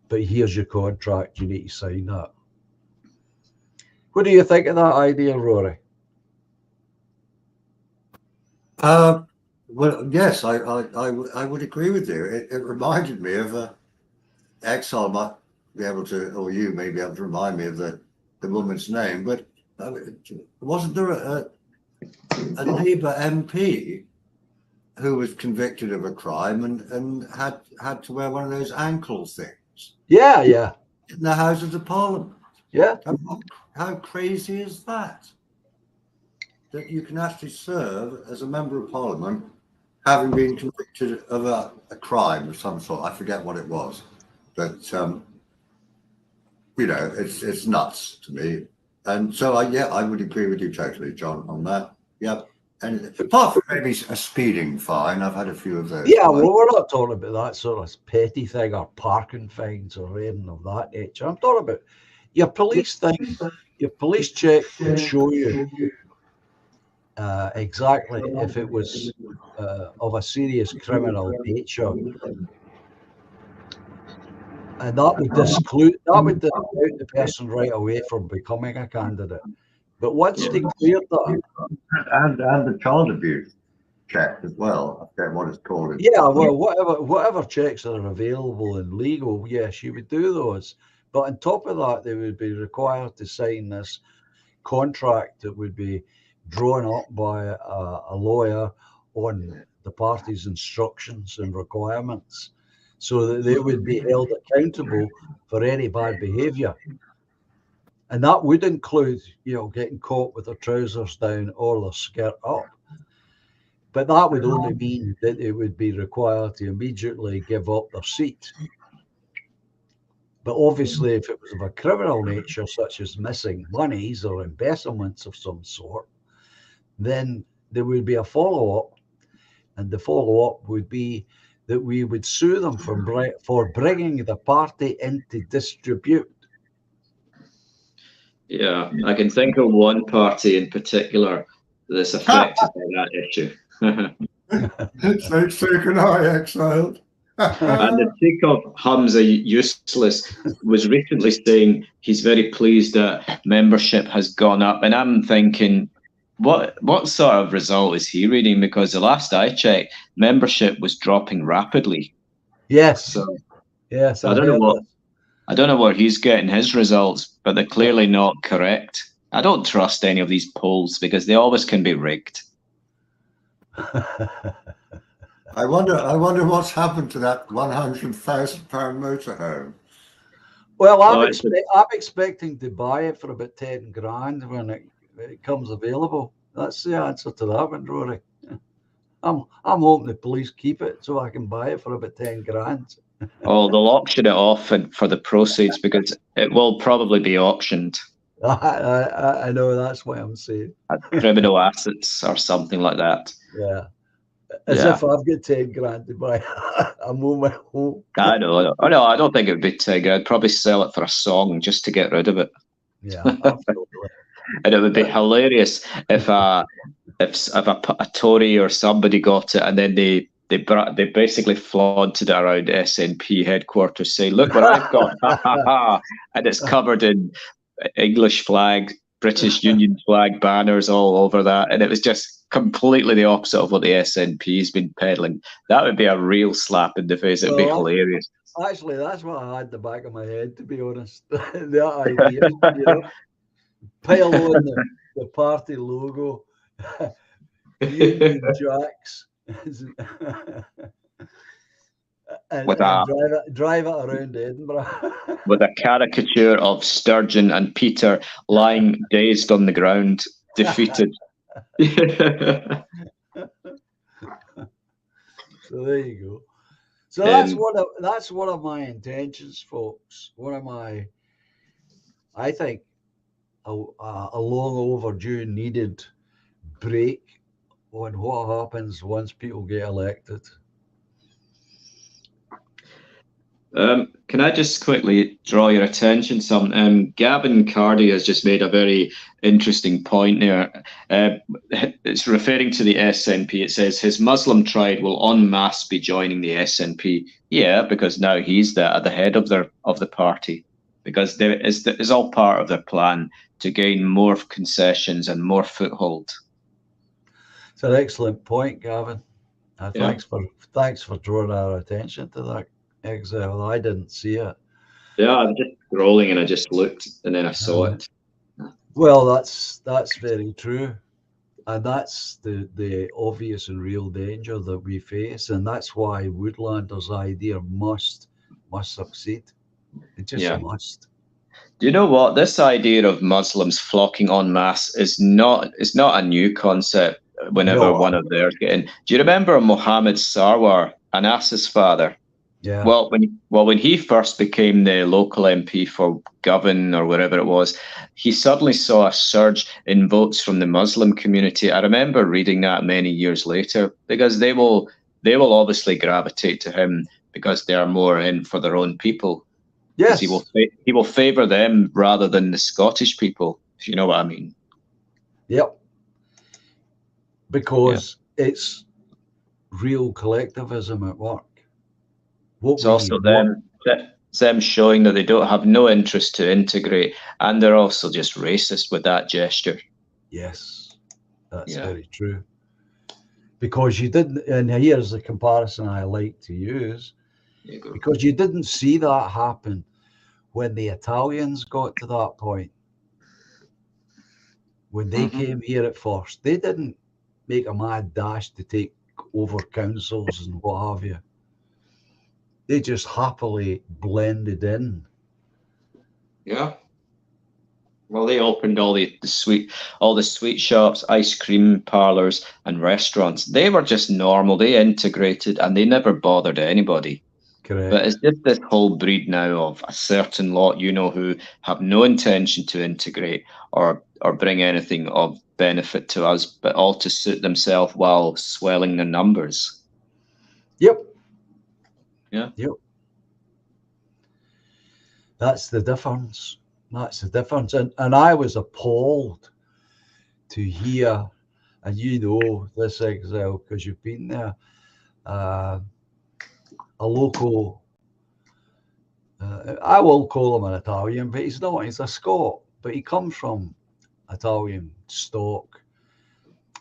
but here's your contract, you need to sign that. What do you think of that idea, Rory?
Well, yes, I would agree with you. It reminded me of Exile might be able to, or you may be able to remind me of the woman's name, but wasn't there a Labour MP who was convicted of a crime and had to wear one of those ankle things?
Yeah, yeah.
In the Houses of Parliament.
Yeah.
How crazy is that? That you can actually serve as a member of Parliament having been convicted of a crime of some sort. I forget what it was, but you know, it's nuts to me. And so I would agree with you totally, John, on that. Yep. And apart from maybe a speeding fine, I've had a few of those.
Yeah, well, we're not talking about that sort of petty thing or parking fines or anything of that nature. I'm talking about your police thing. Your police check can show you exactly if it was of a serious criminal nature, and that would disclude the person right away from becoming a candidate. But once they cleared that,
and the child abuse check as well, I forget what it's called.
Yeah, well, whatever checks are available and legal, yes, you would do those. But on top of that, they would be required to sign this contract that would be drawn up by a lawyer on the party's instructions and requirements, so that they would be held accountable for any bad behaviour. And that would include, getting caught with their trousers down or their skirt up. But that would only mean that it would be required to immediately give up their seat. But obviously, if it was of a criminal nature, such as missing monies or embezzlements of some sort, then there would be a follow-up. And the follow-up would be that we would sue them for bringing the party into disrepute.
Yeah, I can think of one party in particular that's affected by that issue.
So can I, Exiled.
And the take of Hamza Useless was recently saying he's very pleased that membership has gone up. And I'm thinking, what sort of result is he reading? Because the last I checked, membership was dropping rapidly.
Yes.
So,
yes.
I don't know where he's getting his results, but they're clearly not correct. I don't trust any of these polls because they always can be rigged.
I wonder what's happened to that £100,000 motorhome.
Well, I'm expecting to buy it for about 10 grand when it comes available. That's the answer to that one, Rory. I'm hoping the police keep it so I can buy it for about 10 grand.
Oh, they'll auction it off for the proceeds because it will probably be auctioned.
I know, that's what I'm saying.
Criminal assets or something like that.
Yeah. As if I've got 10 grand to buy a moment home.
I know. I don't think it would be 10 grand. I'd probably sell it for a song just to get rid of it.
Yeah, absolutely.
And it would be hilarious if a Tory or somebody got it and then they basically flaunted it around SNP headquarters, saying, "Look what I've got!" And it's covered in English flag, British Union flag banners all over that, and it was just completely the opposite of what the SNP has been peddling. That would be a real slap in the face. It'd be hilarious.
Actually, that's what I had in the back of my head, to be honest. That idea, pile on the party logo, Union Jacks. and,
with
and
a
drive it around Edinburgh.
with a caricature of Sturgeon and Peter lying dazed on the ground, defeated.
So there you go. So that's one of my intentions, folks. I think a long overdue needed break on what happens once people get elected.
Can I just quickly draw your attention to something? Gavin Cardy has just made a very interesting point there. It's referring to the SNP. It says his Muslim tribe will en masse be joining the SNP. Yeah, because now he's at the head of the party, because it's all part of their plan to gain more concessions and more foothold.
It's an excellent point, Gavin.
Yeah.
Thanks for drawing our attention to that, Exile. I didn't see it.
Yeah, I'm just scrolling and I just looked and then I saw it.
Well, that's very true, and that's the obvious and real danger that we face, and that's why Woodlander's idea must succeed. It just must.
Do you know what? This idea of Muslims flocking en masse is not a new concept. Whenever one of theirs get in, do you remember Mohammed Sarwar, Anas's father?
Yeah.
Well, when he first became the local MP for Govan or wherever it was, he suddenly saw a surge in votes from the Muslim community. I remember reading that many years later, because they will obviously gravitate to him because they are more in for their own people.
Yes.
He will favour them rather than the Scottish people, if you know what I mean.
Yep. Because it's real collectivism at work.
It's also them showing that they don't have no interest to integrate, and they're also just racist with that gesture.
Yes, that's very true. Because you didn't, and here's the comparison I like to use, because you didn't see that happen when the Italians got to that point. When they came here at first, they didn't make a mad dash to take over councils and what have you. They just happily blended in.
Yeah. Well, they opened all the sweet shops, ice cream parlors, and restaurants. They were just normal. They integrated, and they never bothered anybody.
Correct.
But it's just this whole breed now of a certain lot, who have no intention to integrate or bring anything of benefit to us, but all to suit themselves while swelling their numbers.
Yep.
Yeah.
Yep. That's the difference. That's the difference. And I was appalled to hear, and you know this, Exile, because you've been there, a local, I will call him an Italian, but he's not. He's a Scot, but he comes from Italian stock.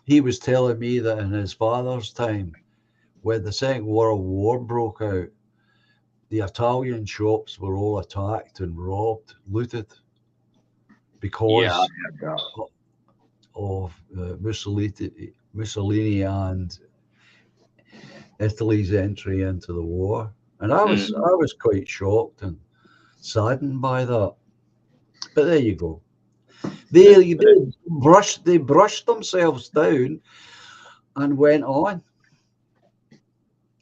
He was telling me that in his father's time, when the Second World War broke out, the Italian shops were all attacked and robbed, looted, because of Mussolini and Italy's entry into the war. And I was quite shocked and saddened by that. But there you go. They brushed themselves down and went on.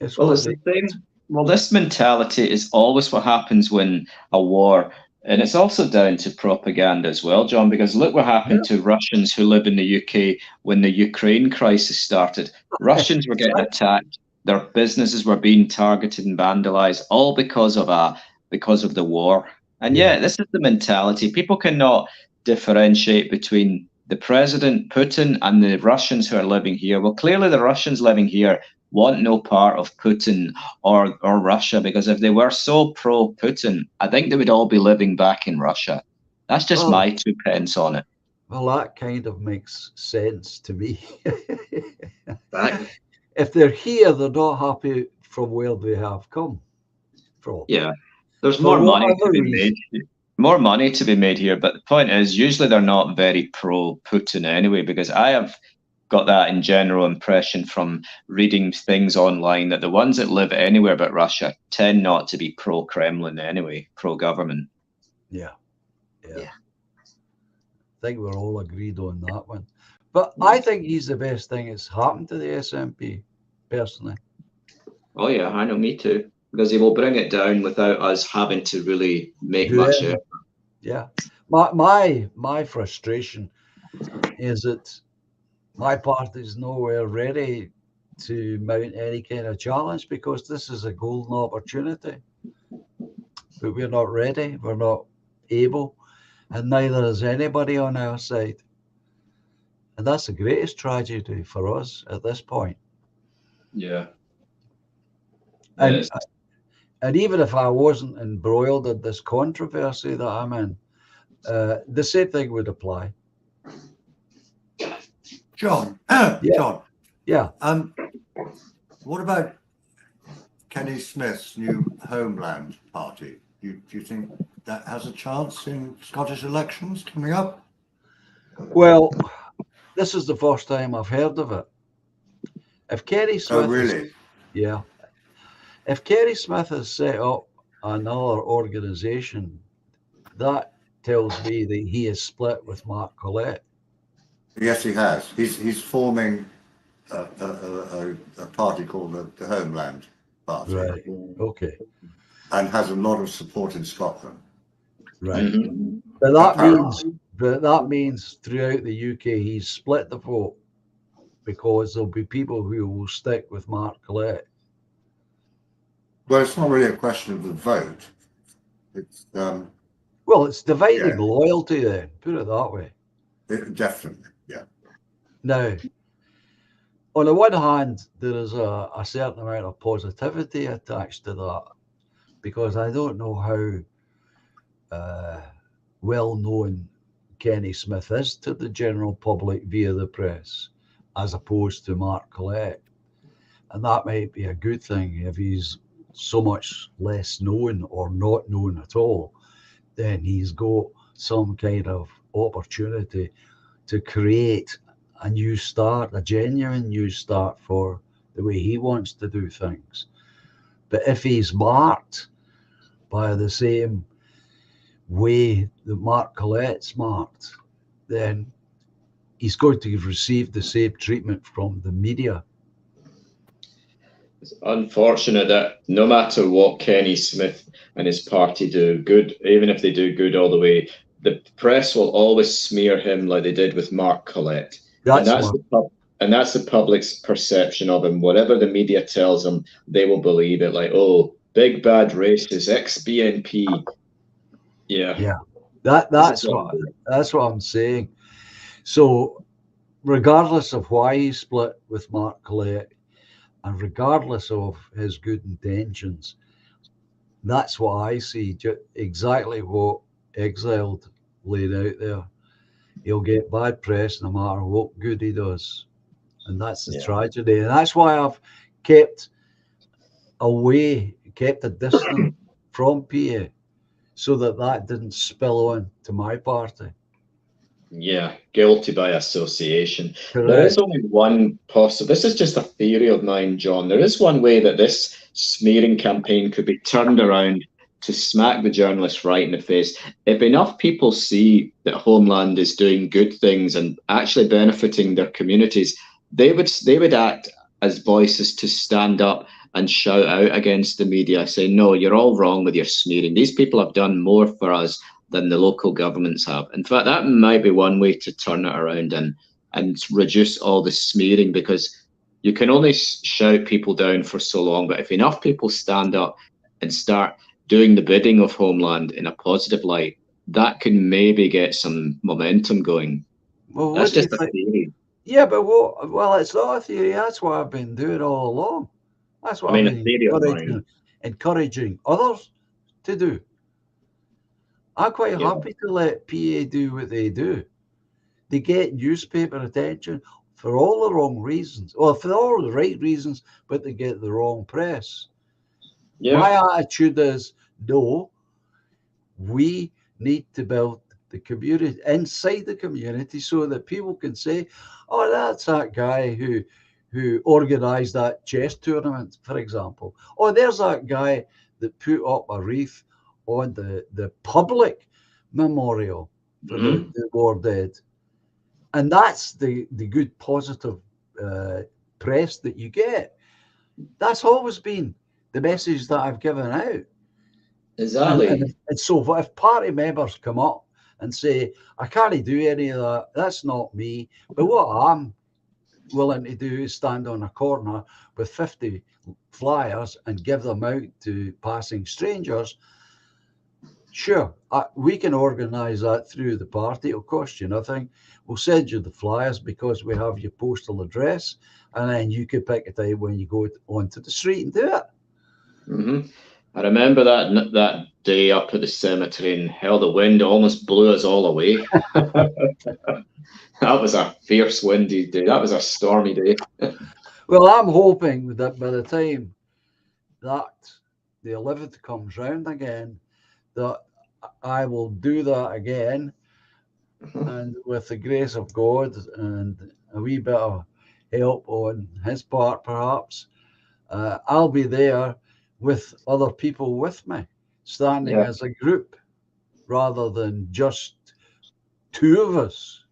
It's the same. Well, this mentality is always what happens when a war, and it's also down to propaganda as well, John, because look what happened to Russians who live in the UK when the Ukraine crisis started. Russians were getting attacked. Their businesses were being targeted and vandalized, all because of the war. And this is the mentality. People cannot differentiate between the President Putin and the Russians who are living here. Well, clearly the Russians living here want no part of Putin or Russia, because if they were so pro-Putin, I think they would all be living back in Russia. That's just my 2 pence on it.
Well, that kind of makes sense to me. If they're here, they're not happy from where they have come from.
Yeah, there's more money to be made. More money to be made here, but the point is, usually they're not very pro-Putin anyway, because I have got that in general impression from reading things online that the ones that live anywhere but Russia tend not to be pro-Kremlin anyway, pro-government.
Yeah. I think we're all agreed on that one. But I think he's the best thing that's happened to the SNP, personally.
Oh yeah, I know, me too. Because he will bring it down without us having to really make much effort.
Yeah. My frustration is that my party's nowhere ready to mount any kind of challenge, because this is a golden opportunity. But we're not ready, we're not able, and neither is anybody on our side. And that's the greatest tragedy for us at this point.
Yeah.
And even if I wasn't embroiled in this controversy that I'm in, the same thing would apply.
John, John.
Yeah.
What about Kenny Smith's new Homeland Party? Do you think that has a chance in Scottish elections coming up?
Well, this is the first time I've heard of it. If Kenny Smith, if Kerry Smith has set up another organisation, that tells me that he is split with Mark Collett.
Yes, he has. He's forming a party called the Homeland Party.
Right. Okay.
And has a lot of support in Scotland.
Right.
Mm-hmm.
But that means throughout the UK he's split the vote, because there'll be people who will stick with Mark Collett.
Well, it's not really a question of the vote. It's
well, it's dividing loyalty then, put it that way.
Definitely, yeah.
Now, on the one hand, there is a certain amount of positivity attached to that, because I don't know how well known Kenny Smith is to the general public via the press, as opposed to Mark Collett. And that might be a good thing. If he's so much less known or not known at all, then he's got some kind of opportunity to create a new start, a genuine new start for the way he wants to do things. But if he's marked by the same way that Mark Collett's marked, then he's going to receive the same treatment from the media.
It's unfortunate that no matter what Kenny Smith and his party do good, even if they do good all the way, the press will always smear him like they did with Mark Collett. And that's the public's perception of him. Whatever the media tells them, they will believe it. Like, oh, big bad racist, ex-BNP. Yeah.
That's what I'm saying. So regardless of why he split with Mark Collett, and regardless of his good intentions, that's what I see, exactly what Exiled laid out there. He'll get bad press no matter what good he does. And that's the tragedy. And that's why I've kept a distance from PA, so that didn't spill on to my party.
Yeah, guilty by association.
Correct.
There is only one possible, this is just a theory of mine, John. There is one way that this smearing campaign could be turned around to smack the journalists right in the face. If enough people see that Homeland is doing good things and actually benefiting their communities, they would act as voices to stand up and shout out against the media, say, no, you're all wrong with your smearing. These people have done more for us than the local governments have. In fact, that might be one way to turn it around and reduce all the smearing, because you can only shout people down for so long. But if enough people stand up and start doing the bidding of Homeland in a positive light, that can maybe get some momentum going.
Well,
that's just a theory.
Yeah, but well, it's not a theory. That's what I've been doing all along. That's what I've been encouraging others to do. I'm quite happy to let PA do what they do. They get newspaper attention for all the wrong reasons, or for all the right reasons, but they get the wrong press. Yeah. My attitude is, no, we need to build the community, inside the community, so that people can say, oh, that's that guy who organized that chess tournament, for example. Or there's that guy that put up a wreath on the public memorial for the war dead. And that's the good, positive press that you get. That's always been the message that I've given out.
Exactly.
And so if party members come up and say, I can't do any of that, that's not me. But what I'm willing to do is stand on a corner with 50 flyers and give them out to passing strangers. Sure, we can organise that through the party. It'll cost you nothing. We'll send you the flyers because we have your postal address, and then you can pick a time when you go onto the street and do it.
Mm-hmm. I remember that day up at the cemetery, and hell, the wind almost blew us all away. That was a fierce, windy day. That was a stormy day.
Well, I'm hoping that by the time that the 11th comes round again, that I will do that again, and with the grace of God and a wee bit of help on his part, perhaps, I'll be there with other people with me, standing as a group rather than just two of us.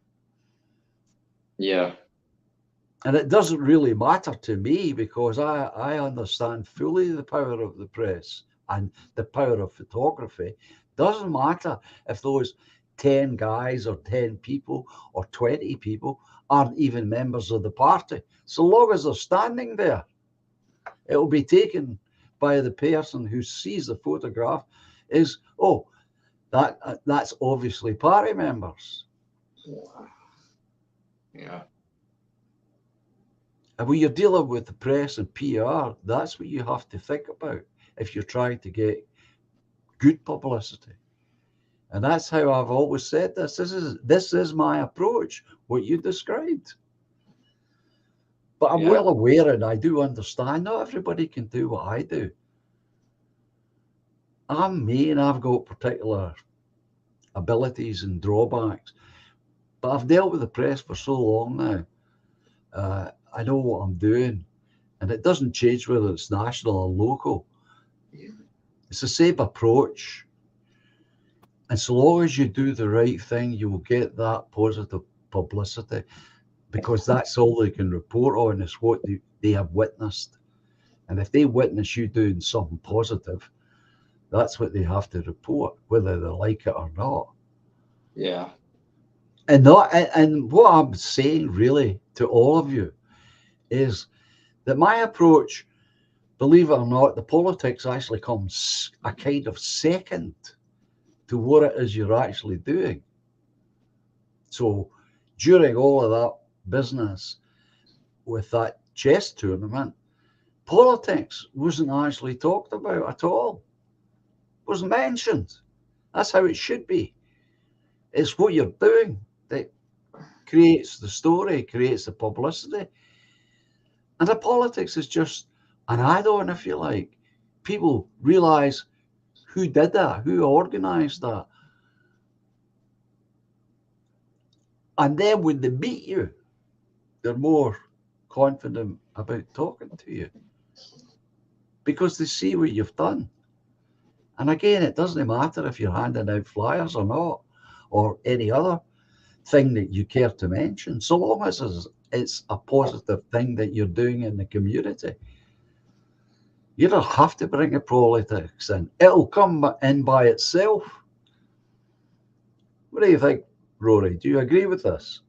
Yeah.
And it doesn't really matter to me because I understand fully the power of the press and the power of photography. Doesn't matter if those 10 guys or 10 people or 20 people aren't even members of the party. So long as they're standing there, it will be taken by the person who sees the photograph is, oh, that's obviously party members.
Yeah.
And when you're dealing with the press and PR, that's what you have to think about if you're trying to get good publicity. And that's how I've always said this. This is my approach, what you described. But I'm well aware, and I do understand not everybody can do what I do. I'm me, and I've got particular abilities and drawbacks. But I've dealt with the press for so long now. I know what I'm doing, and it doesn't change whether it's national or local. It's the same approach. And so long as you do the right thing, you will get that positive publicity, because that's all they can report on is what they have witnessed. And if they witness you doing something positive, that's what they have to report, whether they like it or not.
Yeah.
And what I'm saying really to all of you is that my approach, believe it or not, the politics actually comes a kind of second to what it is you're actually doing. So during all of that business with that chess tournament, politics wasn't actually talked about at all. It wasn't mentioned. That's how it should be. It's what you're doing that creates the story, creates the publicity. And the politics is just an add-on, if you like. People realize who did that, who organized that. And then when they meet you, they're more confident about talking to you because they see what you've done. And again, it doesn't matter if you're handing out flyers or not, or any other thing that you care to mention, so long as it's a positive thing that you're doing in the community. You don't have to bring the politics in. It'll come in by itself. What do you think, Rory? Do you agree with this?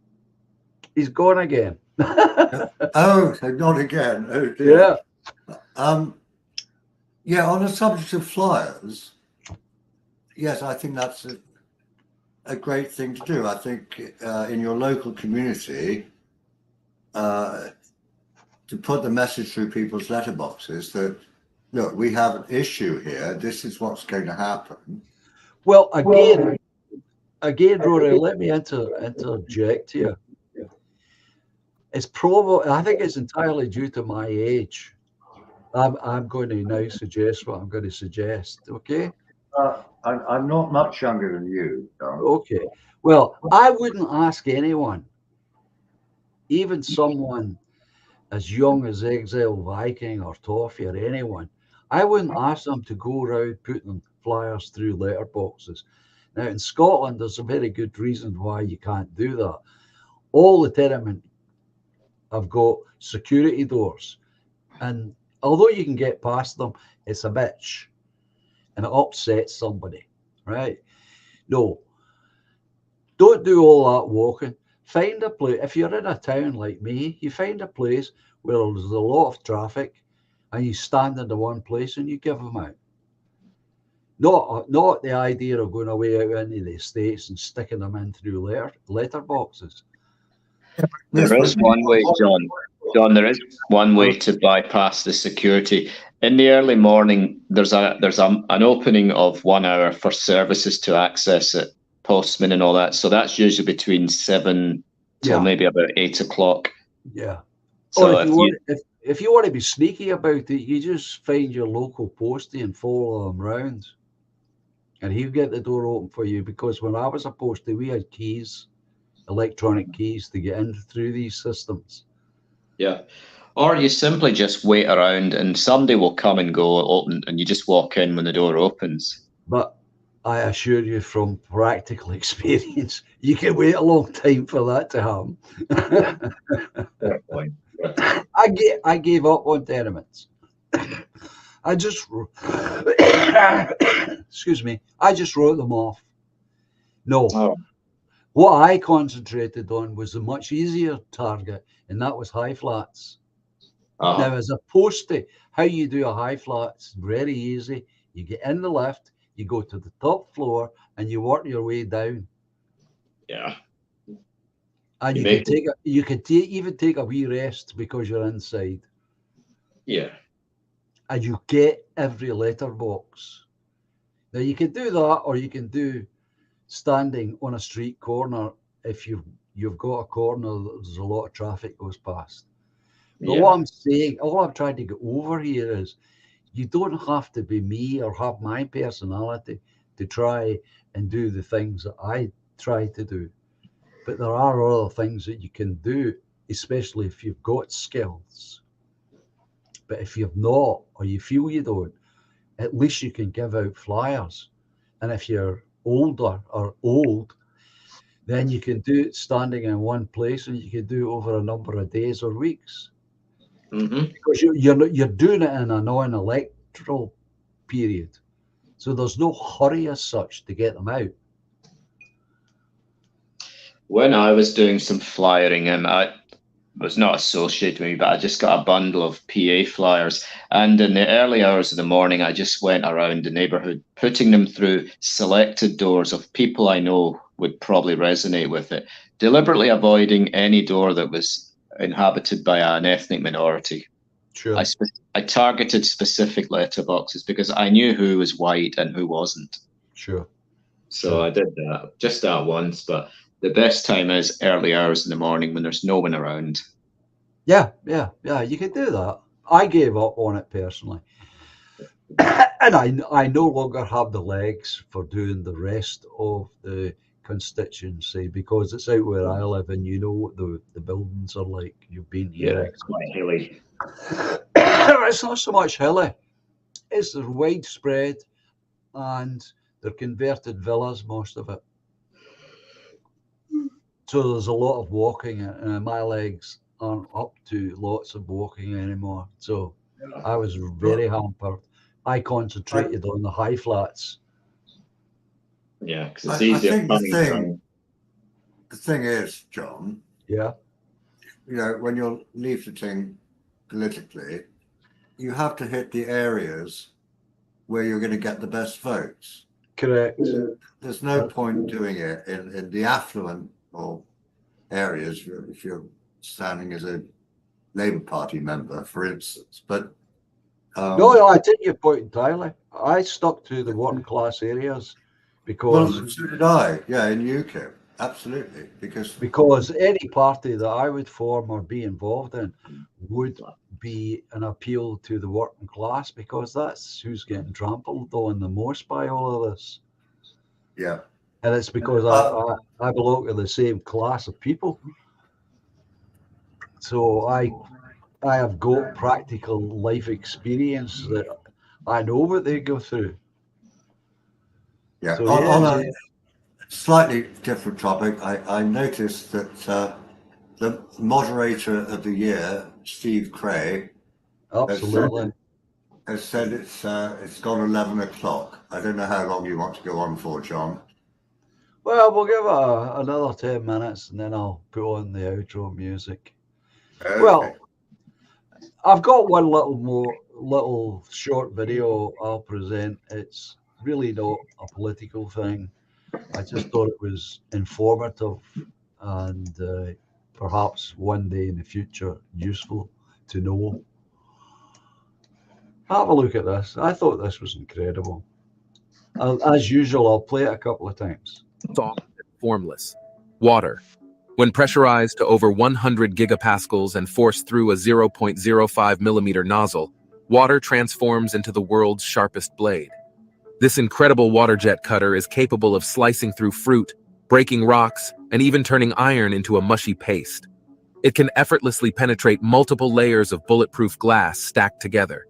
He's gone again.
Oh, not again. Oh, dear. Yeah. On the subject of flyers, yes, I think that's a great thing to do. I think in your local community, to put the message through people's letterboxes that, look, we have an issue here. This is what's going to happen.
Well, again, Rory, let me interject here. It's probably, I think it's entirely due to my age. I'm going to now suggest what I'm going to suggest, okay?
I'm not much younger than you, John.
Okay. Well, I wouldn't ask anyone, even someone as young as Exile Viking or Toffee or anyone, I wouldn't ask them to go around putting flyers through letterboxes. Now, in Scotland, there's a very good reason why you can't do that. All the tenement have got security doors, and although you can get past them, it's a bitch, and it upsets somebody, right? No, don't do all that walking. Find a place. If you're in a town like me, you find a place where there's a lot of traffic, and you stand in the one place and you give them out. Not the idea of going away out into the estates and sticking them in through letterboxes.
There is one way, John. John, there is one way to bypass the security. In the early morning, there's an opening of 1 hour for services to access it, postmen and all that. So that's usually between 7 till maybe about 8 o'clock.
Yeah.
So
if you want to be sneaky about it, you just find your local postie and follow them round, and he'll get the door open for you. Because when I was a postie, we had keys, electronic keys, to get in through these systems.
Yeah. Or you simply just wait around and somebody will come and go open, and you just walk in when the door opens.
But I assure you from practical experience, you can wait a long time for that to happen.
Fair point.
I gave up on tenements. I just excuse me. I just wrote them off. No.
Oh.
What I concentrated on was a much easier target, and that was high flats. Now, as a postie, how you do a high flat's very easy. You get in the lift, you go to the top floor, and you work your way down.
Yeah.
And you can even take a wee rest because you're inside.
Yeah.
And you get every letterbox. Now, you can do that, or you can do standing on a street corner if you've got a corner that there's a lot of traffic goes past. But what I'm saying, all I'm trying to get over here is you don't have to be me or have my personality to try and do the things that I try to do. But there are other things that you can do, especially if you've got skills. But if you've not, or you feel you don't, at least you can give out flyers. And if you're older or old, then you can do it standing in one place, and you can do it over a number of days or weeks.
Mm-hmm.
Because you're doing it in a non-electoral period. So there's no hurry as such to get them out.
When I was doing some flyering, I was not associated with me, but I just got a bundle of PA flyers. And in the early hours of the morning, I just went around the neighborhood, putting them through selected doors of people I know would probably resonate with it, deliberately avoiding any door that was inhabited by an ethnic minority.
Sure.
I targeted specific letterboxes because I knew who was white and who wasn't.
Sure.
So I did that, just that once, but the best time is early hours in the morning when there's no one around.
Yeah, you can do that. I gave up on it personally. And I no longer have the legs for doing the rest of the constituency because it's out where I live, and you know what the buildings are like. You've been here.
Yeah, it's quite hilly.
It's not so much hilly. It's widespread, and they're converted villas, most of it. So there's a lot of walking, and my legs aren't up to lots of walking anymore. So I was very hampered. I concentrated on the high flats.
Yeah, because it's easier.
I think the thing is, John.
Yeah.
You know, when you're leafleting politically, you have to hit the areas where you're going to get the best votes.
Correct.
There's no point doing it in the affluent or areas if you're standing as a Labour Party member, for instance. But
no, I take your point entirely. I stuck to the working class areas because
so did I. Yeah, in UKIP, absolutely.
Because any party that I would form or be involved in would be an appeal to the working class, because that's who's getting trampled on the most by all of this.
Yeah.
And it's because I belong to the same class of people. So I have got practical life experience that I know what they go through.
Yeah.
So,
On a slightly different topic, I noticed that the moderator of the year, Steve Cray,
absolutely.
has said it's gone 11 o'clock. I don't know how long you want to go on for, John.
Well, we'll give it another 10 minutes and then I'll put on the outro music.
Okay.
Well, I've got one little short video I'll present. It's really not a political thing. I just thought it was informative and perhaps one day in the future useful to know. Have a look at this. I thought this was incredible. As usual, I'll play it a couple of times.
Soft and formless. Water. When pressurized to over 100 gigapascals and forced through a 0.05 millimeter nozzle, water transforms into the world's sharpest blade. This incredible water jet cutter is capable of slicing through fruit, breaking rocks, and even turning iron into a mushy paste. It can effortlessly penetrate multiple layers of bulletproof glass stacked together.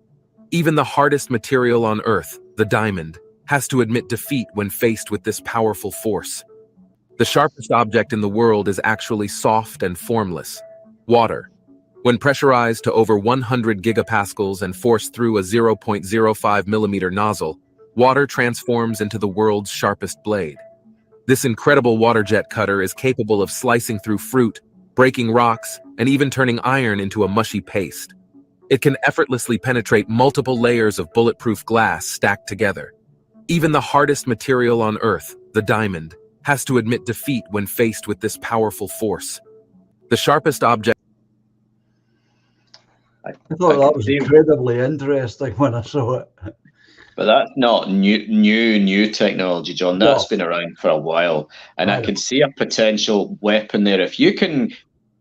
Even the hardest material on Earth, the diamond, has to admit defeat when faced with this powerful force. The sharpest object in the world is actually soft and formless. Water. When pressurized to over 100 gigapascals and forced through a 0.05 millimeter nozzle, water transforms into the world's sharpest blade. This incredible water jet cutter is capable of slicing through fruit, breaking rocks, and even turning iron into a mushy paste. It can effortlessly penetrate multiple layers of bulletproof glass stacked together. Even the hardest material on Earth, the diamond, has to admit defeat when faced with this powerful force. The sharpest object...
I thought that was incredibly interesting when I saw it.
But that's not new technology, John. That's been around for a while. And I can see a potential weapon there. If you can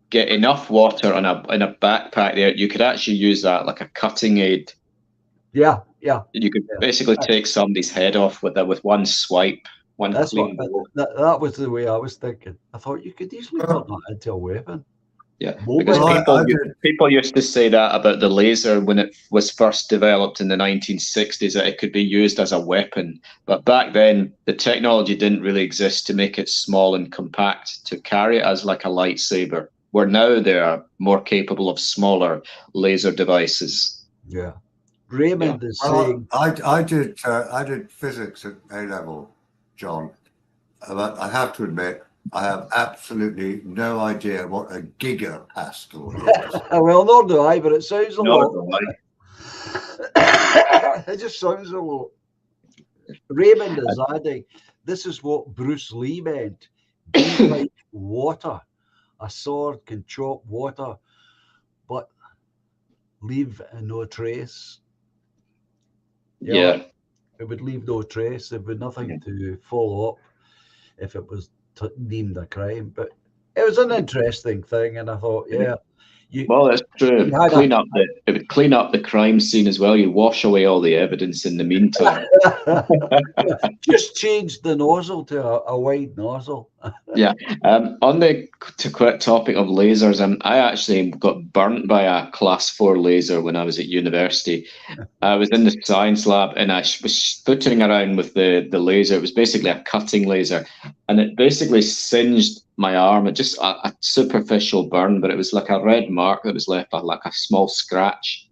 get enough water in a backpack there, you could actually use that like a cutting aid.
Yeah.
You could basically take somebody's head off with one swipe, one clean blow.
That was the way I was thinking. I thought you could easily turn that into a weapon.
Yeah, because people used to say that about the laser when it was first developed in the 1960s, that it could be used as a weapon. But back then, the technology didn't really exist to make it small and compact to carry it as like a lightsaber, where now they are more capable of smaller laser devices.
Yeah. Raymond is saying...
I did physics at A-level, John. But I have to admit, I have absolutely no idea what a gigapascal is.
Well, nor do I, but it sounds a lot. It just sounds a lot. Raymond is adding, this is what Bruce Lee meant. Be like water. A sword can chop water, but leave no trace.
Yeah.
It would leave no trace. There would be nothing to follow up if it was deemed a crime. But it was an interesting thing, and I thought, well,
that's true. It would clean up the crime scene as well. You wash away all the evidence in the meantime.
Just change the nozzle to a wide nozzle.
Yeah. On the topic of lasers, I actually got burnt by a class 4 laser when I was at university. I was in the science lab and I was footering around with the laser. It was basically a cutting laser, and it basically singed my arm. It just a superficial burn, but it was like a red mark that was left, like a small scratch.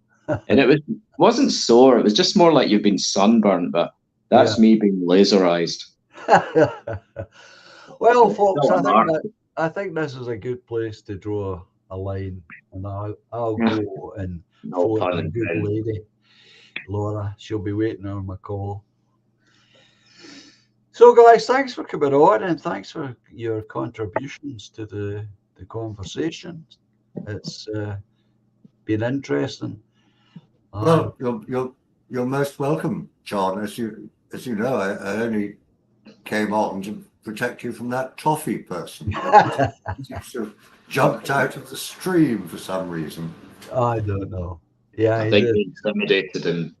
And it wasn't sore. It was just more like you've been sunburned. But that's me being laserized.
Well, folks, I think this is a good place to draw a line, and I'll go and follow a good lady, Laura. She'll be waiting on my call. So, guys, thanks for coming on, and thanks for your contributions to the conversation. It's been interesting.
Well, you're most welcome, John. As you know, I only came on to protect you from that toffee person. Seems to have jumped out of the stream for some reason.
I don't know. Yeah,
I
he
think
did.
he intimidated him,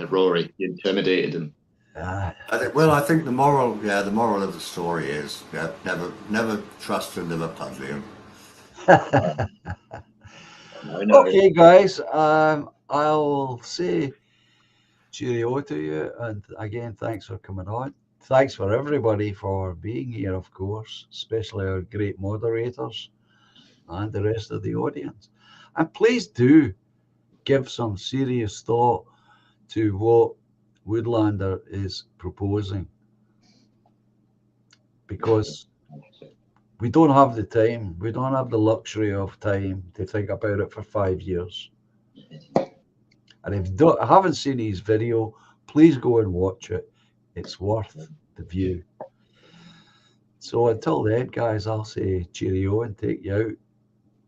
Rory. He intimidated him.
Ah,
I think the moral of the story is never trust a Liverpudlian.
okay, guys. I'll say cheerio to you, and again, thanks for coming on. Thanks for everybody for being here, of course, especially our great moderators and the rest of the audience. And please do give some serious thought to what Woodlander is proposing, because we don't have the time, we don't have the luxury of time to think about it for 5 years. And if you haven't seen his video, please go and watch it. It's worth the view. So until then, guys, I'll say cheerio and take you out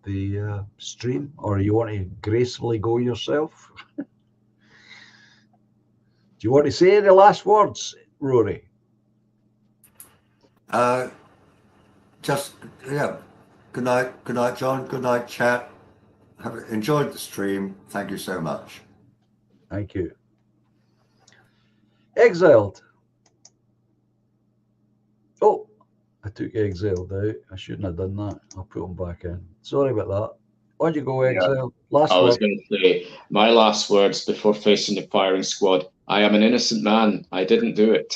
the stream, or you want to gracefully go yourself? Do you want to say the last words, Rory?
Good night, John. Good night, chat. Have enjoyed the stream. Thank you so much.
Thank you. Exiled. Oh, I took Exiled out. I shouldn't have done that. I'll put him back in. Sorry about that. On you go, Exiled. Last
I was
word.
going to say my last words before facing the firing squad. I am an innocent man. I didn't do it.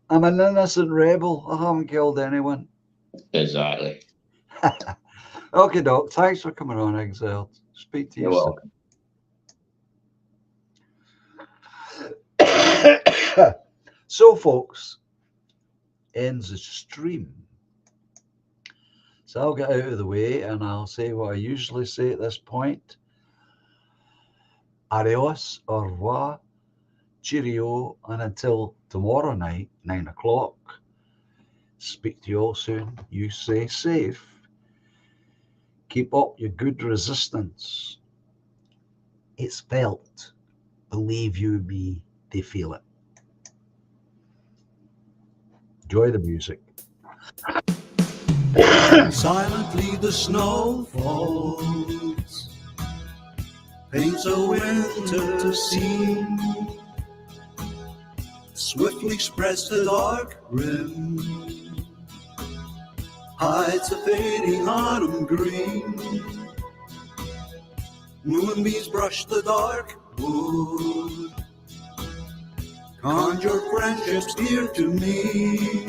I'm an innocent rebel. I haven't killed anyone.
Exactly.
Okay, Doc. Thanks for coming on, Exiled. Speak to you
You're
soon.
welcome.
So, folks, ends the stream. So I'll get out of the way and I'll say what I usually say at this point. Adios, au revoir, cheerio, and until tomorrow night, 9 o'clock. Speak to you all soon. You stay safe. Keep up your good resistance. It's felt. Believe you me, they feel it. Enjoy the music.
Silently the snow falls, paints a winter scene, swiftly spreads the dark rim, hides the fading autumn green. Moonbeams brush the dark wood, conjure friendships dear to me.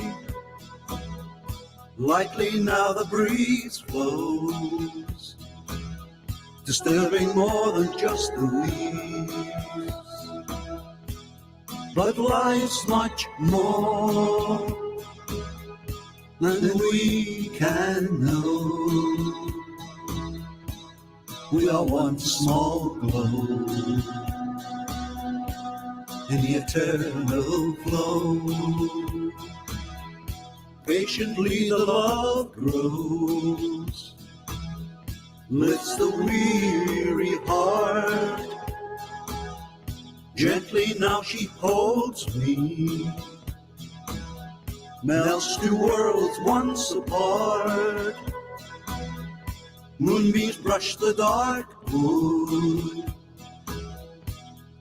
Lightly now the breeze flows, disturbing more than just the leaves. But life's much more than we can know. We are one small glow in the eternal flow. Patiently the love grows, lifts the weary heart. Gently now she holds me, melts two worlds once apart. Moonbeams brush the dark wood,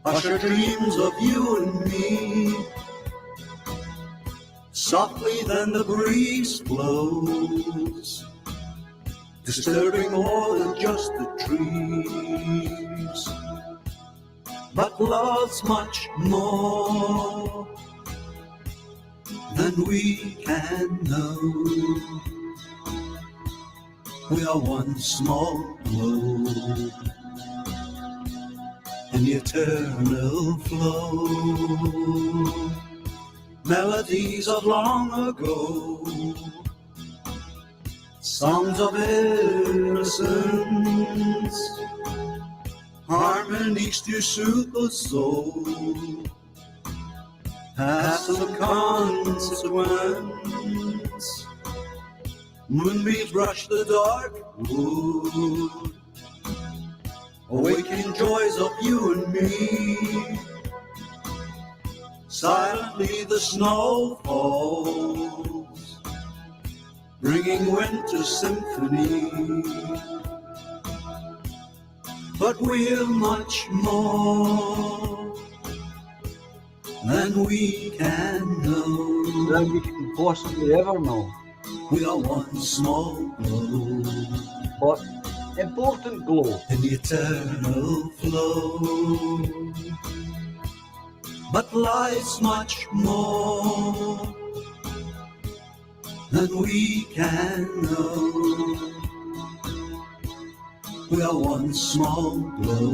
usher dreams of you and me. Softly then the breeze blows, disturbing more than just the trees. But love's much more than we can know. We are one small glow in the eternal flow. Melodies of long ago, songs of innocence, harmonies to soothe the soul, past the consequence. Moonbeams brush the dark wood, awakening joys of you and me. Silently the snow falls, bringing winter symphony. But we're much more than we can know.
Than we can possibly ever know.
We are one small glow,
But important glow.
in the eternal flow. But life's much more than we can know. We are one small glow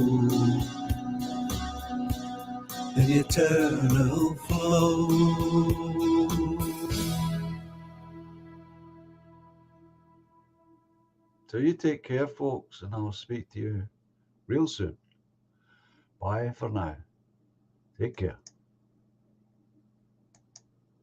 in the eternal flow.
So you take care, folks, and I'll speak to you real soon. Bye for now. Take care.